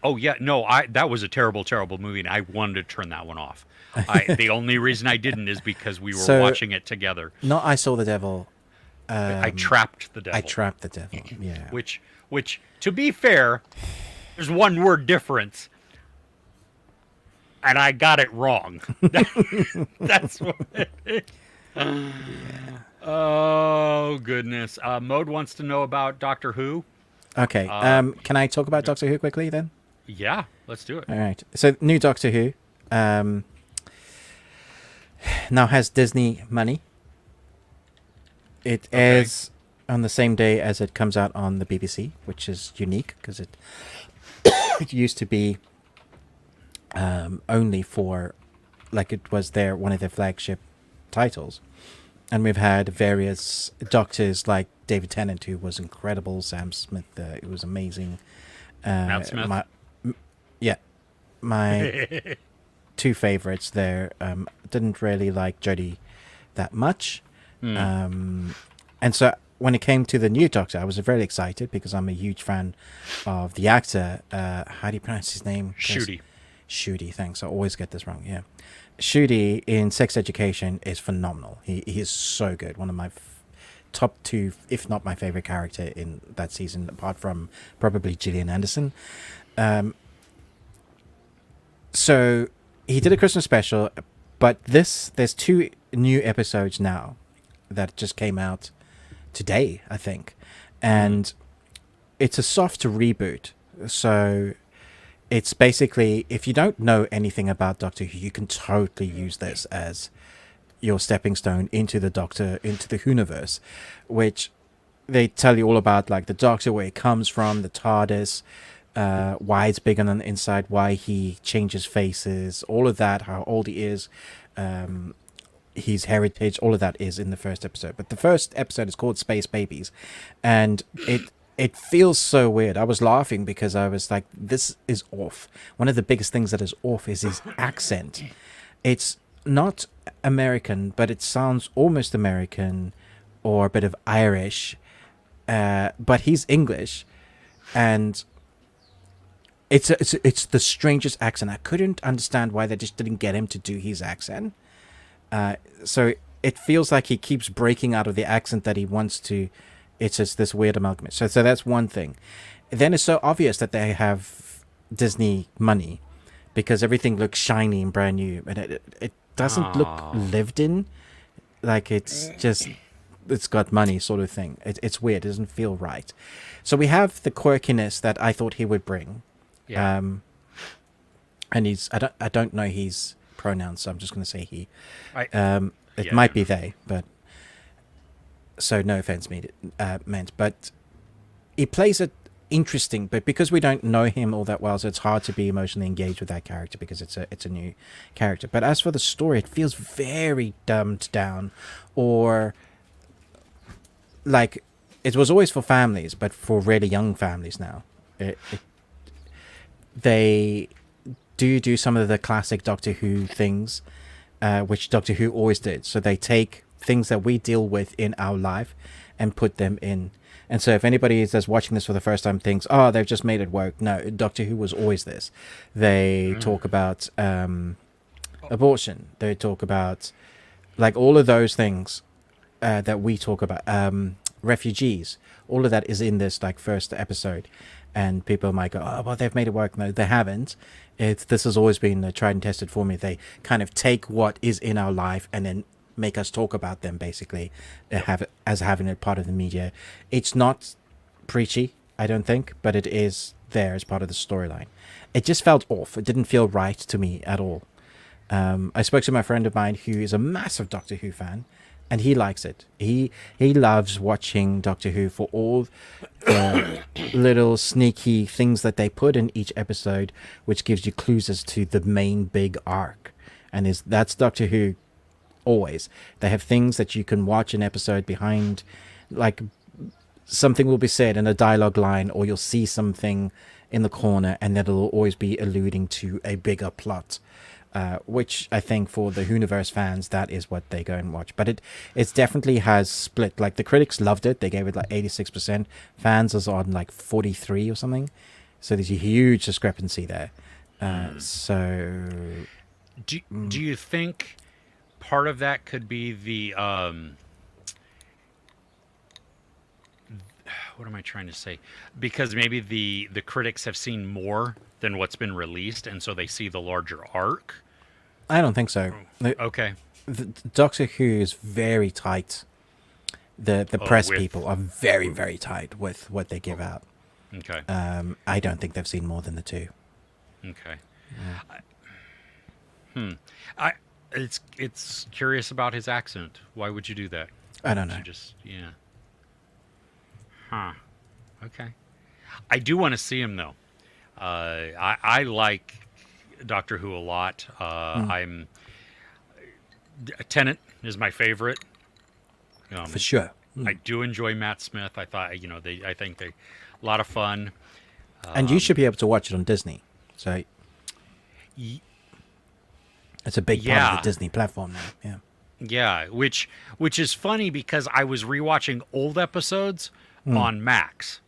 Oh, yeah. No, that was a terrible, terrible movie, and I wanted to turn that one off. The only reason I didn't is because we were watching it together. Not I Saw the Devil. I Trapped the Devil. I Trapped the Devil, yeah. Which, to be fair, there's one word difference. And I got it wrong. That's what it is. Yeah. Oh, goodness. Mode wants to know about Doctor Who. Okay. Can I talk about Doctor Who quickly then? Yeah, let's do it. All right. So, new Doctor Who now has Disney money. It airs on the same day as it comes out on the BBC, which is unique because it used to be only for, like, it was one of their flagship titles. And we've had various doctors like David Tennant, who was incredible. Sam Smith, it was amazing. Matt Smith. My two favorites there. Didn't really like Jodie that much. And so when it came to the new Doctor, I was very excited because I'm a huge fan of the actor. How do you pronounce his name? Shooty, thanks. I always get this wrong. Yeah. Shooty in Sex Education is phenomenal. He is so good. One of my top two, if not my favorite character in that season, apart from probably Gillian Anderson. So he did a Christmas special, but there's 2 new episodes now that just came out today, I think. And it's a soft reboot. So it's basically, if you don't know anything about Doctor Who, you can totally use this as your stepping stone into the Whoniverse, which they tell you all about, like the Doctor, where he comes from, the TARDIS, why it's big on the inside, why he changes faces, all of that, how old he is, his heritage, all of that is in the first episode. But the first episode is called Space Babies, and it feels so weird. I was laughing because I was like, this is off. One of the biggest things that is off is his accent. It's not American, but it sounds almost American or a bit of Irish, but he's English, and it's the strangest accent. I couldn't understand why they just didn't get him to do his accent. So it feels like he keeps breaking out of the accent that he wants to. It's just this weird amalgamation. So that's one thing. Then it's so obvious that they have Disney money because everything looks shiny and brand new, and it doesn't look lived in. Like it's got money sort of thing. It's weird. It doesn't feel right. So we have the quirkiness that I thought he would bring. Yeah. And I don't know his pronouns, so I'm just going to say he. It might be they, but so no offense meant. But he plays it interesting, but because we don't know him all that well, so it's hard to be emotionally engaged with that character because it's a new character. But as for the story, it feels very dumbed down, or like it was always for families, but for really young families now. They do some of the classic Doctor Who things, which Doctor Who always did. So they take things that we deal with in our life and put them in And so if anybody that's watching this for the first time thinks, oh, they've just made it woke. No, Doctor Who was always this. They talk about abortion. They talk about like all of those things that we talk about. Refugees. All of that is in this like first episode. And people might go, oh, well, they've made it work. No, they haven't. This has always been a tried and tested formula. They kind of take what is in our life and then make us talk about them, basically, having it part of the media. It's not preachy, I don't think, but it is there as part of the storyline. It just felt off. It didn't feel right to me at all. I spoke to my friend of mine who is a massive Doctor Who fan, and he likes it. He loves watching Doctor Who for all the little sneaky things that they put in each episode, which gives you clues as to the main big arc. And that's Doctor Who always. They have things that you can watch an episode behind, like something will be said in a dialogue line, or you'll see something in the corner, and that'll always be alluding to a bigger plot. Which I think for the Whoniverse fans, that is what they go and watch. But it definitely has split. Like the critics loved it; they gave it like 86%. Fans is on like 43 or something. So there's a huge discrepancy there. So, do you think part of that could be the what am I trying to say? Because maybe the critics have seen more than what's been released, and so they see the larger arc. I don't think so. Okay. The Doctor Who is very tight. The press people are very, very tight with what they give out. Okay. I don't think they've seen more than the two. Okay. It's curious about his accent. Why would you do that? I don't know. Yeah. Huh. Okay. I do want to see him though. I like Doctor Who a lot. Tennant is my favorite. For sure. I do enjoy Matt Smith. I thought, I think they a lot of fun. And you should be able to watch it on Disney. So it's a big part of the Disney platform now. Yeah. Yeah, which is funny because I was rewatching old episodes on Max.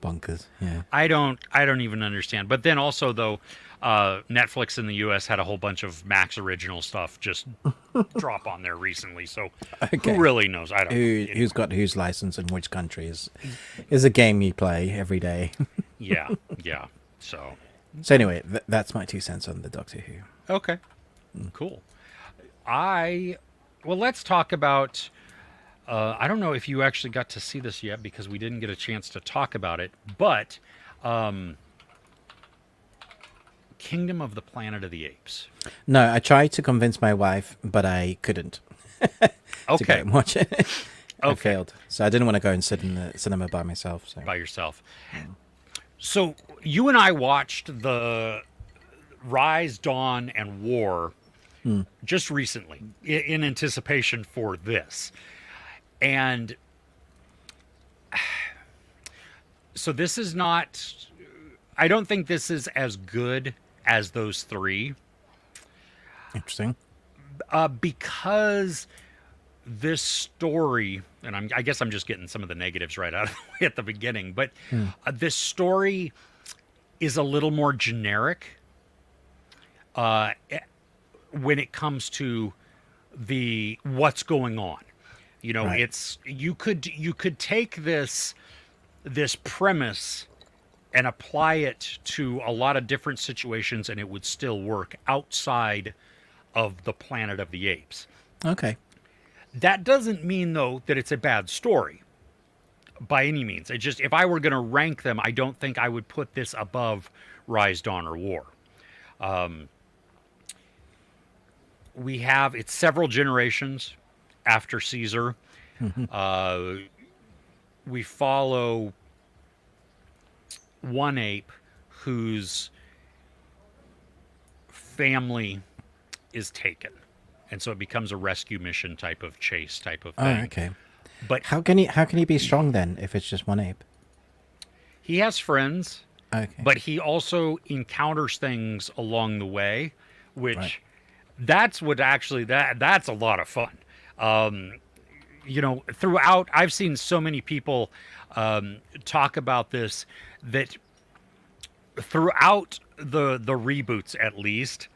Bonkers. Yeah. I don't even understand. But then also though, Netflix in the US had a whole bunch of Max original stuff just drop on there recently. So who really knows? I don't know. Who's got whose license in which country is a game you play every day. Yeah. So anyway, that's my 2 cents on the Doctor Who. Okay. Cool. Let's talk about I don't know if you actually got to see this yet because we didn't get a chance to talk about it, but Kingdom of the Planet of the Apes. No, I tried to convince my wife, but I couldn't. To go and watch it. I failed. So I didn't want to go and sit in the cinema by myself. So. By yourself. So you and I watched the Rise, Dawn, and War just recently in anticipation for this. And so this is not, I don't think this is as good as those three. Interesting. Because this story, and I guess I'm just getting some of the negatives right out of the way at the beginning, but this story is a little more generic when it comes to the what's going on. Right. It's you could take this premise and apply it to a lot of different situations, and it would still work outside of the Planet of the Apes. Okay. That doesn't mean though that it's a bad story by any means. It just, if I were going to rank them, I don't think I would put this above Rise, Dawn, or War. It's several generations after Caesar. We follow one ape whose family is taken, and so it becomes a rescue mission type of chase type of thing. Oh, okay. But how can he be strong then if it's just one ape? He has friends, okay, but he also encounters things along the way, which that's what actually that's a lot of fun. throughout, I've seen so many people talk about this, that throughout the reboots, at least,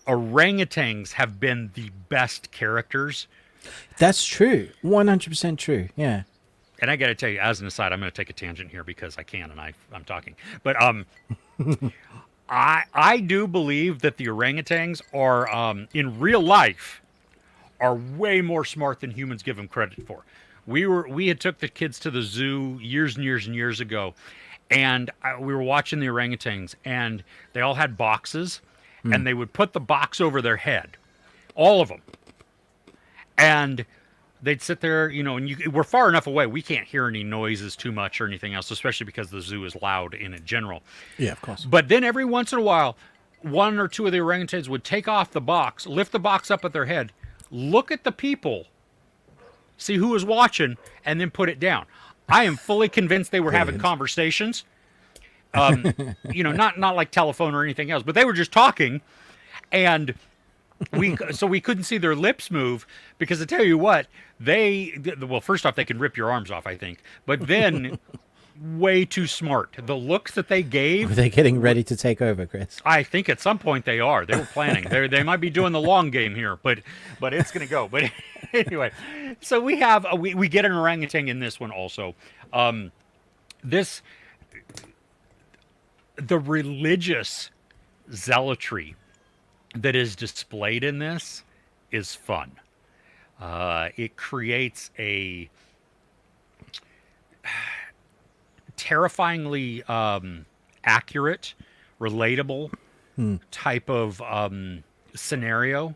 orangutans have been the best characters. That's true. 100% true. Yeah. And I got to tell you, as an aside, I'm going to take a tangent here because I can, and I'm talking. But I do believe that the orangutans are, in real life, are way more smart than humans give them credit for. We had took the kids to the zoo years and years and years ago, and we were watching the orangutans, and they all had boxes, and they would put the box over their head, all of them, and they'd sit there, and we're far enough away, we can't hear any noises too much or anything else, especially because the zoo is loud in general. Yeah, of course. But then every once in a while, one or two of the orangutans would take off the box, lift the box up at their head, look at the people, see who was watching, and then put it down. I am fully convinced they were having conversations. Not like telephone or anything else, but they were just talking, and we couldn't see their lips move, because I tell you what, first off, they can rip your arms off, I think, but then way too smart. The looks that they gave. Were they getting ready to take over, Chris? I think at some point they are. They were planning. They might be doing the long game here, but it's going to go. But anyway, so we get an orangutan in this one also. The religious zealotry that is displayed in this is fun. It creates a terrifyingly accurate, relatable type of scenario,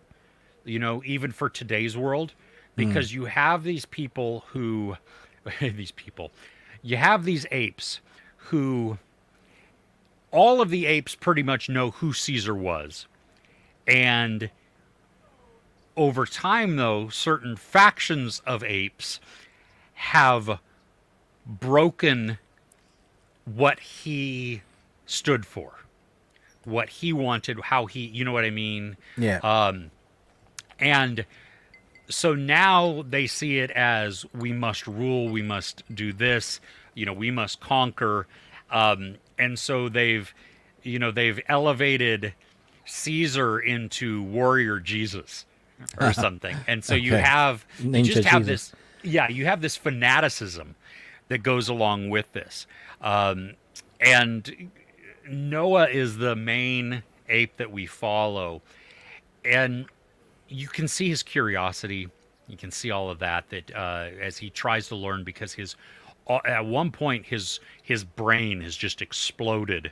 even for today's world, because you have these people who, you have these apes who, all of the apes pretty much know who Caesar was. And over time, though, certain factions of apes have broken what he stood for, what he wanted, how he, you know what I mean? Yeah. And so now they see it as, we must rule, we must do this, we must conquer. And so they've elevated Caesar into warrior Jesus or something. And so you have this fanaticism that goes along with this. And Noah is the main ape that we follow. And you can see his curiosity. You can see all of that as he tries to learn, because at one point his brain has just exploded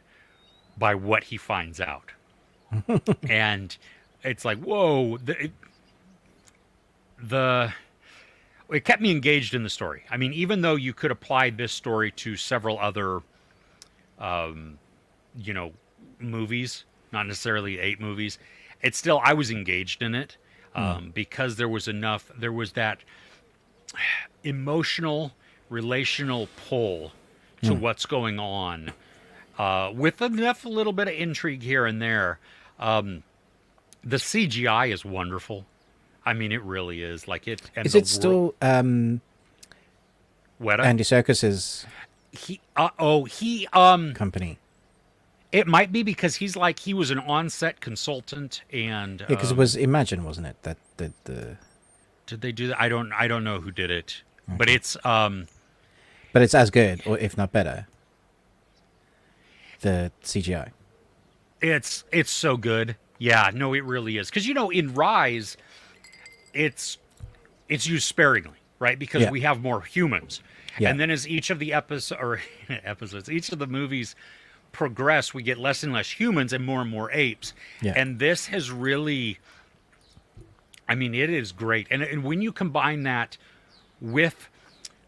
by what he finds out. And it's like, whoa, it kept me engaged in the story. I mean, even though you could apply this story to several other, movies, not necessarily ape movies, it's still, I was engaged in it, because there was that emotional, relational pull to what's going on, with enough, a little bit of intrigue here and there. The CGI is wonderful. I mean, it really is. Like it. And is it still Weta? Andy Serkis's company? It might be, because he was an on-set consultant, and because it was Imagine, wasn't it? That the did they do that? I don't know who did it, okay. but it's but it's as good, or if not better. The CGI. It's so good. Yeah, no, it really is. Because in Rise, it's used sparingly, right? Because we have more humans, and then as each of the episodes, each of the movies progress, we get less and less humans and more apes. Yeah. And this has really, I mean, it is great. And when you combine that with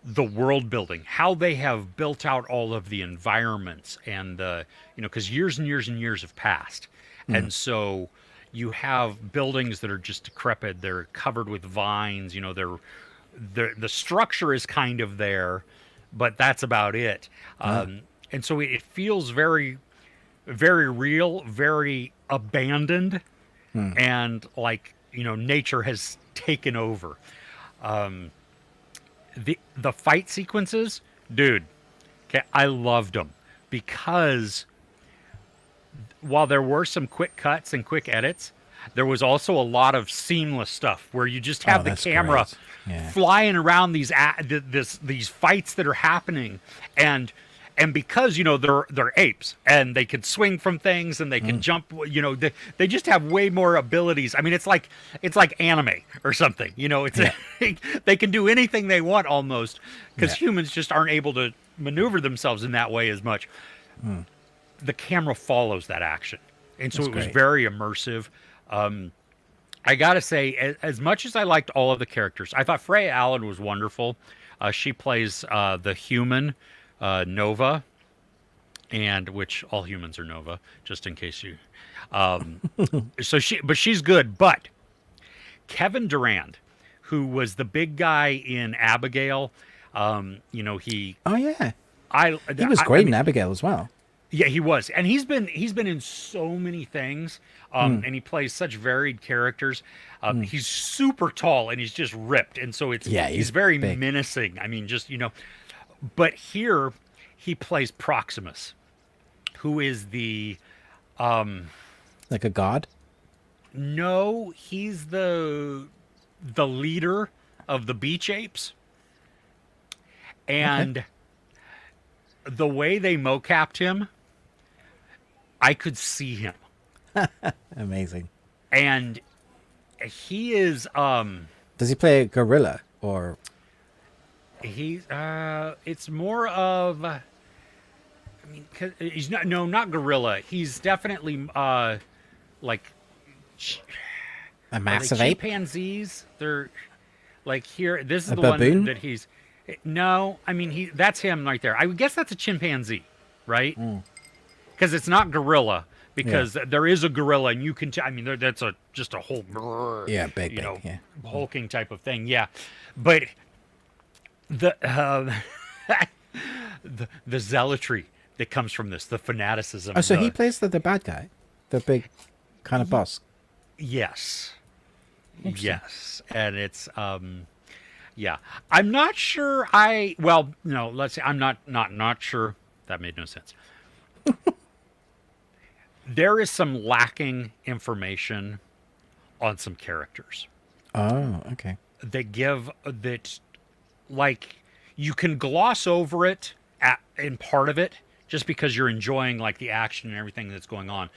the world building, how they have built out all of the environments, and because years and years and years have passed. And so you have buildings that are just decrepit. They're covered with vines, the structure is kind of there, but that's about it. And so it feels very, very real, very abandoned, and like, nature has taken over. the fight sequences, dude. Okay, I loved them because while there were some quick cuts and quick edits, there was also a lot of seamless stuff where you just have the that's camera great. Yeah. flying around these fights that are happening, and because they're apes and they can swing from things and they can jump, they just have way more abilities. I mean, it's like anime or something. It's they can do anything they want almost because humans just aren't able to maneuver themselves in that way as much. The camera follows that action, and so it was very immersive. I gotta say, as much as I liked all of the characters, I thought Freya Allen was wonderful. She plays the human Nova, and which all humans are Nova, just in case you. But she's good. But Kevin Durand, who was the big guy in Abigail, he. Oh yeah. He was great in Abigail as well. Yeah, he was, and he's been in so many things, and he plays such varied characters. He's super tall and he's just ripped, and so he's very big. Menacing. I mean, but here he plays Proximus, who is the like a god. No, he's the leader of the beach apes, and the way they mocapped him, I could see him. Amazing. And he is does he play a gorilla or it's more of he's not gorilla. He's definitely like a massive ape? Chimpanzees. They're like here. This is a the baboon? One that he's. No, I mean that's him right there. I would guess that's a chimpanzee, right? Because it's not gorilla. Because there is a gorilla, and you can. That's just a whole. Big, hulking type of thing. Yeah, but the the zealotry that comes from this, the fanaticism. Oh, so he plays the bad guy, the big kind of boss. Yes. Yes, and it's yeah. I'm not sure. Let's say I'm not sure. That made no sense. There is some lacking information on some characters. Oh, okay. That like you can gloss over it in part of it just because you're enjoying like the action and everything that's going on.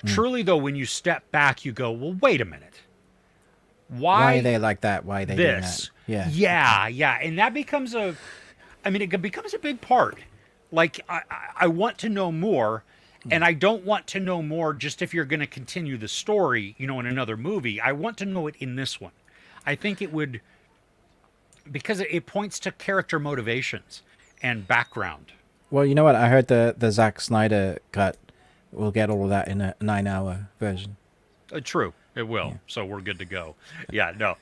Truly though, when you step back, you go, well, wait a minute. Why are they like that? Why are they doing that? Yeah. And that becomes it becomes a big part. Like I want to know more. And I don't want to know more just if you're going to continue the story, in another movie. I want to know it in this one. I think it would, because it points to character motivations and background. Well, you know what? I heard the Zack Snyder cut. We'll get all of that in a 9-hour version. True, it will. Yeah. So we're good to go. Yeah, no.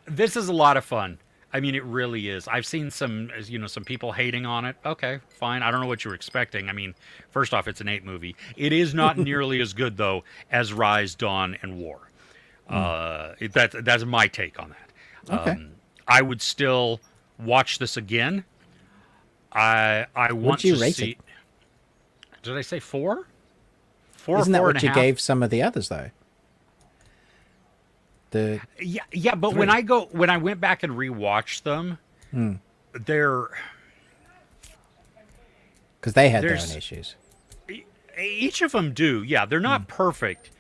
This is a lot of fun. I mean, it really is. I've seen some people hating on it. Okay, fine. I don't know what you were expecting. I mean, first off, it's an ape movie. It is not nearly as good, though, as Rise, Dawn, and War. That's my take on that. Okay. I would still watch this again. I want to rate see. It? Did I say 4? 4 Isn't that what you gave some of the others, though? Yeah, but 3. when I went back and rewatched them, they're because they had their own issues. Each of them do. Yeah, they're not perfect,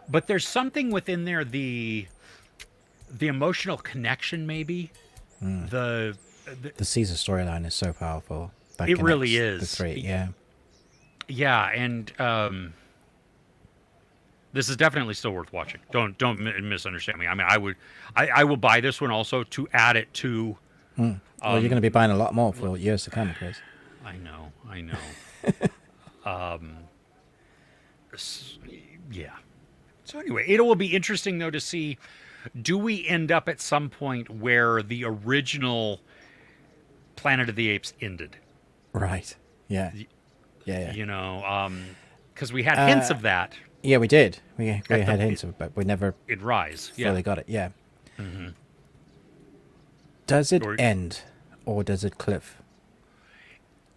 but there's something within there, the emotional connection, maybe. The Caesar storyline is so powerful. It really is. The 3, yeah. Yeah, and this is definitely still worth watching. Don't misunderstand me. I mean, I will buy this one also to add it to. Well, you're going to be buying a lot more for years to come, Chris. I know. Yeah. So anyway, it will be interesting though to see. Do we end up at some point where the original Planet of the Apes ended? Right. Yeah. Yeah. Because we had hints of that. Yeah, we did. We had hints of it, but we never in Rise. fully got it. Yeah. Does it Or- end, or does it cliff?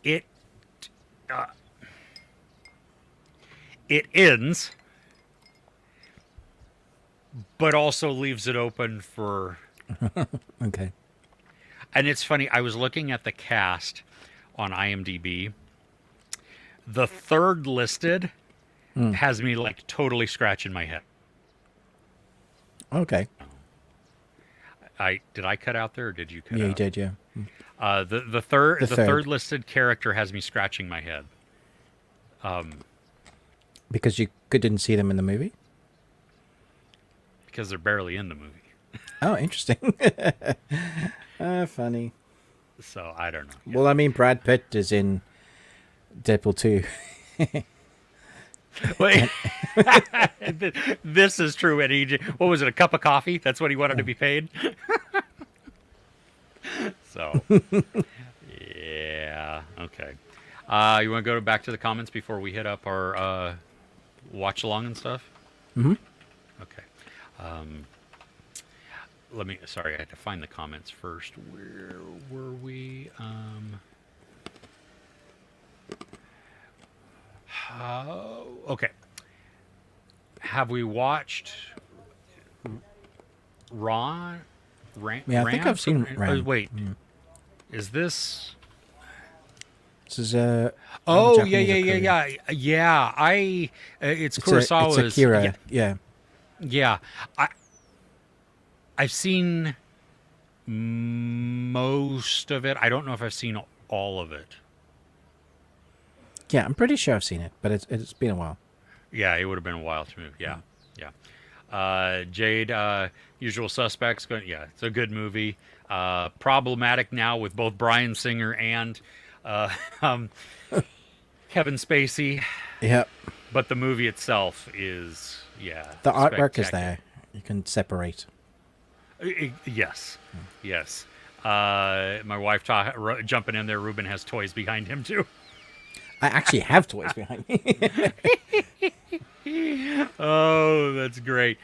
It uh, it ends, but also leaves it open for. Okay. And it's funny. I was looking at the cast on IMDb. The third listed has me like totally scratching my head. Okay. Did I cut out there, or did you cut Yeah, out? you did, yeah. The third The third. third listed character has me scratching my head. Because you didn't see them in the movie? Because they're barely in the movie. Oh, interesting. Funny. So I don't know. Well, I mean, Brad Pitt is in Deadpool 2. Wait. This is true. And what was it? A cup of coffee? That's what he wanted to be paid. So, yeah. Okay. You want to go back to the comments before we hit up our watch along and stuff? Mm-hmm. Okay. Sorry, I had to find the comments first. Where were we? Okay. Have we watched Ron? Yeah, I think I've seen Ran. Wait. Is this... This is Oh, Japanese or Korean. yeah. It's It's Kurosawa's. it's Akira. Yeah. Yeah. I've seen most of it. I don't know if I've seen all of it. Yeah, I'm pretty sure I've seen it, but it's been a while. Yeah, it would have been a while to move. Yeah. Jade, Usual Suspects. Yeah, it's a good movie. Problematic now with both Bryan Singer and Kevin Spacey. Yep. But the movie itself is, The artwork is spectacular. there. You can separate. Yes. My wife jumping in there. Ruben has toys behind him too. I actually have toys behind me. Oh, that's great.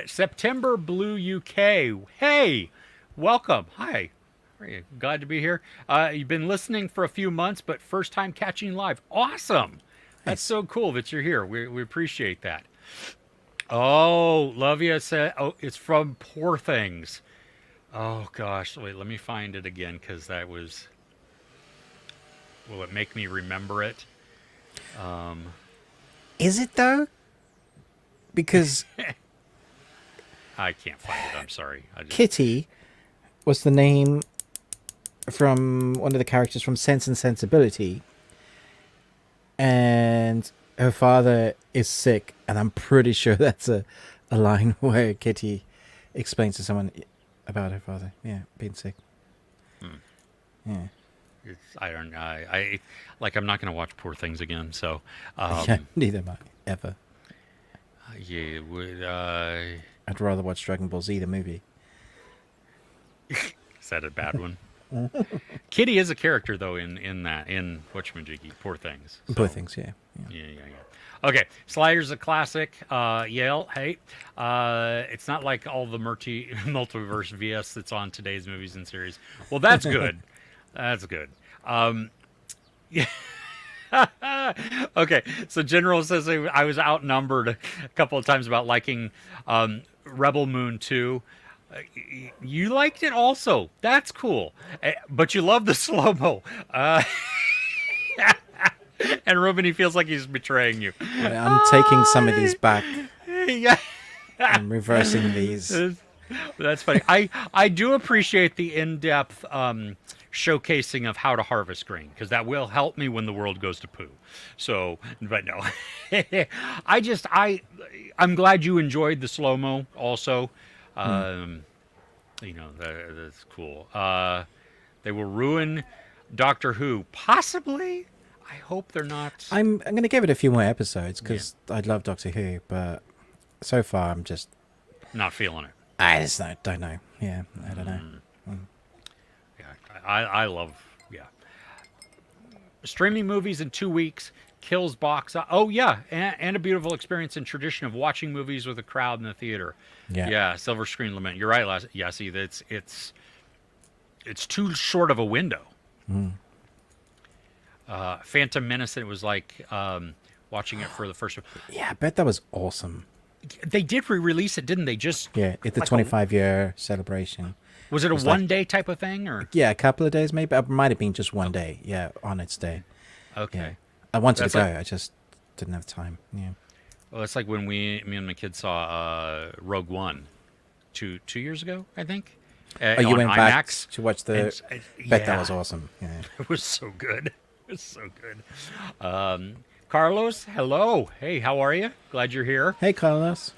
September Blue UK. Hey, welcome. Hi. How are you? Glad to be here. You've been listening for a few months, but first time catching live. Awesome. That's so cool that you're here. We appreciate that. Oh, Lovia said, it's from Poor Things. Oh, gosh. Wait, let me find it again because that was... Will it make me remember it? Is it, though? Because I can't find it. I'm sorry. Kitty was the name from one of the characters from Sense and Sensibility. And her father is sick, and I'm pretty sure that's a line where Kitty explains to someone about her father. Yeah, being sick. Yeah. I don't know. I'm not going to watch Poor Things again. So, Yeah, neither am I, ever. yeah, would I'd rather watch Dragon Ball Z, the movie. is that a bad one? Kitty is a character though in whatchamajiggy, Poor Things. So, Poor Things, yeah. yeah. Okay, Slider's a classic. Yale, hey, it's not like all the multiverse VS that's on today's movies and series. Well, that's good. That's good. Yeah. Okay, so General says I was outnumbered a couple of times about liking Rebel Moon 2. You liked it also. That's cool. But you love the slow-mo. And Ruben, he feels like he's betraying you. I'm taking some of these back. Yeah. I'm reversing these. That's funny. I do appreciate the in-depth showcasing of how to harvest grain, because that will help me when the world goes to poo. So, but no. I'm glad you enjoyed the slow-mo also. That's cool. They will ruin Doctor Who. Possibly. I hope they're not. I'm going to give it a few more episodes because I love Doctor Who, but so far I'm just not feeling it. I just don't know. Yeah, I don't know. Yeah, I love. Yeah, streaming movies in 2 weeks kills box. Oh yeah, and a beautiful experience and tradition of watching movies with a crowd in the theater. Yeah, Silver Screen Lament. You're right, Les. Yeah, see, it's it's too short of a window. Phantom Menace, it was like watching it for the first time. Yeah, I bet that was awesome. They did re-release it, didn't they? Just Yeah, it's the like 25-year celebration. was it a was one-day type of thing, or Yeah, a couple of days maybe. It might have been just one day. Yeah, on its day. okay? Yeah. I wanted That's to go. like- I just didn't have time. Yeah. Well, it's like when me and my kids saw Rogue One 2 years ago, I think. Oh, you on went back IMAX. to watch the... And, Bet yeah, that was awesome. Yeah. It was so good. It was so good. Carlos, hello. Hey, how are you? Glad you're here. Hey, Carlos.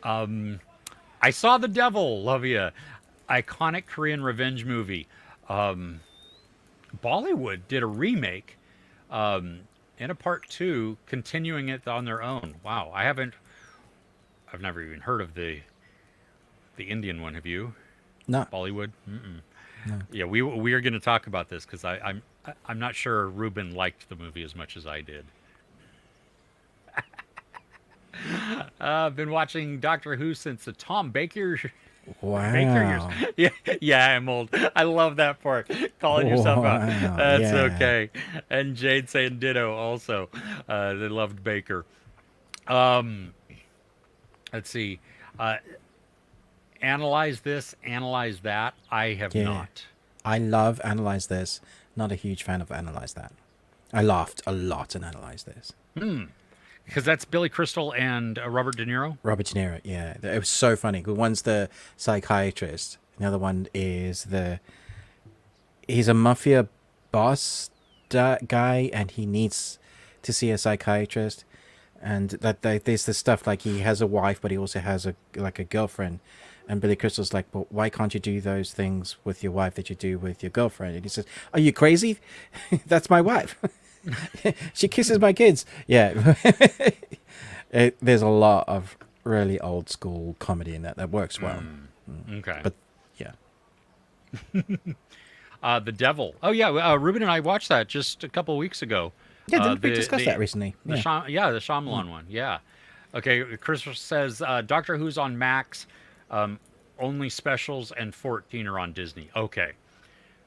I saw The Devil, love ya. Iconic Korean revenge movie. Bollywood did a remake and a part 2, continuing it on their own. Wow, I've never even heard of the Indian one. Have you? No. Bollywood? No. Yeah, we are going to talk about this because I'm not sure Ruben liked the movie as much as I did. I've been watching Doctor Who since the Tom Baker. Wow. Baker years. Yeah, I'm old. I love that part. Calling yourself out. Wow, That's yeah. okay. And Jade saying ditto also. They loved Baker. Let's see. Analyze this, analyze that. I have Yeah. not. I love Analyze This. Not a huge fan of Analyze That. I laughed a lot in Analyze This. Because that's Billy Crystal and Robert De Niro. Robert De Niro, yeah. It was so funny. One's the psychiatrist. The other one is he's a mafia boss guy, and he needs to see a psychiatrist. And there's this stuff like he has a wife, but he also has a girlfriend. And Billy Crystal's like, well, why can't you do those things with your wife that you do with your girlfriend? And he says, are you crazy? That's my wife. She kisses my kids. Yeah. There's a lot of really old school comedy in that works well. Okay. But yeah. The Devil. Oh, yeah. Ruben and I watched that just a couple of weeks ago. Yeah, didn't we discuss that recently? The Shyamalan one. Yeah. Okay. Chris says Doctor Who's on Max. Only specials and 14 are on Disney. Okay.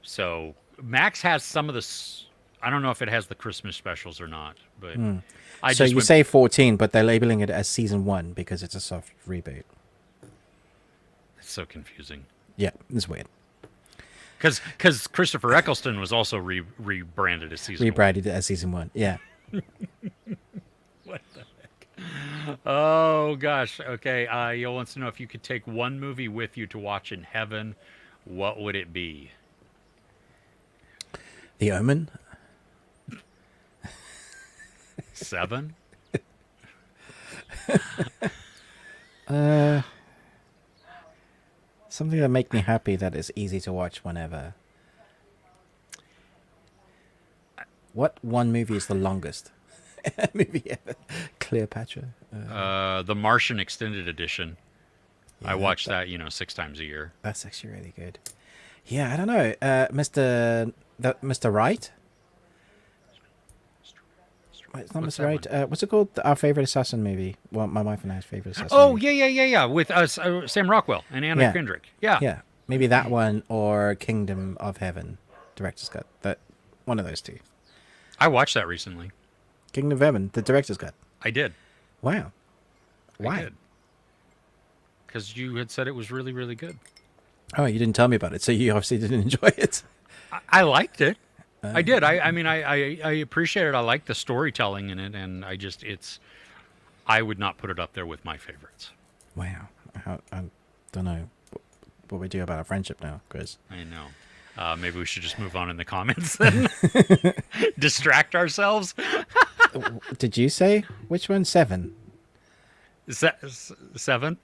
So Max has some of the... I don't know if it has the Christmas specials or not, but So you say 14, but they're labeling it as season 1 because it's a soft reboot. It's so confusing. Yeah, it's weird. Because Christopher Eccleston was also rebranded as season 1. Rebranded it as season 1, yeah. What the heck? Oh, gosh. Okay. Yo wants to know if you could take one movie with you to watch in heaven, what would it be? The Omen? 7? Something that make me happy that is easy to watch whenever. What one movie is the longest movie ever? Cleopatra. The Martian Extended Edition. Yeah, I watch that 6 times a year. That's actually really good. Yeah, I don't know. Mr. Right? Wait, it's not What's Mr. that Right. one? What's it called? Our favorite assassin movie. Well, my wife and I's favorite assassin. Oh, movie. yeah. With Sam Rockwell and Anna Yeah. Kendrick. Yeah. Yeah, maybe that one or Kingdom of Heaven, director's cut. That one of those two. I watched that recently. Kingdom of Heaven, the director's cut. I did. Wow. Why? Because you had said it was really, really good. Oh, you didn't tell me about it, so you obviously didn't enjoy it. I liked it. I did. I mean, I appreciate it. I like the storytelling in it, and I would not put it up there with my favorites. Wow. I don't know what we do about our friendship now, Chris. I know. Maybe we should just move on in the comments then. Distract ourselves. Did you say which one? 7. Is that 7?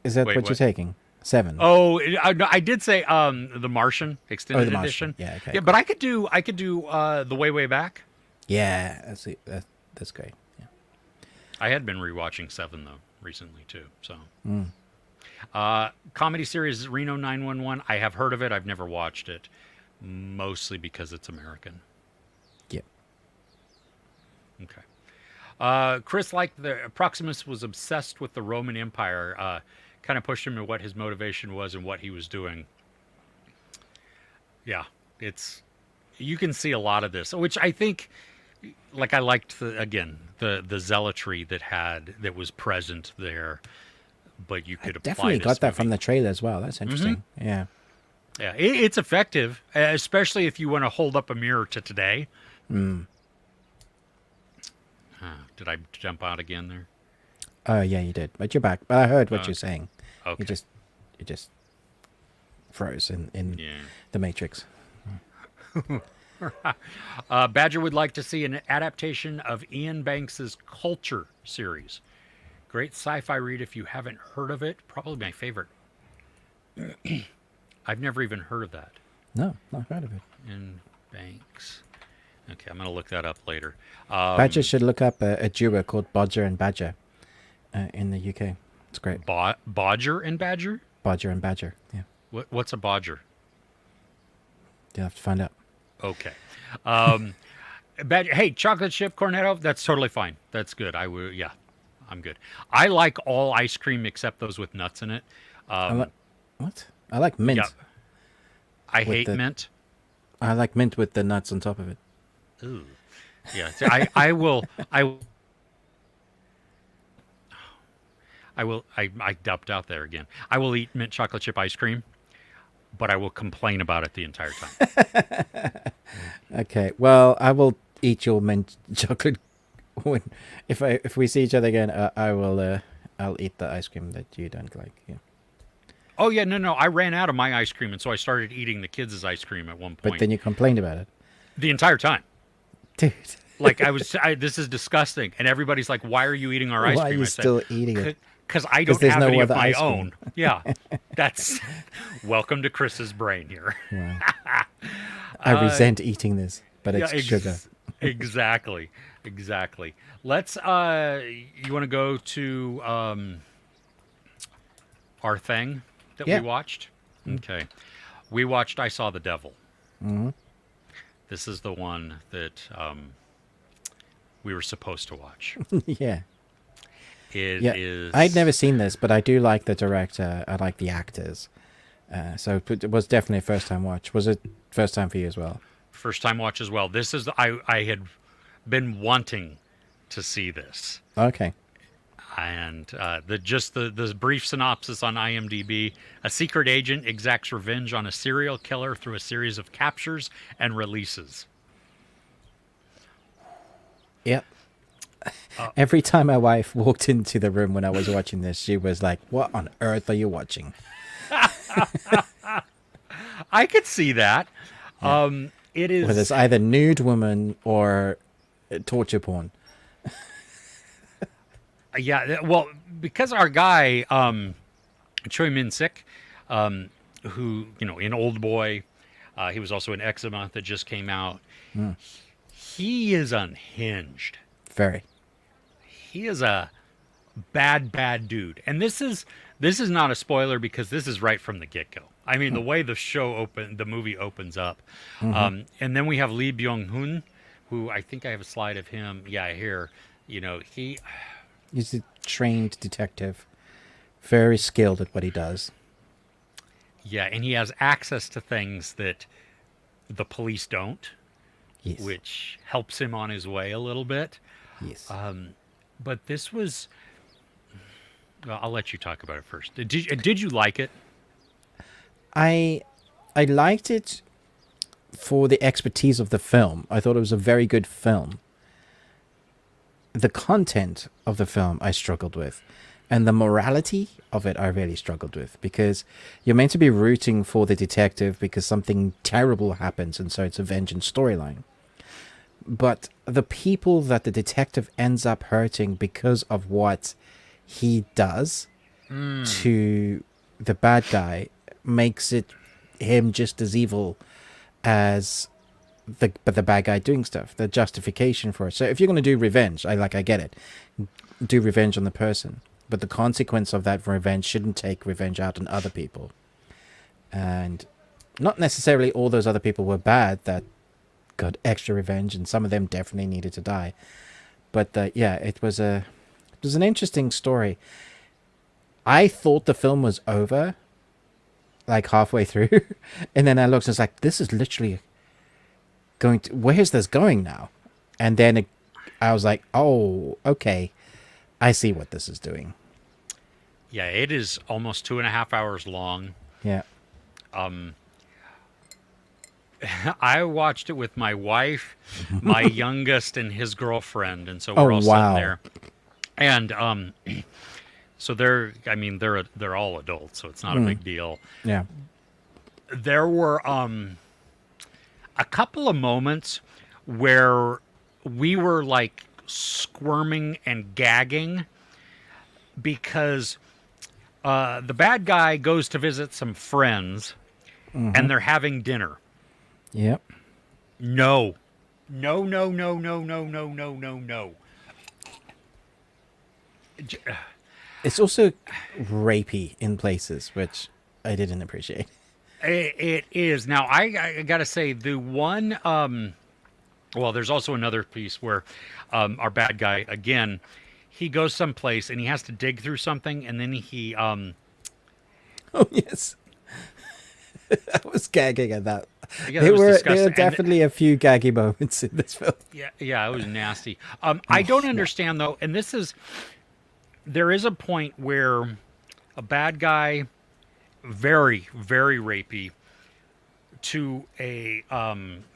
Is that Wait, what you're what? taking? 7. Oh, I did say the Martian Extended The Martian. Edition. Yeah, okay, Yeah, cool. but I could do the Way Back. Yeah, that's great. Yeah. I had been rewatching 7 though recently too. So, comedy series Reno 911. I have heard of it. I've never watched it, mostly because it's American. Yeah. Okay. Chris, like the Proximus, was obsessed with the Roman Empire. Kind of pushed him to what his motivation was and what he was doing. Yeah, it's you can see a lot of this, which I think, like I liked the zealotry that was present there, but you could apply Definitely this got that movie. from the trailer as well. That's interesting. Yeah. Yeah, it's effective, especially if you want to hold up a mirror to today. Did I jump out again there? Oh yeah, you did. But you're back. But I heard what you're saying. Okay. You just froze in Yeah. the Matrix. Badger would like to see an adaptation of Ian Banks's Culture series. Great sci-fi read if you haven't heard of it. Probably my favorite. I've never even heard of that. No, not heard of it. Ian Banks. Okay, I'm going to look that up later. Badger should look up a duo called Bodger and Badger in the UK. It's great. Bodger and Badger? Bodger and Badger. Yeah. What's a Bodger? You'll have to find out. Okay. Badger, hey, chocolate chip cornetto, that's totally fine. That's good. Yeah, I'm good. I like all ice cream except those with nuts in it. What? I like mint. Yeah. I hate mint. I like mint with the nuts on top of it. Ooh. Yeah. See, I dumped out there again. I will eat mint chocolate chip ice cream, but I will complain about it the entire time. Okay. Well, I will eat your mint chocolate. If we see each other again, I'll eat the ice cream that you don't like. Yeah. Oh yeah, no. I ran out of my ice cream, and so I started eating the kids' ice cream at one point. But then you complained about it. The entire time. Dude. Like this is disgusting, and everybody's like, "Why are you eating our ice Why cream?" are you still eating it? Because I don't there's have no any of other my ice cream. own. Yeah, that's welcome to Chris's brain here. Wow. I resent eating this, but it's sugar. Exactly. Let's. You want to go to our thing that we watched? Okay, we watched I Saw the Devil. Mm-hmm. This is the one that we were supposed to watch. Yeah. It is. I'd never seen this, but I do like the director. I like the actors. So it was definitely a first-time watch. Was it first time for you as well? First time watch as well. This is I had been wanting to see this. Okay. And the brief synopsis on IMDb: a secret agent exacts revenge on a serial killer through a series of captures and releases. Yep. Every time my wife walked into the room when I was watching this, she was like, "What on earth are you watching?" I could see that. Yeah. It is. Whether it's either nude woman or torture porn. Yeah, well, because our guy, Choi Min-sik, who, in Old Boy, he was also in Eczema that just came out. He is unhinged. Very. He is a bad dude. And this is not a spoiler because this is right from the get-go. I mean, the way the movie opens up. And then we have Lee Byung-hun, who I think I have a slide of him. Yeah, here. He's a trained detective, very skilled at what he does. Yeah, and he has access to things that the police don't, yes. Which helps him on his way a little bit. Yes. But this was... Well, I'll let you talk about it first. Did you like it? I liked it for the expertise of the film. I thought it was a very good film. The content of the film I struggled with, and the morality of it I really struggled with, because you're meant to be rooting for the detective because something terrible happens, and so it's a vengeance storyline. But the people that the detective ends up hurting because of what he does to the bad guy makes it him just as evil as the bad guy doing stuff, the justification for it. So if you're going to do revenge, I get it. Do revenge on the person. But the consequence of that revenge shouldn't take revenge out on other people. And not necessarily all those other people were bad that got extra revenge, and some of them definitely needed to die. But it was an interesting story. I thought the film was over like halfway through, and then I looked and was like, this is literally going to, where's this going now? And then I was like, oh, okay, I see what this is doing. Yeah, it is almost 2.5 hours long. Yeah. I watched it with my wife, my youngest, and his girlfriend, and so we're all wow. sitting there. And so they're all adults, so it's not a big deal. Yeah. There were a couple of moments where we were like squirming and gagging because the bad guy goes to visit some friends and they're having dinner. Yep. No. No, no, no, no, no, no, no, no, no. It's also rapey in places, which I didn't appreciate. It is. Now, I got to say, the one... well, there's also another piece where our bad guy, again, he goes someplace and he has to dig through something, and then he... Oh, yes. I was gagging at that. Yeah, there were disgusting. definitely a few gaggy moments in this film. Yeah, it was nasty. I don't understand, though, and this is... There is a point where a bad guy, very, very rapey, to a...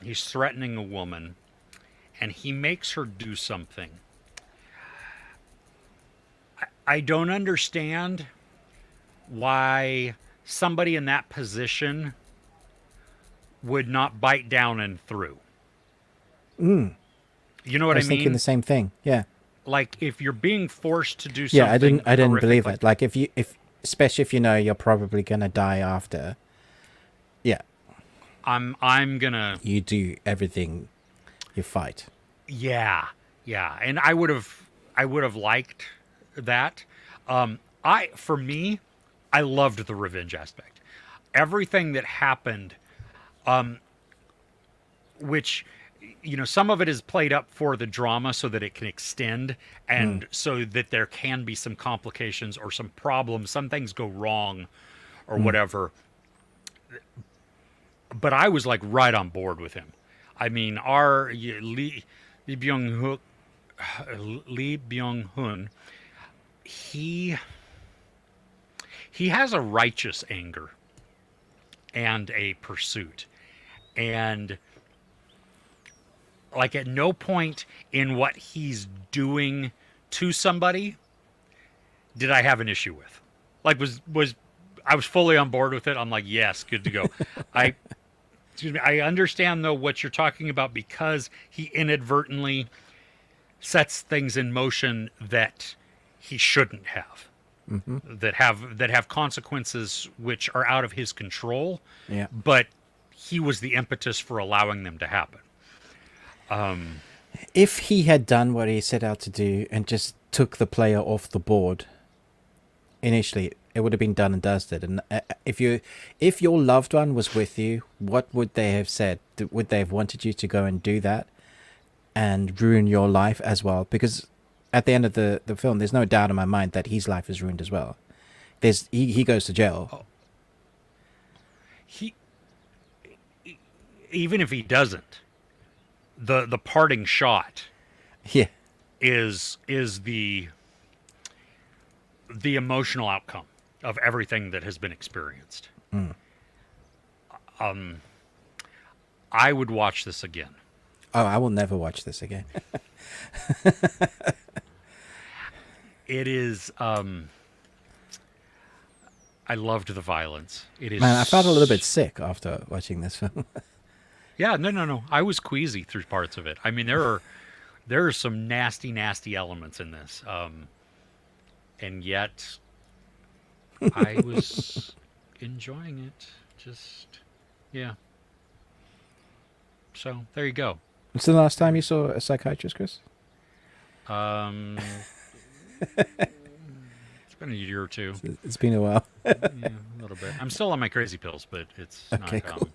he's threatening a woman, and he makes her do something. I don't understand why somebody in that position would not bite down and through. You know what I mean? I was thinking the same thing. Yeah. Like if you're being forced to do something. Yeah, I didn't believe horrific, it. Like if especially if you know you're probably gonna die after. Yeah. I'm gonna. You do everything. You fight. Yeah, and I would have liked that. For me, I loved the revenge aspect. Everything that happened, which, you know, some of it is played up for the drama so that it can extend and so that there can be some complications or some problems, some things go wrong or whatever. But I was like right on board with him. I mean, our Lee Byung-hun, he has a righteous anger and a pursuit. And like at no point in what he's doing to somebody did I have an issue with. Like I was fully on board with it. I'm like, yes, good to go. I understand though what you're talking about because he inadvertently sets things in motion that he shouldn't have. That have consequences which are out of his control. Yeah. But he was the impetus for allowing them to happen. If he had done what he set out to do and just took the player off the board initially, it would have been done and dusted. And if your loved one was with you, what would they have said? Would they have wanted you to go and do that and ruin your life as well? Because at the end of the film, there's no doubt in my mind that his life is ruined as well. He goes to jail. Oh. Even if he doesn't, the parting shot, is the emotional outcome of everything that has been experienced. I would watch this again. Oh, I will never watch this again. It is. I loved the violence. It is. Man, I felt a little bit sick after watching this film. Yeah, no. I was queasy through parts of it. I mean, there are some nasty, nasty elements in this, and yet I was enjoying it. Just, yeah. So there you go. What's the last time you saw a psychiatrist, Chris? It's been a year or two. It's been a while. Yeah, a little bit. I'm still on my crazy pills, but it's okay, not. cool.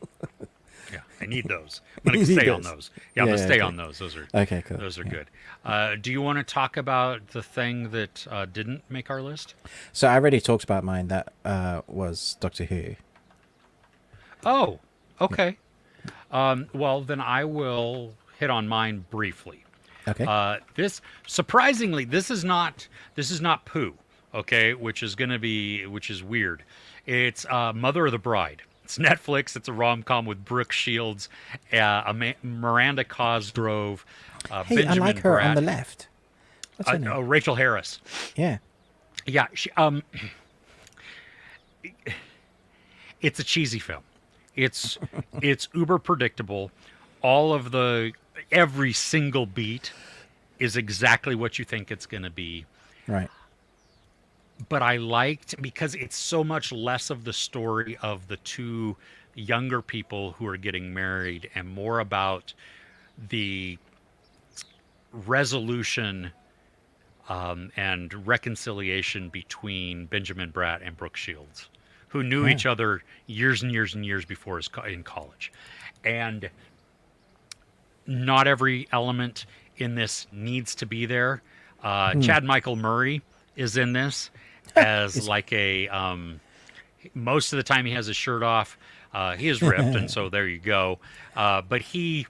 Yeah, I need those. I'm gonna stay on those. Yeah, I'm gonna stay on those. Those are okay. Cool. Those are good. Do you want to talk about the thing that didn't make our list? So I already talked about mine. That was Doctor Who. Oh, okay. Well, then I will hit on mine briefly. Okay. This surprisingly, this is not poo, okay, which is weird. It's Mother of the Bride. It's Netflix. It's a rom-com with Brooke Shields, Miranda Cosgrove, Hey, Benjamin I like her on Bratt, the left. What's her name? Rachel Harris. Yeah. Yeah, it's a cheesy film. It's uber predictable. Every single beat is exactly what you think it's going to be. Right. But I liked, because it's so much less of the story of the two younger people who are getting married and more about the resolution and reconciliation between Benjamin Bratt and Brooke Shields, who knew each other years and years and years before in college. And not every element in this needs to be there. Chad Michael Murray is in this as like most of the time he has his shirt off. He is ripped, and so there you go. But he's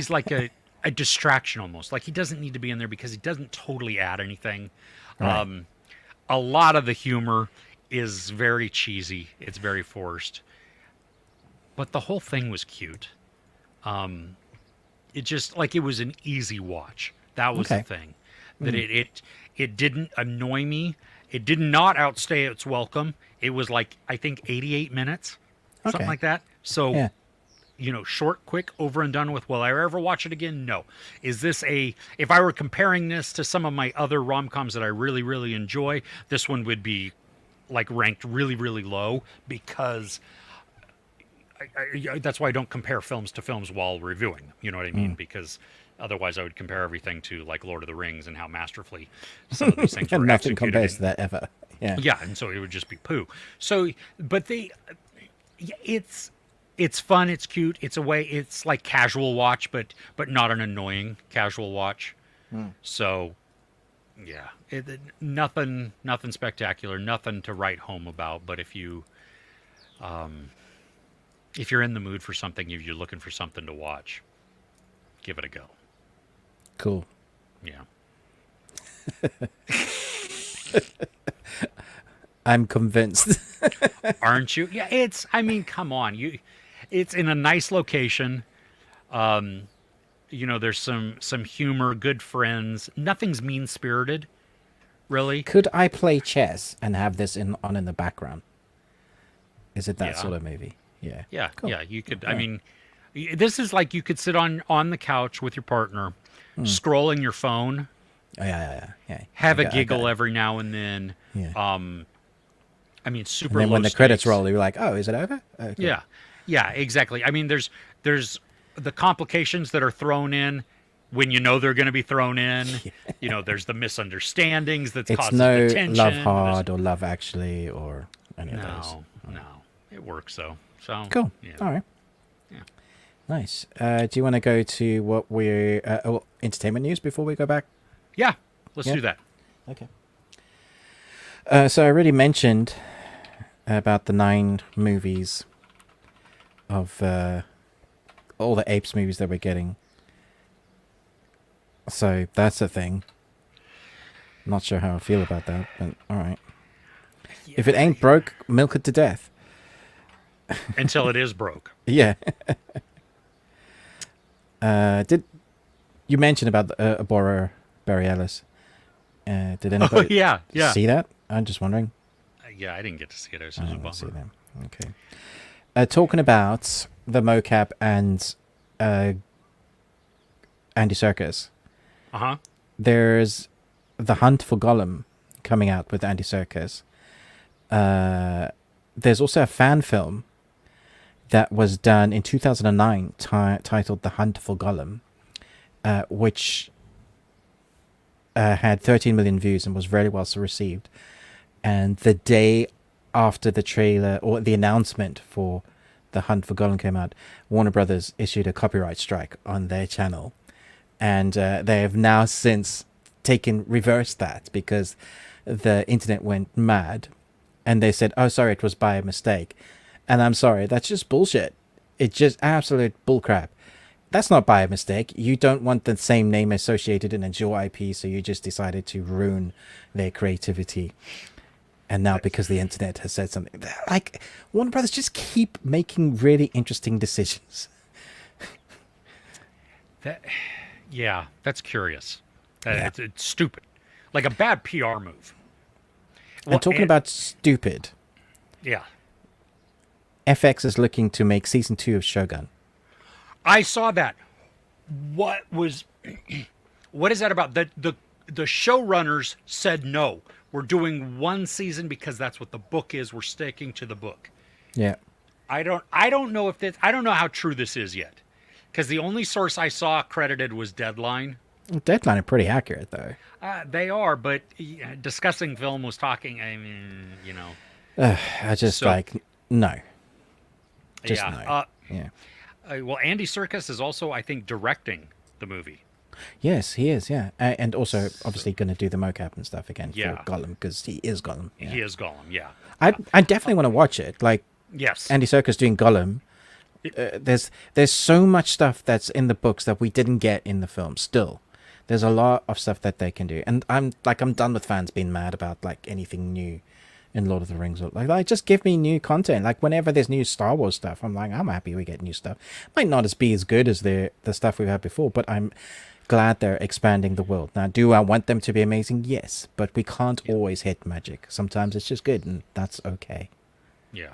like a distraction almost. Like, he doesn't need to be in there because he doesn't totally add anything. Right. A lot of the humor is very cheesy. It's very forced. But the whole thing was cute. It just, like, it was an easy watch. That was the thing. That it didn't annoy me. It did not outstay its welcome. It was like, I think 88 minutes, something like that. So, short, quick, over and done with. Will I ever watch it again? No. Is this if I were comparing this to some of my other rom-coms that I really, really enjoy, this one would be like ranked really, really low, because that's why I don't compare films to films while reviewing. You know what I mean? Because otherwise I would compare everything to like Lord of the Rings and how masterfully some of these things were Nothing executed. compares to that ever. Yeah. Yeah, and so it would just be poo. So, but it's fun, it's cute, it's like casual watch, but not an annoying casual watch. So, yeah, nothing spectacular, nothing to write home about. But if you're in the mood for something, if you're looking for something to watch, give it a go. Cool. Yeah. I'm convinced. Aren't you? Yeah, I mean, come on. It's in a nice location. There's some humor, good friends. Nothing's mean-spirited, really. Could I play chess and have this on in the background? Is it that sort of movie? Yeah. Yeah, cool. yeah, you could. I mean, this is like you could sit on the couch with your partner, scrolling your phone. Oh, yeah. Have a giggle every now and then. Yeah. I mean, super. And then low when the stakes. Credits roll, you're like, "Oh, is it over?" Okay. Yeah, exactly. I mean, there's the complications that are thrown in when you know they're going to be thrown in. There's the misunderstandings that's causing the tension. Love Hard or Love Actually or any of those. No, it works though. So cool. Yeah. All right. Yeah. Nice. Do you want to go to what we're entertainment news before we go back? Yeah, let's do that. Okay. So I already mentioned about the 9 movies of all the Apes movies that we're getting. So that's a thing. Not sure how I feel about that, but all right. Yeah, if it ain't broke, milk it to death. Until it is broke. Yeah. Did you mention about Aurora Borealis? Did anybody see that? I'm just wondering. Yeah, I didn't get to see it. It was a bummer. See them. Okay. Talking about the mocap and Andy Serkis. There's The Hunt for Gollum coming out with Andy Serkis. There's also a fan film that was done in 2009 titled The Hunt for Gollum, which had 13 million views and was very well received. And the day after the trailer or the announcement for The Hunt for Gollum came out, Warner Brothers issued a copyright strike on their channel. And they have now since reversed that because the internet went mad. And they said, oh, sorry, it was by mistake. And I'm sorry, that's just bullshit. It's just absolute bullcrap. That's not by a mistake. You don't want the same name associated in a your IP, so you just decided to ruin their creativity. And now because the internet has said something, like, Warner Brothers just keep making really interesting decisions. Yeah, that's curious. It's stupid. Like a bad PR move. And talking about stupid, yeah. FX is looking to make season 2 of Shogun. I saw that. What is that about? The showrunners said no. We're doing one season because that's what the book is. We're sticking to the book. Yeah. I don't know I don't know how true this is yet. Because the only source I saw credited was Deadline. Deadline are pretty accurate, though. They are, but Discussing Film was talking, I mean, you know. I just no. Just no. Yeah. Well, Andy Serkis is also, I think, directing the movie. Yes, he is, yeah. And also, obviously, going to do the mocap and stuff again for Gollum, because he is Gollum. Yeah. He is Gollum, yeah. I definitely want to watch it. Like, yes. Andy Serkis doing Gollum. There's so much stuff that's in the books that we didn't get in the film still. There's a lot of stuff that they can do. And I'm done with fans being mad about, like, anything new in Lord of the Rings. Like, just give me new content. Like, whenever there's new Star Wars stuff, I'm happy we get new stuff. Might not be as good as the stuff we've had before, but I'm glad they're expanding the world. Now, do I want them to be amazing? Yes, but we can't always hit magic. Sometimes it's just good, and that's okay. Yeah.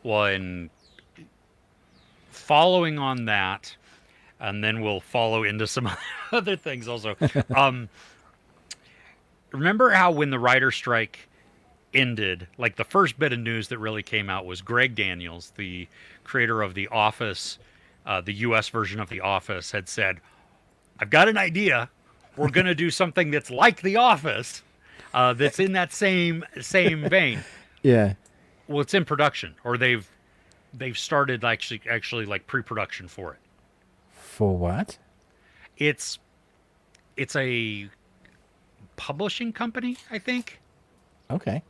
Well, and following on that, and then we'll follow into some other things also. Remember how when the writer's strike ended, like the first bit of news that really came out was Greg Daniels, the creator of The Office, the U.S. version of The Office, had said, I've got an idea. We're going to do something that's like The Office, that's in that same vein. Yeah. Well, it's in production, or they've started actually like pre-production for it. For what? It's a publishing company, I think. Okay.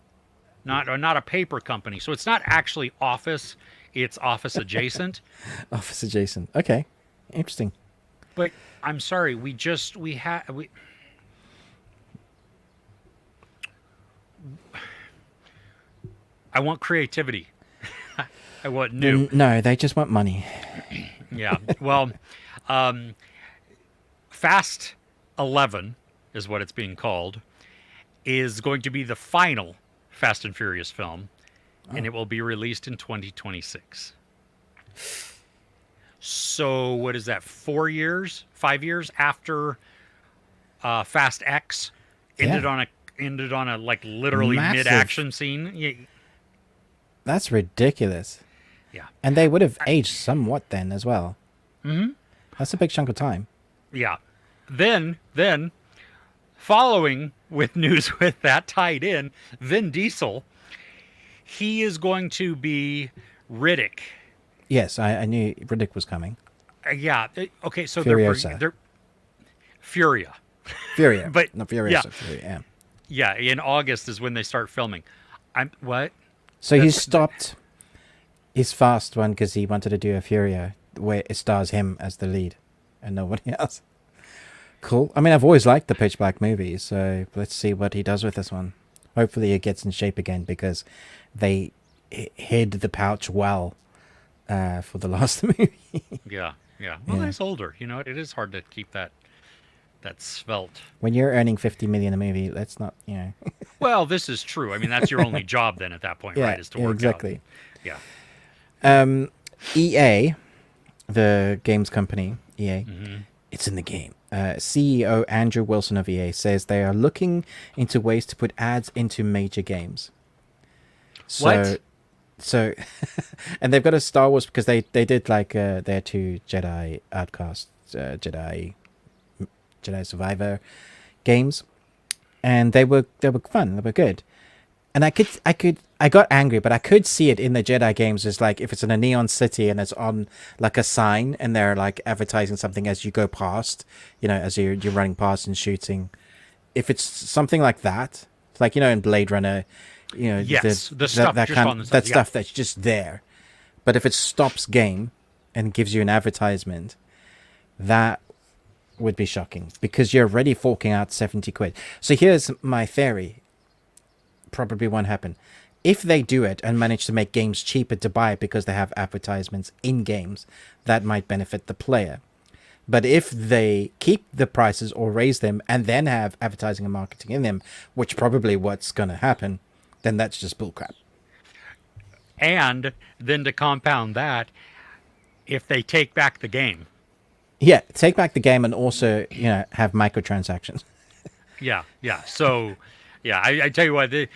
Not a paper company. So it's not actually Office, it's Office adjacent. Office adjacent. Okay. Interesting. But I'm sorry, I want creativity. I want new. No, they just want money. Yeah. Well, Fast 11 is what it's being called, is going to be the final Fast and Furious film, and it will be released in 2026. So what is that, 5 years after Fast X ended on a like literally Massive. mid-action scene? Yeah. That's ridiculous. Yeah. And they would have aged somewhat then as well. Mm-hmm. That's a big chunk of time. Yeah. Then following with news with that tied in, Vin Diesel, he is going to be Riddick. Yes, I knew Riddick was coming. Yeah. Okay, so Furiosa. they're Furia. Furia. But not Furiosa. yeah. Furia, Yeah, in August is when they start filming. What? So he stopped his Fast one because he wanted to do a Furia where it stars him as the lead and nobody else. Cool. I mean, I've always liked the Pitch Black movies, so let's see what he does with this one. Hopefully it gets in shape again because they hid the pouch well for the last movie. Yeah. Well, he's older. You know, it is hard to keep that svelte. When you're earning $50 million a movie, let's not, Well, this is true. I mean, that's your only job then at that point, right? Is to work exactly. out. Yeah. EA, the games company, EA, it's in the game. CEO Andrew Wilson of EA says they are looking into ways to put ads into major games. So, and they've got a Star Wars because they did like their 2 Jedi Outcast, Jedi Survivor games, and they were fun. They were good, and I got angry, but I could see it in the Jedi games as like if it's in a neon city and it's on like a sign and they're like advertising something as you go past, as you're running past and shooting. If it's something like that, like in Blade Runner, yes, the stuff that just on the that stuff that's just there. But if it stops game and gives you an advertisement, that would be shocking because you're already forking out 70 quid. So here's my theory. Probably won't happen. If they do it and manage to make games cheaper to buy because they have advertisements in games, that might benefit the player. But if they keep the prices or raise them and then have advertising and marketing in them, which probably what's going to happen, then that's just bullcrap. And then to compound that, if they take back the game. Yeah, take back the game and also, have microtransactions. Yeah. So, yeah, I tell you what, the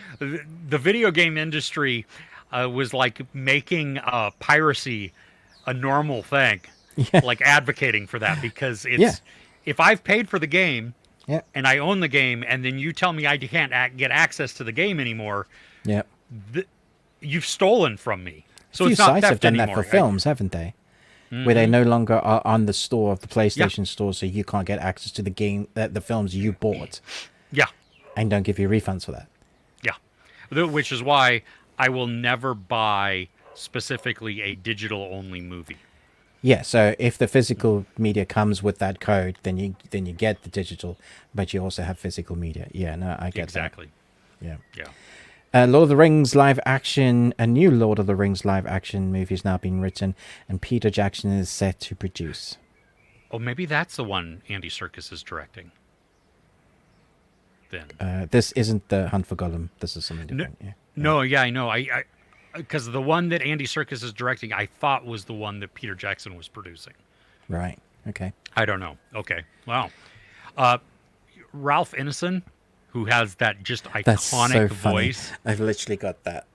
video game industry was like making piracy a normal thing, like advocating for that because it's if I've paid for the game and I own the game, and then you tell me I can't get access to the game anymore, you've stolen from me. So it's not sites theft have done anymore. that for films, haven't they? Where they no longer are on the store of the PlayStation store, so you can't get access to the game, the films you bought. Yeah. And don't give you refunds for that. Yeah. Which is why I will never buy specifically a digital-only movie. Yeah, so if the physical media comes with that code, then you get the digital, but you also have physical media. Yeah, no, I get exactly. that. Yeah. Lord of the Rings live action, a new Lord of the Rings live action movie is now being written, and Peter Jackson is set to produce. Oh, maybe that's the one Andy Serkis is directing. Then this isn't the Hunt for Gollum. This is something different. I know. I because the one that Andy Serkis is directing, I thought was the one that Peter Jackson was producing. Right. Okay. I don't know. Okay. Wow. Ralph Ineson, who has that just iconic voice. I've literally got that.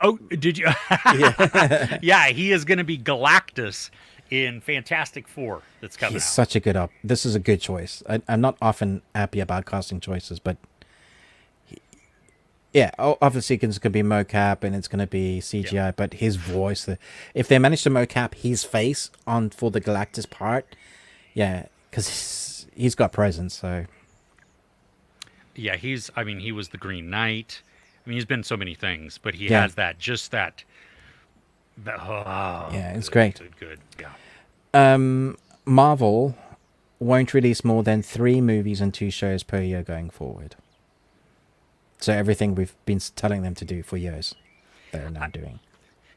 Oh, did you? Yeah. Yeah, he is going to be Galactus in Fantastic Four that's coming out. He's such a good This is a good choice. I'm not often happy about casting choices, but obviously it's going to be mocap and it's going to be CGI, but his voice, if they manage to mocap his face for the Galactus part, because he's got presence, so... Yeah, he was the Green Knight. I mean, he's been so many things, but he has it's great. Good. Yeah. Marvel won't release more than 3 movies and 2 shows per year going forward. So everything we've been telling them to do for years, they're now doing.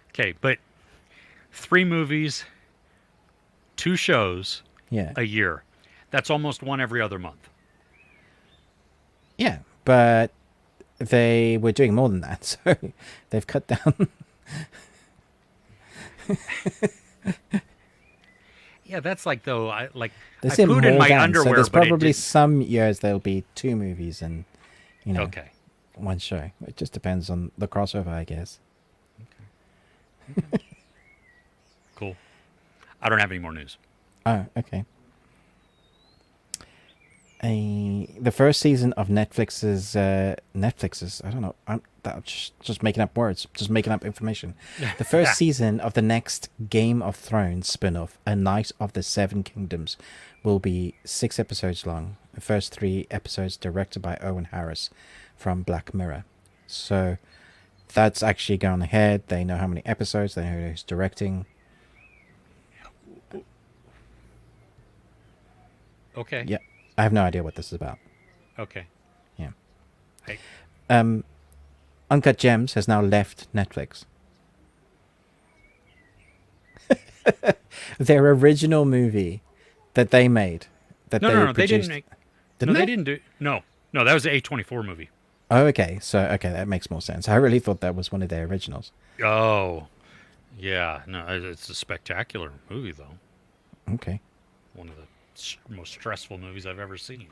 Okay, but 3 movies, 2 shows a year. That's almost one every other month. Yeah, but they were doing more than that, so they've cut down. Yeah, that's like though. I They pooed in my underwear. So there's but probably some years there'll be 2 movies and 1 show. It just depends on the crossover, I guess. Okay. Cool. I don't have any more news. Oh, okay. The first season of Netflix's I don't know, I'm just making up words, just making up information. The first season of the next Game of Thrones spin-off, A Knight of the Seven Kingdoms, will be 6 episodes long. The first 3 episodes directed by Owen Harris from Black Mirror. So that's actually gone ahead. They know how many episodes, they know who's directing. Okay. Yeah. I have no idea what this is about. Okay. Yeah. Hey. Uncut Gems has now left Netflix. Their original movie that they made. No, they didn't make. They didn't do. No, that was the A24 movie. Oh, okay. So, that makes more sense. I really thought that was one of their originals. Oh, yeah. No, it's a spectacular movie, though. Okay. One of the most stressful movies I've ever seen.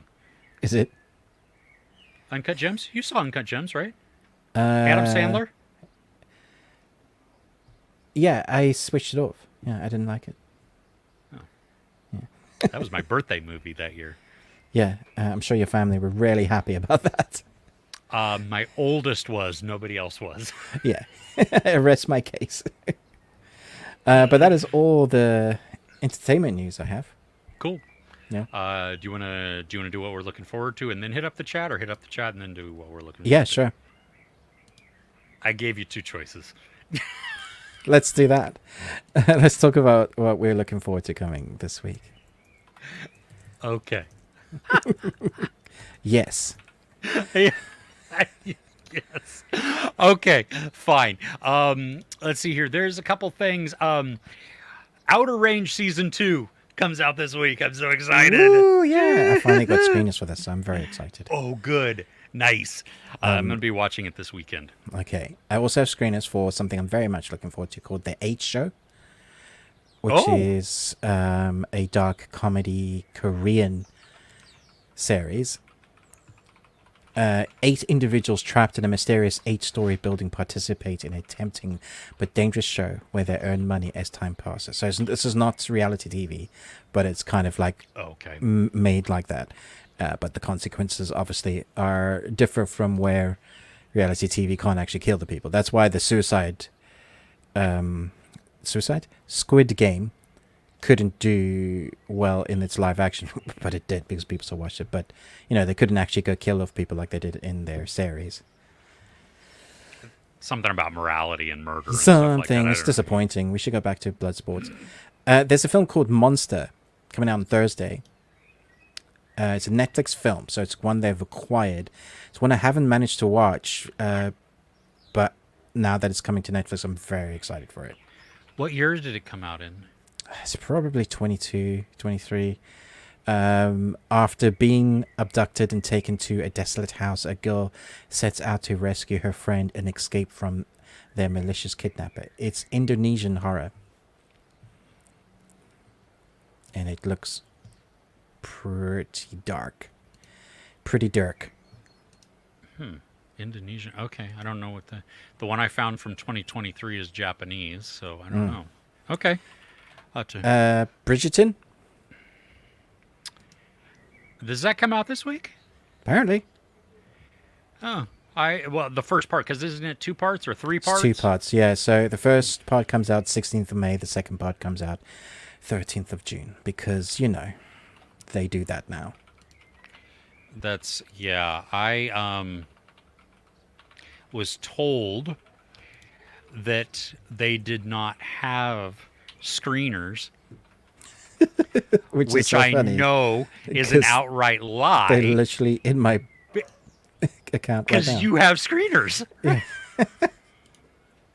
Is it? Uncut Gems? You saw Uncut Gems, right? Adam Sandler? Yeah, I switched it off. Yeah, I didn't like it. Oh. Yeah. That was my birthday movie that year. Yeah, I'm sure your family were really happy about that. My oldest was. Nobody else was. Yeah. Rest my case. But that is all the entertainment news I have. Cool. Yeah. Do you want to do what we're looking forward to, and then hit up the chat, or hit up the chat and then do what we're looking? Yeah, sure. I gave you 2 choices. Let's do that. Let's talk about what we're looking forward to coming this week. Okay. Yes. Yes. Okay, fine. Let's see here. There's a couple things. Outer Range Season 2 comes out this week. I'm so excited. Ooh, yeah. I finally got screeners for this, so I'm very excited. Oh, good. Nice. I'm going to be watching it this weekend. Okay. I also have screeners for something I'm very much looking forward to called The Apes Show, which is a dark comedy Korean series. 8 individuals trapped in a mysterious 8-story building participate in a tempting but dangerous show where they earn money as time passes. So this is not reality TV, but it's kind of like made like that. But the consequences obviously differ from where reality TV can't actually kill the people. That's why the Squid Game couldn't do well in its live action, but it did because people still watched it. But they couldn't actually go kill off people like they did in their series. Something about morality and murder. And something. It's disappointing. We should go back to blood sports. There's a film called Monster coming out on Thursday. It's a Netflix film, so it's one they've acquired. It's one I haven't managed to watch, but now that it's coming to Netflix, I'm very excited for it. What year did it come out in? It's probably 22, 23. After being abducted and taken to a desolate house, a girl sets out to rescue her friend and escape from their malicious kidnapper. It's Indonesian horror. And it looks pretty dark. Pretty dark. Indonesian. Okay, I don't know what the one I found from 2023 is Japanese, so I don't know. Okay. Bridgerton? Does that come out this week? Apparently. Oh, the first part, because isn't it 2 parts or 3 parts? It's 2 parts, yeah. So the first part comes out 16th of May. The second part comes out 13th of June because, they do that now. I was told that they did not have screeners, which so I funny, know is an outright lie. They're literally in my account right now. Because you have screeners. Yeah.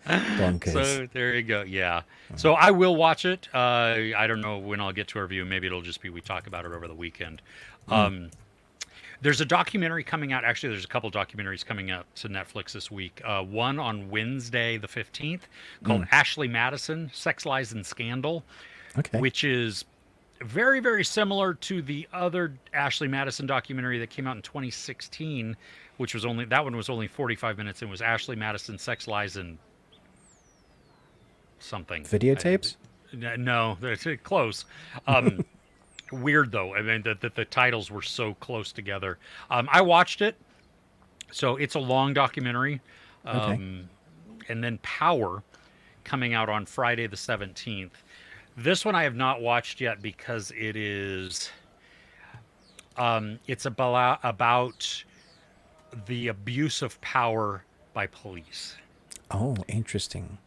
Bonkers. So there you go. Yeah. So I will watch it. I don't know when I'll get to a review. Maybe it'll just be we talk about it over the weekend. There's a documentary coming out. Actually, there's a couple documentaries coming out to Netflix this week. One on Wednesday, the 15th, called Ashley Madison, Sex, Lies, and Scandal, which is very, very similar to the other Ashley Madison documentary that came out in 2016, which was that one was only 45 minutes. It was Ashley Madison, Sex, Lies, and something. Videotapes? No, it's close. Weird though. I mean, the titles were so close together. I watched it, so it's a long documentary. And then Power, coming out on Friday the 17th. This one I have not watched yet because it is. It's about the abuse of power by police. Oh, interesting.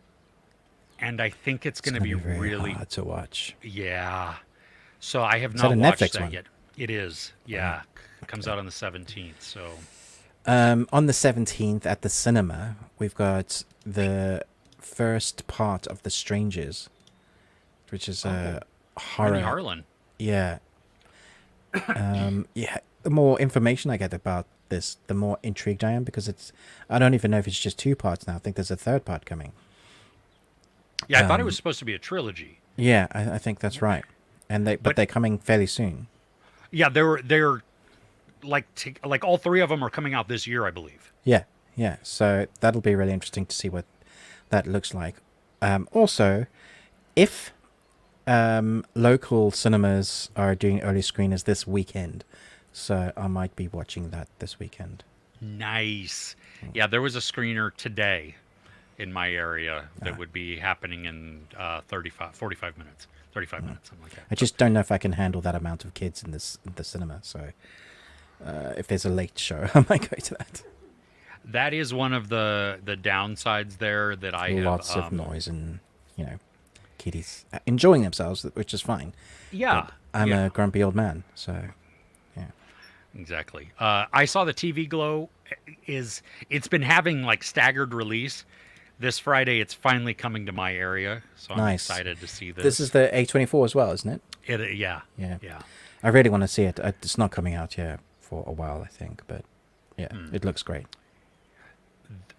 And I think it's going to be really hard to watch. Yeah. So I have not watched that yet. It is. Yeah. Wow. It comes out on the 17th. So on the 17th at the cinema, we've got the first part of The Strangers, which is a horror. Rennie Harlan. Yeah. Yeah. The more information I get about this, the more intrigued I am because I don't even know if it's just 2 parts now. I think there's a 3rd part coming. Yeah, I thought it was supposed to be a trilogy. Yeah, I think that's right. And they're coming fairly soon. Yeah, they're like all 3 of them are coming out this year, I believe. Yeah. So that'll be really interesting to see what that looks like. Also, if local cinemas are doing early screeners this weekend, so I might be watching that this weekend. Nice. Yeah, there was a screener today in my area that would be happening in 45 minutes. 35 minutes, something like that. I just don't know if I can handle that amount of kids in the cinema. So if there's a late show, I might go to that. That is one of the downsides there that I have. Lots of noise and you know, kiddies enjoying themselves, which is fine. Yeah. But I'm yeah. a grumpy old man, so yeah. Exactly. I saw the TV Glow it's been having like staggered release. This Friday, it's finally coming to my area, so I'm Nice. excited to see this. This is the A24 as well, isn't it? Yeah. Yeah. Yeah. I really want to see it. It's not coming out yet for a while, I think, but yeah, it looks great.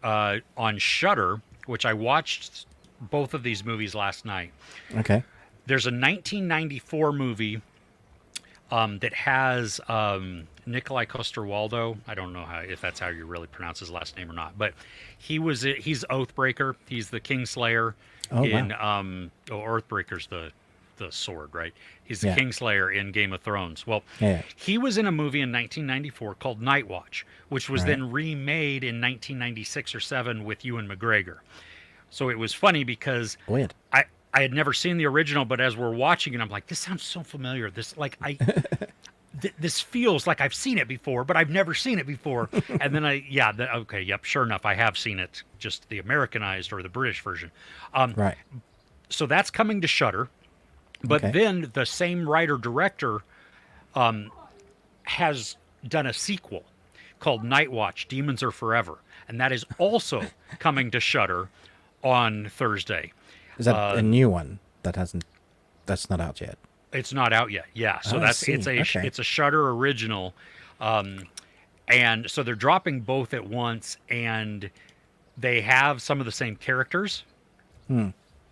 On Shudder, which I watched both of these movies last night. Okay. There's a 1994 movie that has Nikolai Coster-Waldau. I don't know if that's how you really pronounce his last name or not, but he's Oathbreaker. He's the Kingslayer in wow. Oathbreaker's the sword, right? He's the Yeah. Kingslayer in Game of Thrones. Well, Yeah. he was in a movie in 1994 called Night Watch, which was Right. then remade in 1996 or 7 with Ewan McGregor. So it was funny because Weird. I had never seen the original, but as we're watching it, I'm like, this sounds so familiar. This this feels like I've seen it before, but I've never seen it before. And then sure enough, I have seen it, just the Americanized or the British version. Right. So that's coming to Shudder. But Okay. then the same writer-director has done a sequel called Night Watch, Demons Are Forever. And that is also coming to Shudder on Thursday. Is that a new one that's not out yet? It's not out yet. Yeah. So I see. Okay. it's a Shudder original. And so they're dropping both at once, and they have some of the same characters,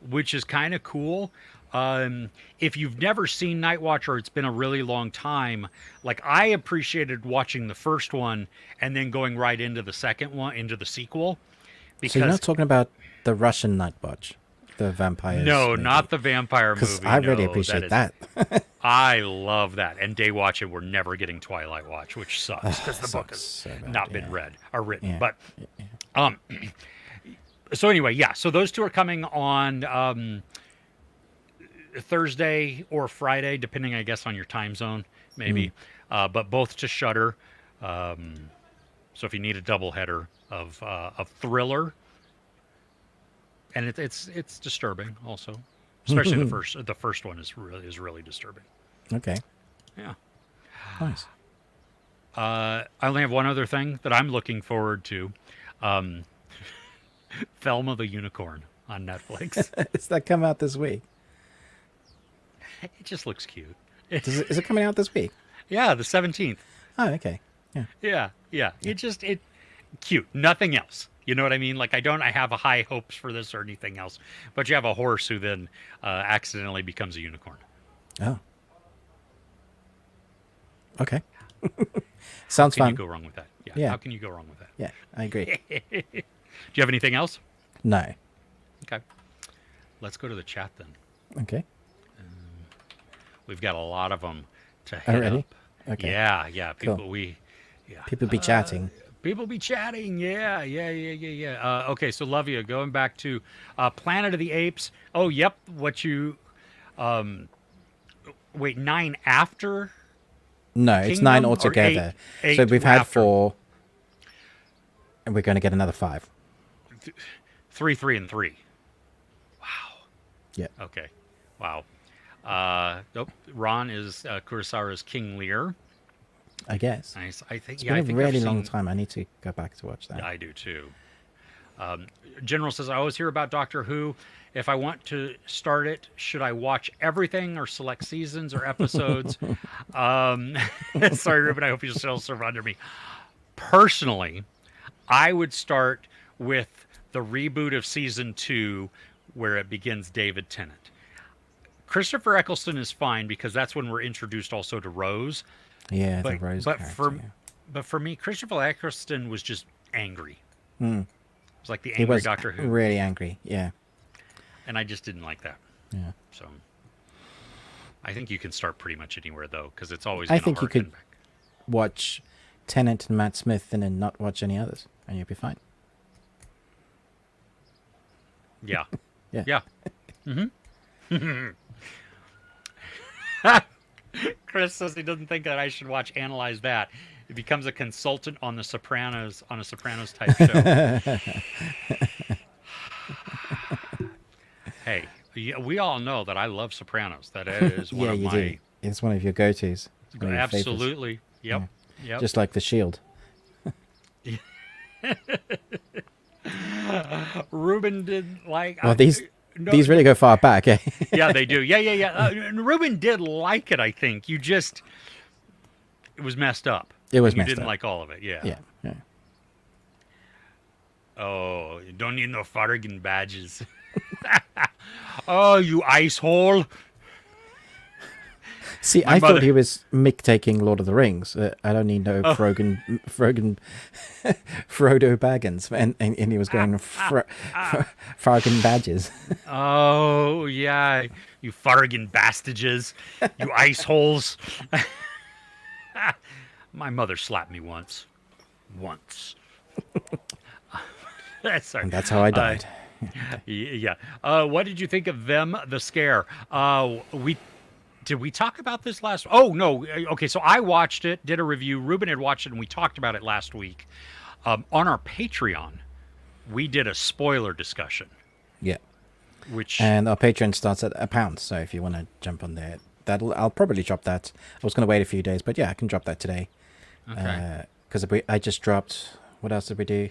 which is kind of cool. If you've never seen Night Watch or it's been a really long time, like I appreciated watching the first one and then going right into the second one, into the sequel. Because So you're not talking about the Russian Night Watch, the vampires? no, movie? not the vampire movie. Because I really No, appreciate is- that. I love that. And Daywatch, and we're never getting Twilight Watch, which sucks because the book has so bad, not been yeah. read or written. Yeah. But so anyway, yeah. So those two are coming on Thursday or Friday, depending, I guess, on your time zone, maybe. But both to Shudder. So if you need a doubleheader of thriller, and it's disturbing also, especially the first one is really disturbing. Okay. Yeah. Nice. I only have one other thing that I'm looking forward to. Thelma the Unicorn on Netflix. Does that come out this week? It just looks cute. Is it coming out this week? Yeah, the 17th. Oh, okay. Yeah. Yeah. It cute. Nothing else. You know what I mean? Like I have high hopes for this or anything else. But you have a horse who then accidentally becomes a unicorn. Oh. Okay. Sounds How can fun. you go wrong with that? Yeah. How can you go wrong with that? Yeah, I agree. Do you have anything else? No. Okay. Let's go to the chat then. Okay. We've got a lot of them to hit Already? up. Okay. Yeah. People Cool. People be chatting. People be chatting. Yeah. Okay, so Lovia, going back to Planet of the Apes. Oh, yep. What you wait, 9 after? No, it's 9 Kingdom or altogether. eight So we've had after? 4, and we're going to get another 5. 3, 3, and 3. Wow. Yeah. Okay. Wow. Nope. Ron is Kurosawa's King Lear. I guess. Nice. I think. It's Yeah, been I a think really I've long seen- time. I need to go back to watch that. I do too. General says, I always hear about Doctor Who. If I want to start it, should I watch everything or select seasons or episodes? Sorry, Ruben, I hope you still serve under me. Personally, I would start with the reboot of season 2 where it begins David Tennant. Christopher Eccleston is fine because that's when we're introduced also to Rose. Yeah, the Rose character. But for me, Christopher Eccleston was just angry. Mm. It was like the He angry was Doctor Who. really angry. Yeah. And I just didn't like that. Yeah. So I think you can start pretty much anywhere, though, because it's always I gonna think you harken could back. watch Tennant and Matt Smith and then not watch any others, and you'll be fine. Yeah. Yeah. Yeah. Chris says he doesn't think that I should watch Analyze That. It becomes a consultant on The Sopranos, on a Sopranos type show. Hey, we all know that I love Sopranos. That is one Yeah, of you my do. It's one of your go-tos. It's one of your favorites. absolutely. Yep. Yeah. Yep. Just like The Shield. Ruben did like. Well, No, these really go far back, eh? yeah, they do. Yeah. Ruben did like it. I think it was messed up. It was You messed didn't up. like all of it. Yeah. Yeah. Oh, you don't need no farting badges. Oh, you ice hole. See, My I mother- thought he was Mick taking Lord of the Rings. I don't need Oh. no Frodo Baggins, and he was going Fargan badges. Oh, yeah. You farting bastages. You ice holes. My mother slapped me once. Sorry. And that's how I died. Yeah. What did you think of Them, the Scare? Did we talk about this last? Oh no. Okay, so I watched it, did a review. Ruben had watched it, and we talked about it last week. On our Patreon, we did a spoiler discussion. Yeah. Which And our Patreon starts at £1, so if you want to jump on there, I'll probably drop that. I was going to wait a few days, but yeah, I can drop that today. okay. Because I just dropped. What else did we do?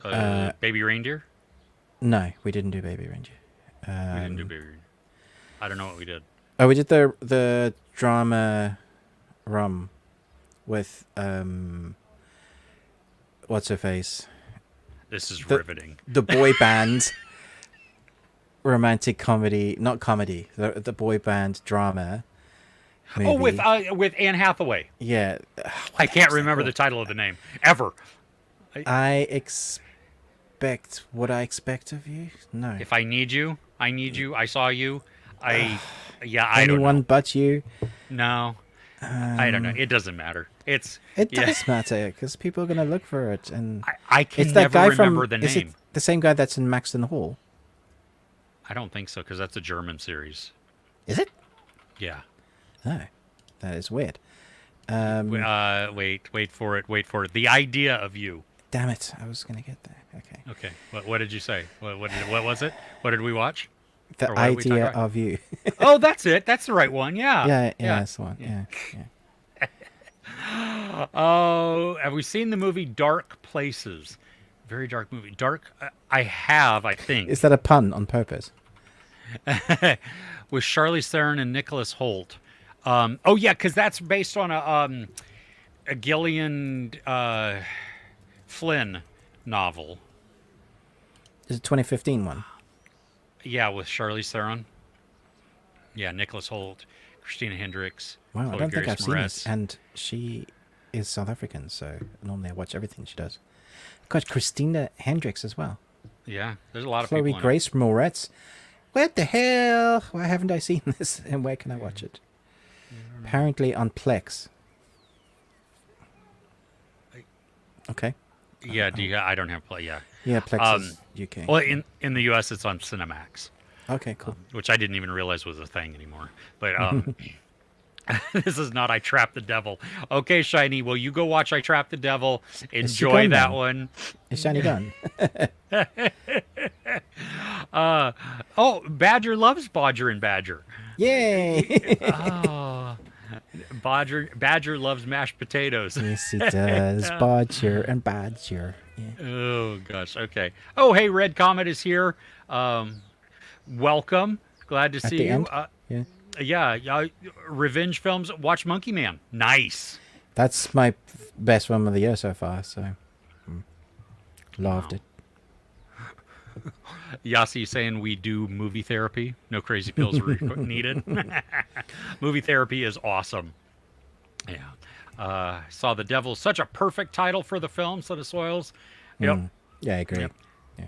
Baby Reindeer. No, we didn't do Baby Ranger. We didn't do Baby Reindeer. I don't know what we did. Oh, we did the drama rum with what's her face? This is riveting. The boy band romantic comedy, not comedy. The boy band drama. Movie. Oh, with Anne Hathaway. Yeah. I can't remember the title of the name ever. I expect what I expect of you. No. If I need you, I need you. I saw you. I don't know. Anyone but you. No, I don't know. It doesn't matter. It does matter because people are going to look for it, and I can it's that never guy remember from. the Is it name. the same guy that's in Maxton Hall? I don't think so because that's a German series. Is it? Yeah. No, that is weird. Wait for it. The Idea of You. Damn it! I was going to get there. Okay. Okay. What did you say? What was it? What did we watch? The Or what did we talk Idea about? of You. Oh, that's it. That's the right one. Yeah. Yeah, that's the one. Yeah. Oh, have we seen the movie Dark Places? Very dark movie. I have, I think. Is that a pun on purpose? With Charlize Theron and Nicholas Hoult. Oh yeah, because that's based on a Gillian Flynn novel. Is it 2015 one? Yeah, with Charlize Theron. Yeah, Nicholas Hoult, Christina Hendricks. Wow, Chloe I don't think Grace I've seen Moretz. this. And she is South African, so normally I watch everything she does. Got Christina Hendricks as well. Yeah, there's a lot of Chloe people in Grace Moretz. What the hell? Why haven't I seen this? And where can I watch it? Apparently on Plex. Okay. it. Yeah, I don't have play. Yeah. Yeah, Plex is UK. Well, in the U.S. it's on Cinemax, Okay, cool. which I didn't even realize was a thing anymore. But this is not I Trap the Devil. Okay, Shiny. Well, you go watch I Trap the Devil. Enjoy gun that then? one. It's Shiny Gun. Oh, Badger loves Bodger and Badger. Yay! Oh, Badger loves mashed potatoes. Yes, he does. Bodger and Badger. Yeah. Oh gosh. Okay. Oh, hey, Red Comet is here. Welcome. Glad to At see the you. end? Yeah. Yeah. Revenge films. Watch Monkey Man. Nice. That's my best one of the year so far, so loved it. Yasi saying we do movie therapy. No crazy pills needed. Movie therapy is awesome. Yeah. Saw the Devil. Such a perfect title for the film. Son of Soils. Yep. Yeah, I agree. Yep. Yeah.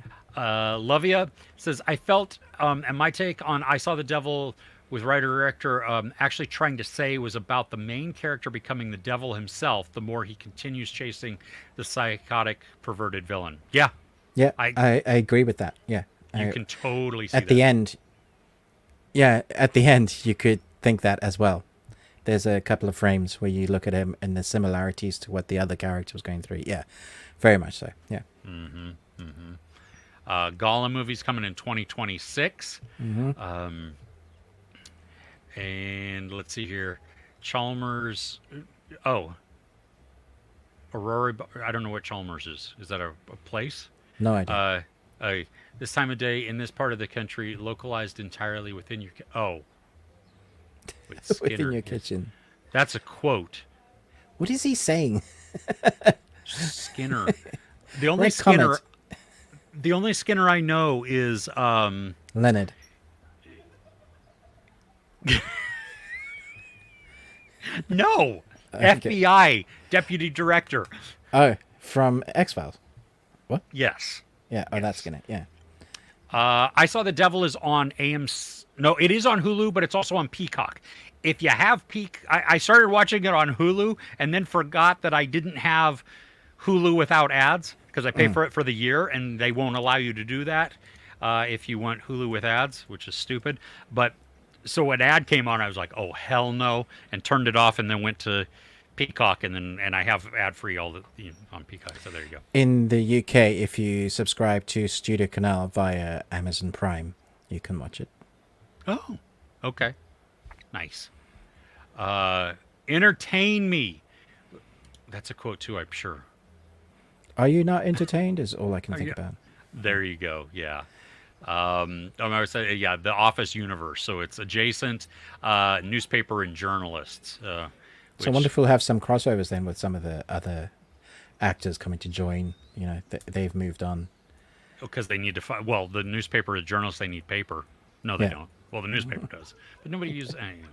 Lovia says, I felt, and my take on I Saw the Devil with writer-director actually trying to say was about the main character becoming the devil himself the more he continues chasing the psychotic, perverted villain. Yeah. Yeah, I agree with that. Yeah. You can totally see at that. the end. Yeah, at the end, you could think that as well. There's a couple of frames where you look at him and the similarities to what the other character was going through. Yeah, very much so. Yeah. Gollum movie's coming in 2026. Mm-hmm. And let's see here. Chalmers. Oh, Aurora. I don't know what Chalmers is. Is that a place? No idea. This time of day in this part of the country, localized entirely within your. Oh. Wait, Within Skinner. your kitchen. That's a quote. What is he saying? Skinner. The only Like Skinner. Comet. The only Skinner I know is Leonard. no. Okay. FBI deputy director. Oh, from X-Files. Yes. Yeah. Oh, Yes. that's gonna. Yeah. I saw The Devil is on AMC. No, it is on Hulu, but it's also on Peacock. If you have I started watching it on Hulu and then forgot that I didn't have Hulu without ads because I pay for it for the year and they won't allow you to do that if you want Hulu with ads, which is stupid. But so an ad came on, I was like, oh hell no, and turned it off and then went to Peacock and I have ad free all the on Peacock. So there you go. In the UK, if you subscribe to Studio Canal via Amazon Prime, you can watch it. Oh, okay. Nice. Entertain me. That's a quote too, I'm sure. Are you not entertained? Is all I can think you- about. There you go. Yeah. I was saying, yeah, the Office universe. So it's adjacent, newspaper and journalists. So I wonder if we'll have some crossovers then with some of the other actors coming to join. You know, they've moved on. Because they need to find. Well, the newspaper and journalists, they need paper. No, they Yeah. don't. Well, the newspaper does, but nobody uses anyway.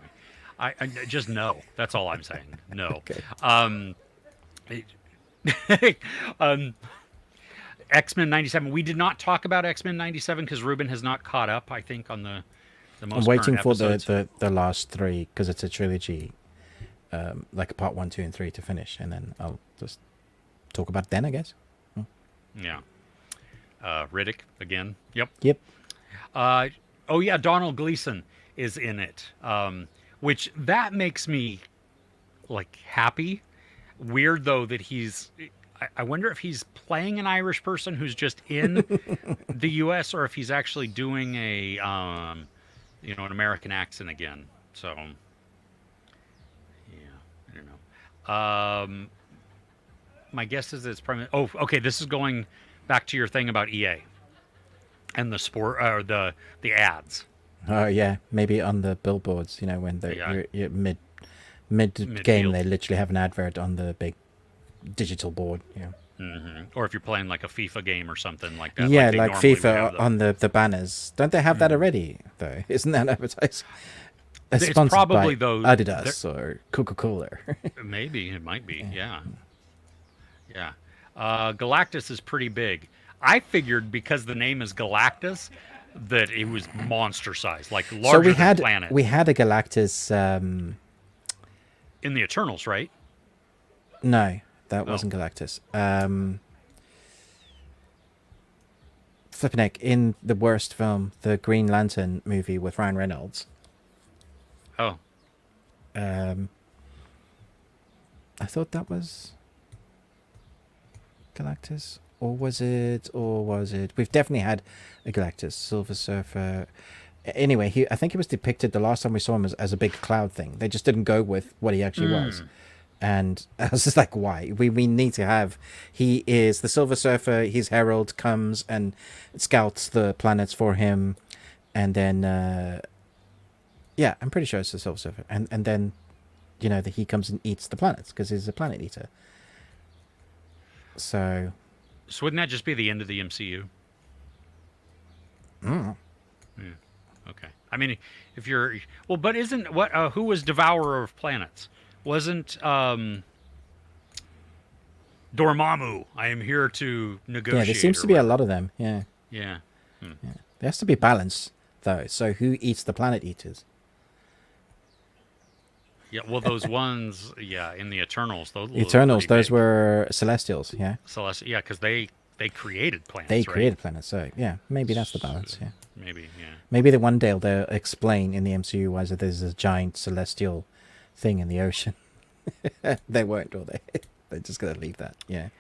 I just no. That's all I'm saying. No. Okay. X-Men 97. We did not talk about X-Men 97 because Ruben has not caught up, I think, on the most I'm waiting current for episodes. the last three because it's a trilogy, like a part 1, 2, and 3 to finish, and then I'll just talk about it then, I guess. Yeah. Riddick again. Yep. Yep. Oh yeah, Donald Gleason is in it, which that makes me like happy. Weird though that he's. I wonder if he's playing an Irish person who's just in the U.S. or if he's actually doing a, an American accent again. So, yeah, I don't know. My guess is it's probably. Oh, okay. This is going back to your thing about EA and the sport or the ads. Oh yeah, maybe on the billboards. You know, when you're mid game, Midfield. they literally have an advert on the big digital board. Yeah. Mm-hmm. Or if you're playing like a FIFA game or something like that. Yeah, they like normally would have FIFA them. on the banners. Don't they have that already though? Isn't that advertised? It's Sponsored probably, by though, Adidas or Coca-Cola. Maybe it might be. Yeah. Yeah. Galactus is pretty big. I figured because the name is Galactus that it was monster size, like larger So than planet. we had a Galactus. In the Eternals, right? No, that Oh. wasn't Galactus. Flipping heck, in the worst film, the Green Lantern movie with Ryan Reynolds. Oh. I thought that was Galactus, or was it? We've definitely had a Galactus, Silver Surfer. Anyway, I think he was depicted the last time we saw him as a big cloud thing. They just didn't go with what he actually was. And I was just like, why? We need to have... He is the Silver Surfer. His herald comes and scouts the planets for him. And then... yeah, I'm pretty sure it's the Silver Surfer. And then, that he comes and eats the planets because he's a planet eater. So... So wouldn't that just be the end of the MCU? Mm. Yeah. Okay. I mean, if you're... Well, but isn't... who was Devourer of Planets? Wasn't Dormammu? I am here to negotiate. Yeah, there seems to be a lot of them. Yeah. Yeah. Yeah. There has to be balance, though. So who eats the planet eaters? Yeah. Well, those ones, yeah, in the Eternals, those Eternals, pretty those big. were Celestials, yeah. Yeah, because they created planets. They right? created planets, so yeah, maybe that's the balance, yeah. Maybe, yeah. Maybe the one day they'll explain in the MCU why there's a giant celestial thing in the ocean. They won't, will they? They're just going to leave that, yeah.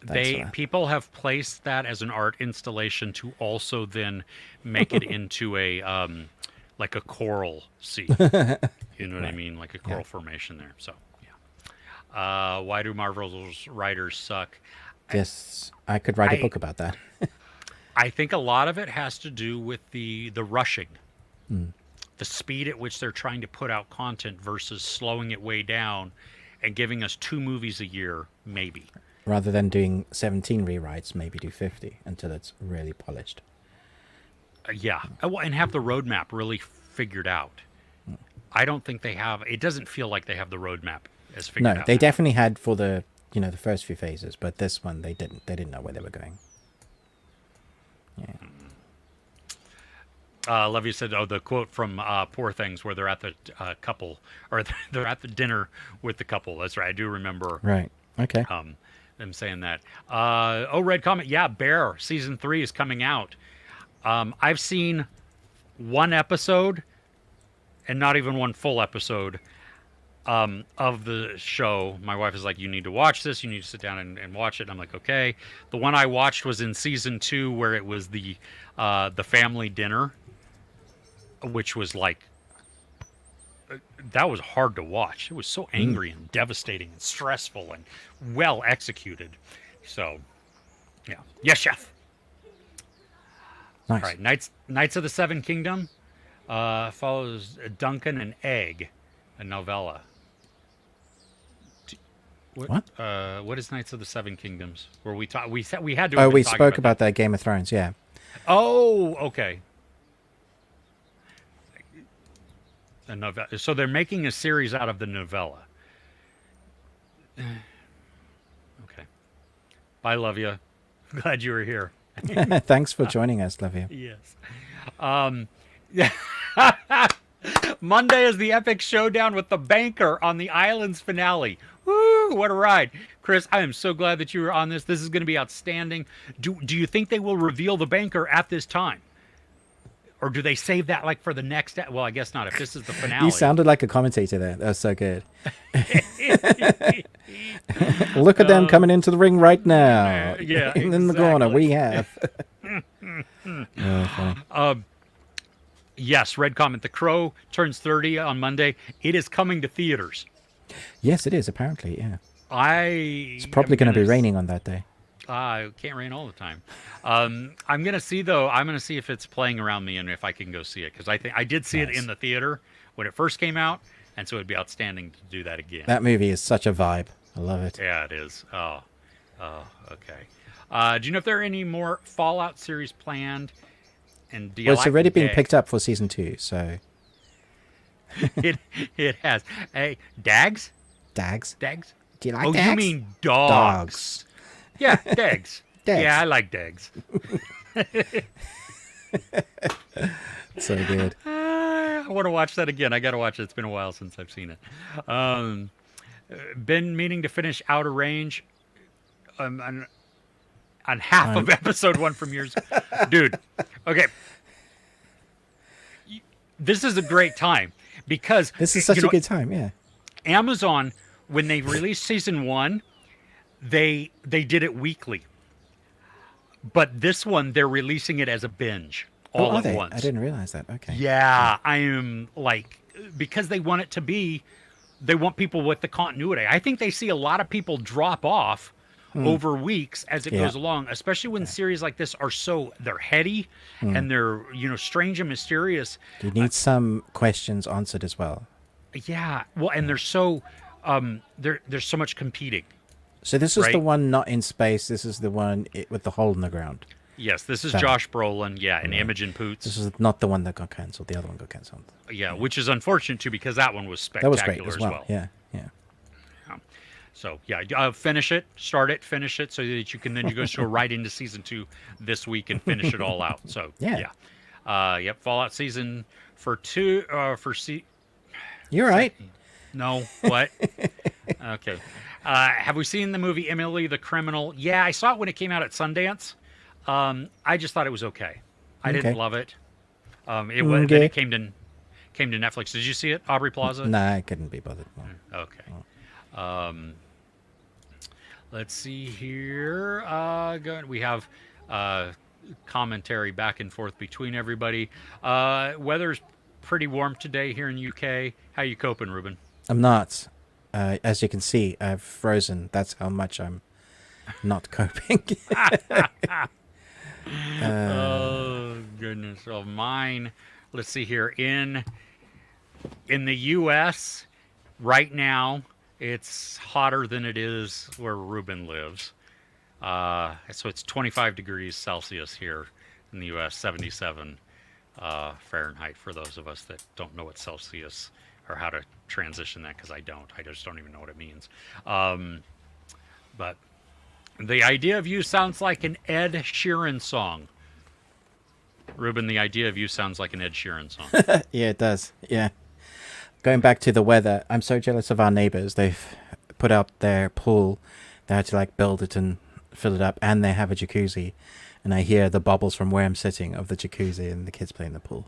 Thanks for that. People have placed that as an art installation to also then make it into a like a coral sea. You know what I mean? Like a coral formation there. So yeah. Why do Marvel's writers suck? Yes, I could write a book about that. I think a lot of it has to do with the rushing. The speed at which they're trying to put out content versus slowing it way down and giving us 2 movies a year, maybe. Rather than doing 17 rewrites, maybe do 50 until it's really polished. Yeah. And have the roadmap really figured out. I don't think they have. It doesn't feel like they have the roadmap as figured out. No, they definitely had for the the first few phases, but this one they didn't. They didn't know where they were going. Yeah. Levy said, the quote from Poor Things where they're at the couple, or they're at the dinner with the couple. That's right. I do remember. Right. Okay. Them saying that. Red comment. Yeah, Bear season 3 is coming out. I've seen 1 episode, and not even 1 full episode of the show. My wife is like, "You need to watch this. You need to sit down and watch it." And I'm like, "Okay." The one I watched was in season 2, where it was the family dinner, which was like. That was hard to watch. It was so angry and devastating and stressful and well executed. So, yeah. Yes, chef. Nice. All right. Knights of the Seven Kingdom follows Duncan and Egg, a novella. What? What is Knights of the Seven Kingdoms? Where we talk, we had to. Oh, we spoke about that Game of Thrones. Yeah. Oh, okay. A novella. So they're making a series out of the novella. Okay. Bye, love you. Glad you were here. Thanks for joining us, Livia. Yes. Monday is the epic showdown with the banker on the Islands finale. Woo! What a ride, Chris! I am so glad that you were on this. This is going to be outstanding. Do you think they will reveal the banker at this time? Or do they save that like for the next? Well, I guess not. If this is the finale. You sounded like a commentator there. That was so good. Look at them coming into the ring right now. Yeah, in the corner we have. Yes, red comment. The Crow turns 30 on Monday. It is coming to theaters. Yes, it is. Apparently, yeah. It's probably going to be raining on that day. It can't rain all the time. I'm gonna see though. I'm gonna see if it's playing around me and if I can go see it, because I think I did see it in the theater when it first came out, and so it'd be outstanding to do that again. That movie is such a vibe. I love it. Yeah, it is. Oh, okay. Do you know if there are any more Fallout series planned? And do you it's already been picked up for season 2, so it has. Hey, Dags? Dags? Do you like Dags? Oh, you mean dogs. Yeah, Dags. Yeah, I like Dags. So good. I want to watch that again. I got to watch it. It's been a while since I've seen it. Been meaning to finish Outer Range on half of episode 1 from years. Dude, okay. This is a great time because... This is such a good time, yeah. Amazon, when they released season 1... They did it weekly, but this one they're releasing it as a binge all at once. I didn't realize that. Okay. Yeah, I am like, because they want it to be, they want people with the continuity. I think they see a lot of people drop off over weeks as it goes along, especially when series like this are they're heady and they're strange and mysterious. You need some questions answered as well. Yeah, well, and they're so there's so much competing. So this is the one not in space. This is the one with the hole in the ground. Yes, this is Josh Brolin, and Imogen Poots. This is not the one that got cancelled. The other one got cancelled. Yeah, which is unfortunate too, because that one was spectacular. That was great as well. Yeah. So finish it, start it, finish it, so that you can then go right into season 2 this week and finish it all out. So Fallout season for 2 You're right. No, what? Okay. Have we seen the movie Emily the Criminal? Yeah, I saw it when it came out at Sundance. I just thought it was okay. I didn't love it. Then it came to Netflix. Did you see it, Aubrey Plaza? Nah, I couldn't be bothered. Okay. Let's see here. We have commentary back and forth between everybody. Weather's pretty warm today here in UK. How you coping, Ruben? I'm not. As you can see, I've frozen. That's how much I'm not coping. Oh goodness! Well, mine. Let's see here. In the U.S. right now, it's hotter than it is where Ruben lives. So it's 25 degrees Celsius here in the U.S., 77 Fahrenheit for those of us that don't know what Celsius or how to transition that, because I don't. I just don't even know what it means. But the idea of you sounds like an Ed Sheeran song. Ruben, the idea of you sounds like an Ed Sheeran song. Yeah, it does. Yeah. Going back to the weather, I'm so jealous of our neighbors. They've put out their pool. They had to like build it and fill it up, and they have a jacuzzi. And I hear the bubbles from where I'm sitting of the jacuzzi and the kids playing the pool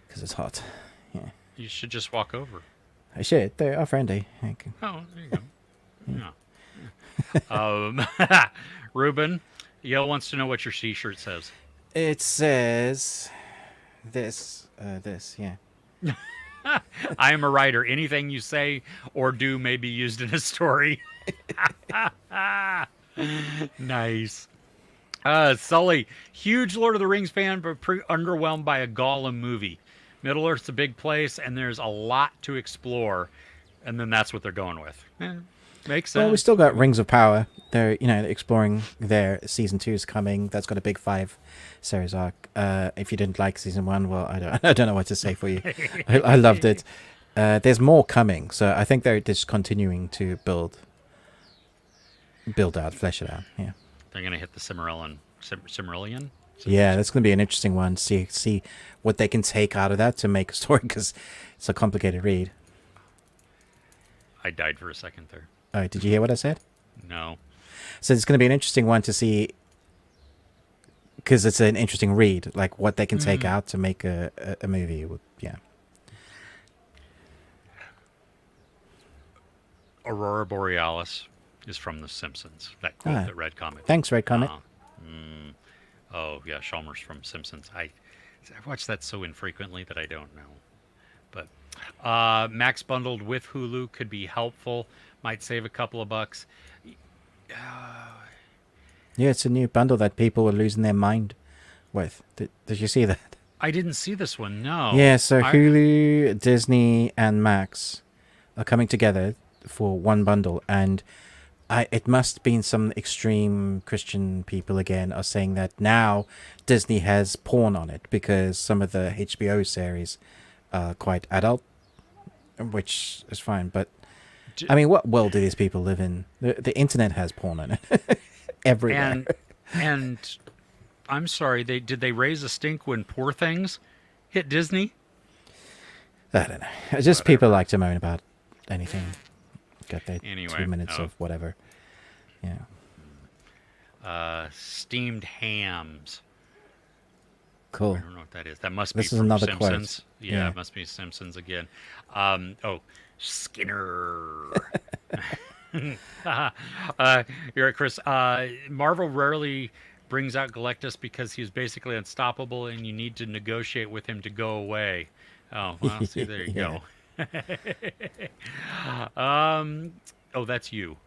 because it's hot. Yeah. You should just walk over. I should. They are friendly. Oh, there you go. Ruben, Yale wants to know what your T-shirt says. It says this, yeah. I am a writer. Anything you say or do may be used in a story. Nice. Sully, huge Lord of the Rings fan, but underwhelmed by a Gollum movie. Middle Earth's a big place, and there's a lot to explore, and then that's what they're going with. Makes sense. Well, we still got Rings of Power. They're, exploring their season 2 is coming. That's got a big 5 series arc. If you didn't like season 1, well, I don't know what to say for you. I loved it. There's more coming, so I think they're just continuing to build out, flesh it out. Yeah. They're gonna hit the Cimmerillion. Yeah, that's going to be an interesting one. See what they can take out of that to make a story, because it's a complicated read. I died for a second there. Oh, did you hear what I said? No. So it's going to be an interesting one to see, because it's an interesting read, like what they can take out to make a movie. Yeah. Aurora Borealis is from The Simpsons. That quote that Red Comet. Thanks, Red Comet. Oh, yeah, Chalmers from Simpsons. I watch that so infrequently that I don't know. But Max bundled with Hulu could be helpful. Might save a couple of bucks. Yeah, it's a new bundle that people were losing their mind with. Did you see that? I didn't see this one, no. Yeah, so Hulu, Disney, and Max are coming together for one bundle, and it must have been some extreme Christian people again are saying that now Disney has porn on it because some of the HBO series are quite adult, which is fine. But I mean, what world do these people live in? The internet has porn on it everywhere. And I'm sorry, did they raise a stink when Poor Things hit Disney? I don't know. It's just people like to moan about anything. Got their 2 minutes of whatever. Yeah. Steamed hams. Cool. I don't know what that is. That must be This is from another Simpsons. quote. Yeah, it must be Simpsons again. Skinner. You're right, Chris. Marvel rarely brings out Galactus because he's basically unstoppable, and you need to negotiate with him to go away. Oh, well, see, there you go. That's you.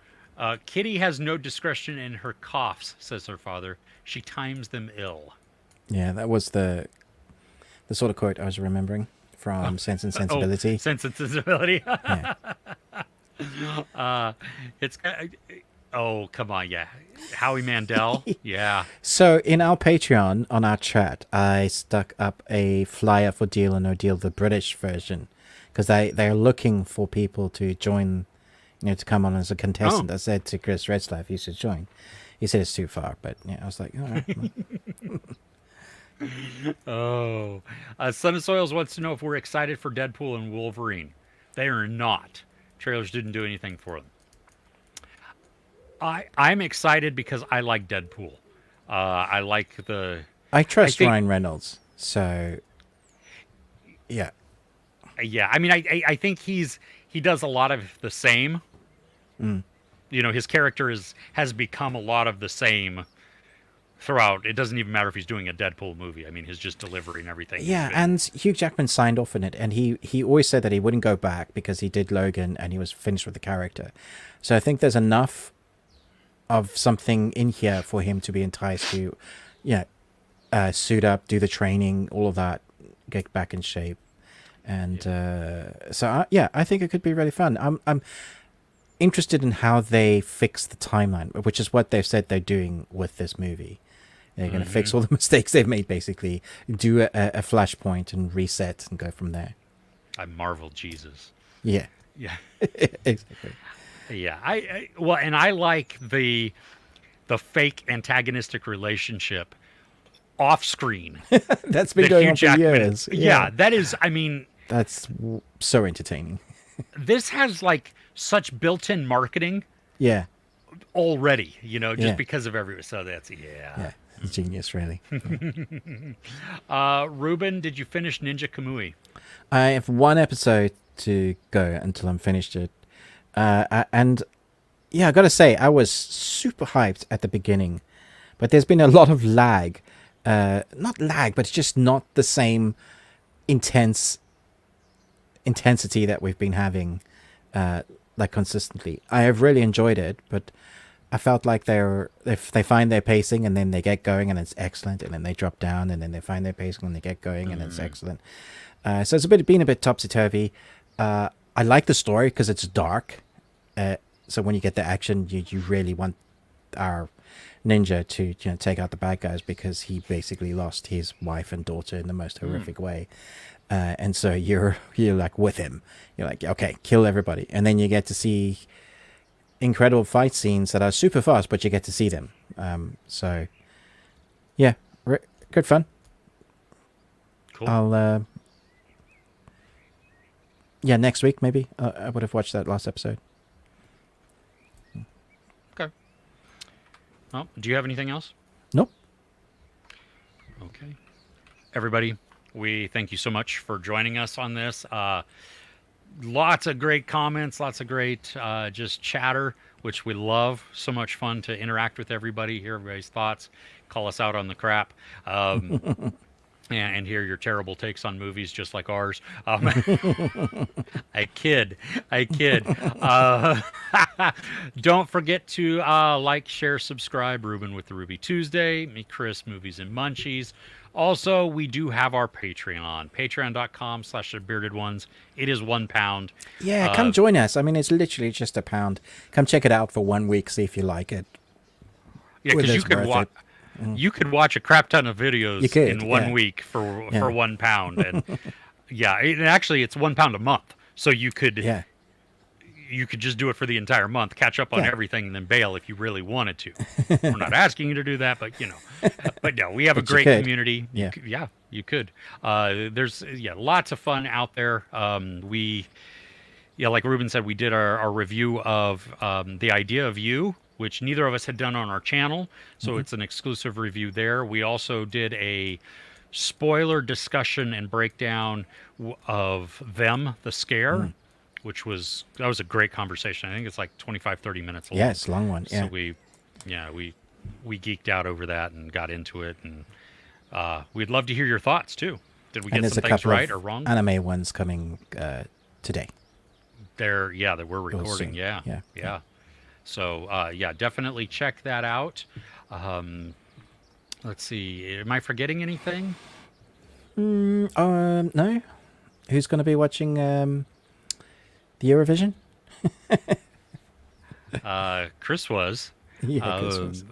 Kitty has no discretion in her coughs, says her father. She times them ill. Yeah, that was the sort of quote I was remembering from Sense and Sensibility. Sense and Sensibility. Yeah. Come on, yeah. Howie Mandel, yeah. So in our Patreon, on our chat, I stuck up a flyer for Deal or No Deal, the British version, because they're looking for people to join, to come on as a contestant. I said to Chris Redslife, you should join. He said it's too far, but yeah, I was like, all right. Son of Soils wants to know if we're excited for Deadpool and Wolverine. They are not. Trailers didn't do anything for them. I'm excited because I like Deadpool. I like the... I trust Ryan Reynolds, so... Yeah. Yeah, I mean, I think he does a lot of the same. his character has become a lot of the same throughout. It doesn't even matter if he's doing a Deadpool movie. I mean, his just delivery and everything. Yeah, and Hugh Jackman signed off on it, and he always said that he wouldn't go back because he did Logan and he was finished with the character. So I think there's enough of something in here for him to be enticed to, suit up, do the training, all of that, get back in shape. And I think it could be really fun. I'm interested in how they fix the timeline, which is what they've said they're doing with this movie. They're going to fix all the mistakes they've made, basically, do a flashpoint and reset and go from there. I marvel, Jesus. Yeah. Yeah. Exactly. Yeah. I like the fake antagonistic relationship off screen. That's been going on for years. Yeah, that is, I mean... That's so entertaining. This has, like, such built-in marketing. Yeah. Already, just because of everything. So that's, Yeah, genius, really. Ruben, did you finish Ninja Kamui? I have one episode to go until I'm finished it. And I gotta say, I was super hyped at the beginning, but there's been a lot of lag. Not lag, but it's just not the same intensity that we've been having, like consistently. I have really enjoyed it, but I felt like they find their pacing and then they get going and it's excellent, and then they drop down and then they find their pacing and they get going and it's excellent. So it's been a bit topsy-turvy. I like the story because it's dark. So when you get the action, you really want our ninja to take out the bad guys, because he basically lost his wife and daughter in the most horrific way. And so you're like with him. You're like, okay, kill everybody. And then you get to see incredible fight scenes that are super fast, but you get to see them. Good fun. Cool. I'll next week maybe I would have watched that last episode. Okay. Well, do you have anything else? Nope. Okay. Everybody, we thank you so much for joining us on this. Lots of great comments, lots of great just chatter, which we love. So much fun to interact with everybody, hear everybody's thoughts, call us out on the crap, and hear your terrible takes on movies just like ours. I kid. Don't forget to like, share, subscribe. Ruben with the Ruby Tuesday. Me, Chris, Movies and Munchies. Also, we do have our Patreon, patreon.com/thebeardedones. It is £1. Yeah, come join us. I mean, it's literally just £1. Come check it out for 1 week, see if you like it. Yeah, because you could watch a crap ton of videos in 1 week for £1. And actually it's £1 a month. So you could just do it for the entire month, catch up on everything, and then bail if you really wanted to. We're not asking you to do that, but but no, we have a great community. Yeah. You could. There's lots of fun out there. Like Ruben said, we did our review of The Idea of You, which neither of us had done on our channel, so it's an exclusive review there. We also did a spoiler discussion and breakdown of Them, the Scare. Which was a great conversation. I think it's like 25-30 minutes long. Yeah, it's a long one. Yeah. So we geeked out over that and got into it, and we'd love to hear your thoughts too. Did we get some things right or wrong? Anime ones coming today. We're recording. Yeah. So definitely check that out. Let's see. Am I forgetting anything? No. Who's going to be watching the Eurovision? Chris was. Yeah, Chris was.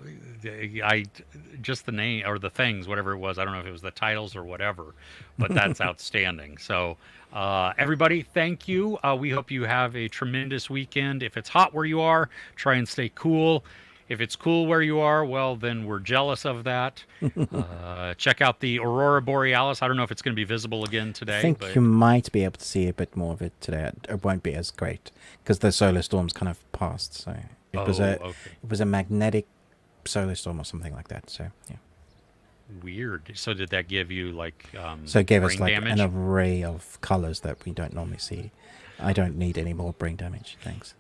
Just the name or the things, whatever it was. I don't know if it was the titles or whatever, but that's outstanding. So, everybody, thank you. We hope you have a tremendous weekend. If it's hot where you are, try and stay cool. If it's cool where you are, well, then we're jealous of that. Check out the Aurora Borealis. I don't know if it's going to be visible again today. I think you might be able to see a bit more of it today. It won't be as great because the solar storm's kind of passed. So it was a magnetic solar storm or something like that. So yeah. Weird. So did that give you like so it gave us like damage? An array of colors that we don't normally see. I don't need any more brain damage. Thanks.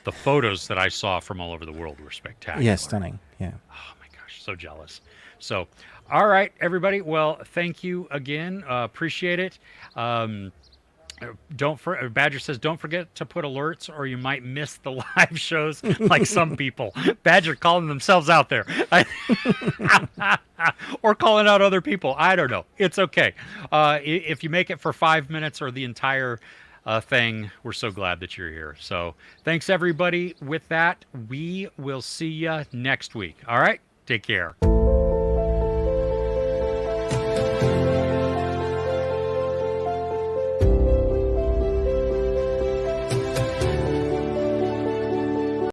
the photos that I saw from all over the world were spectacular. Yeah, stunning. Yeah. Oh my gosh, so jealous. So, all right, everybody. Well, thank you again. Appreciate it. Badger says, don't forget to put alerts or you might miss the live shows like some people. Badger calling themselves out there. Or calling out other people. I don't know. It's okay. If you make it for 5 minutes or the entire thing, we're so glad that you're here. So thanks, everybody. With that, we will see you next week. All right? Take care.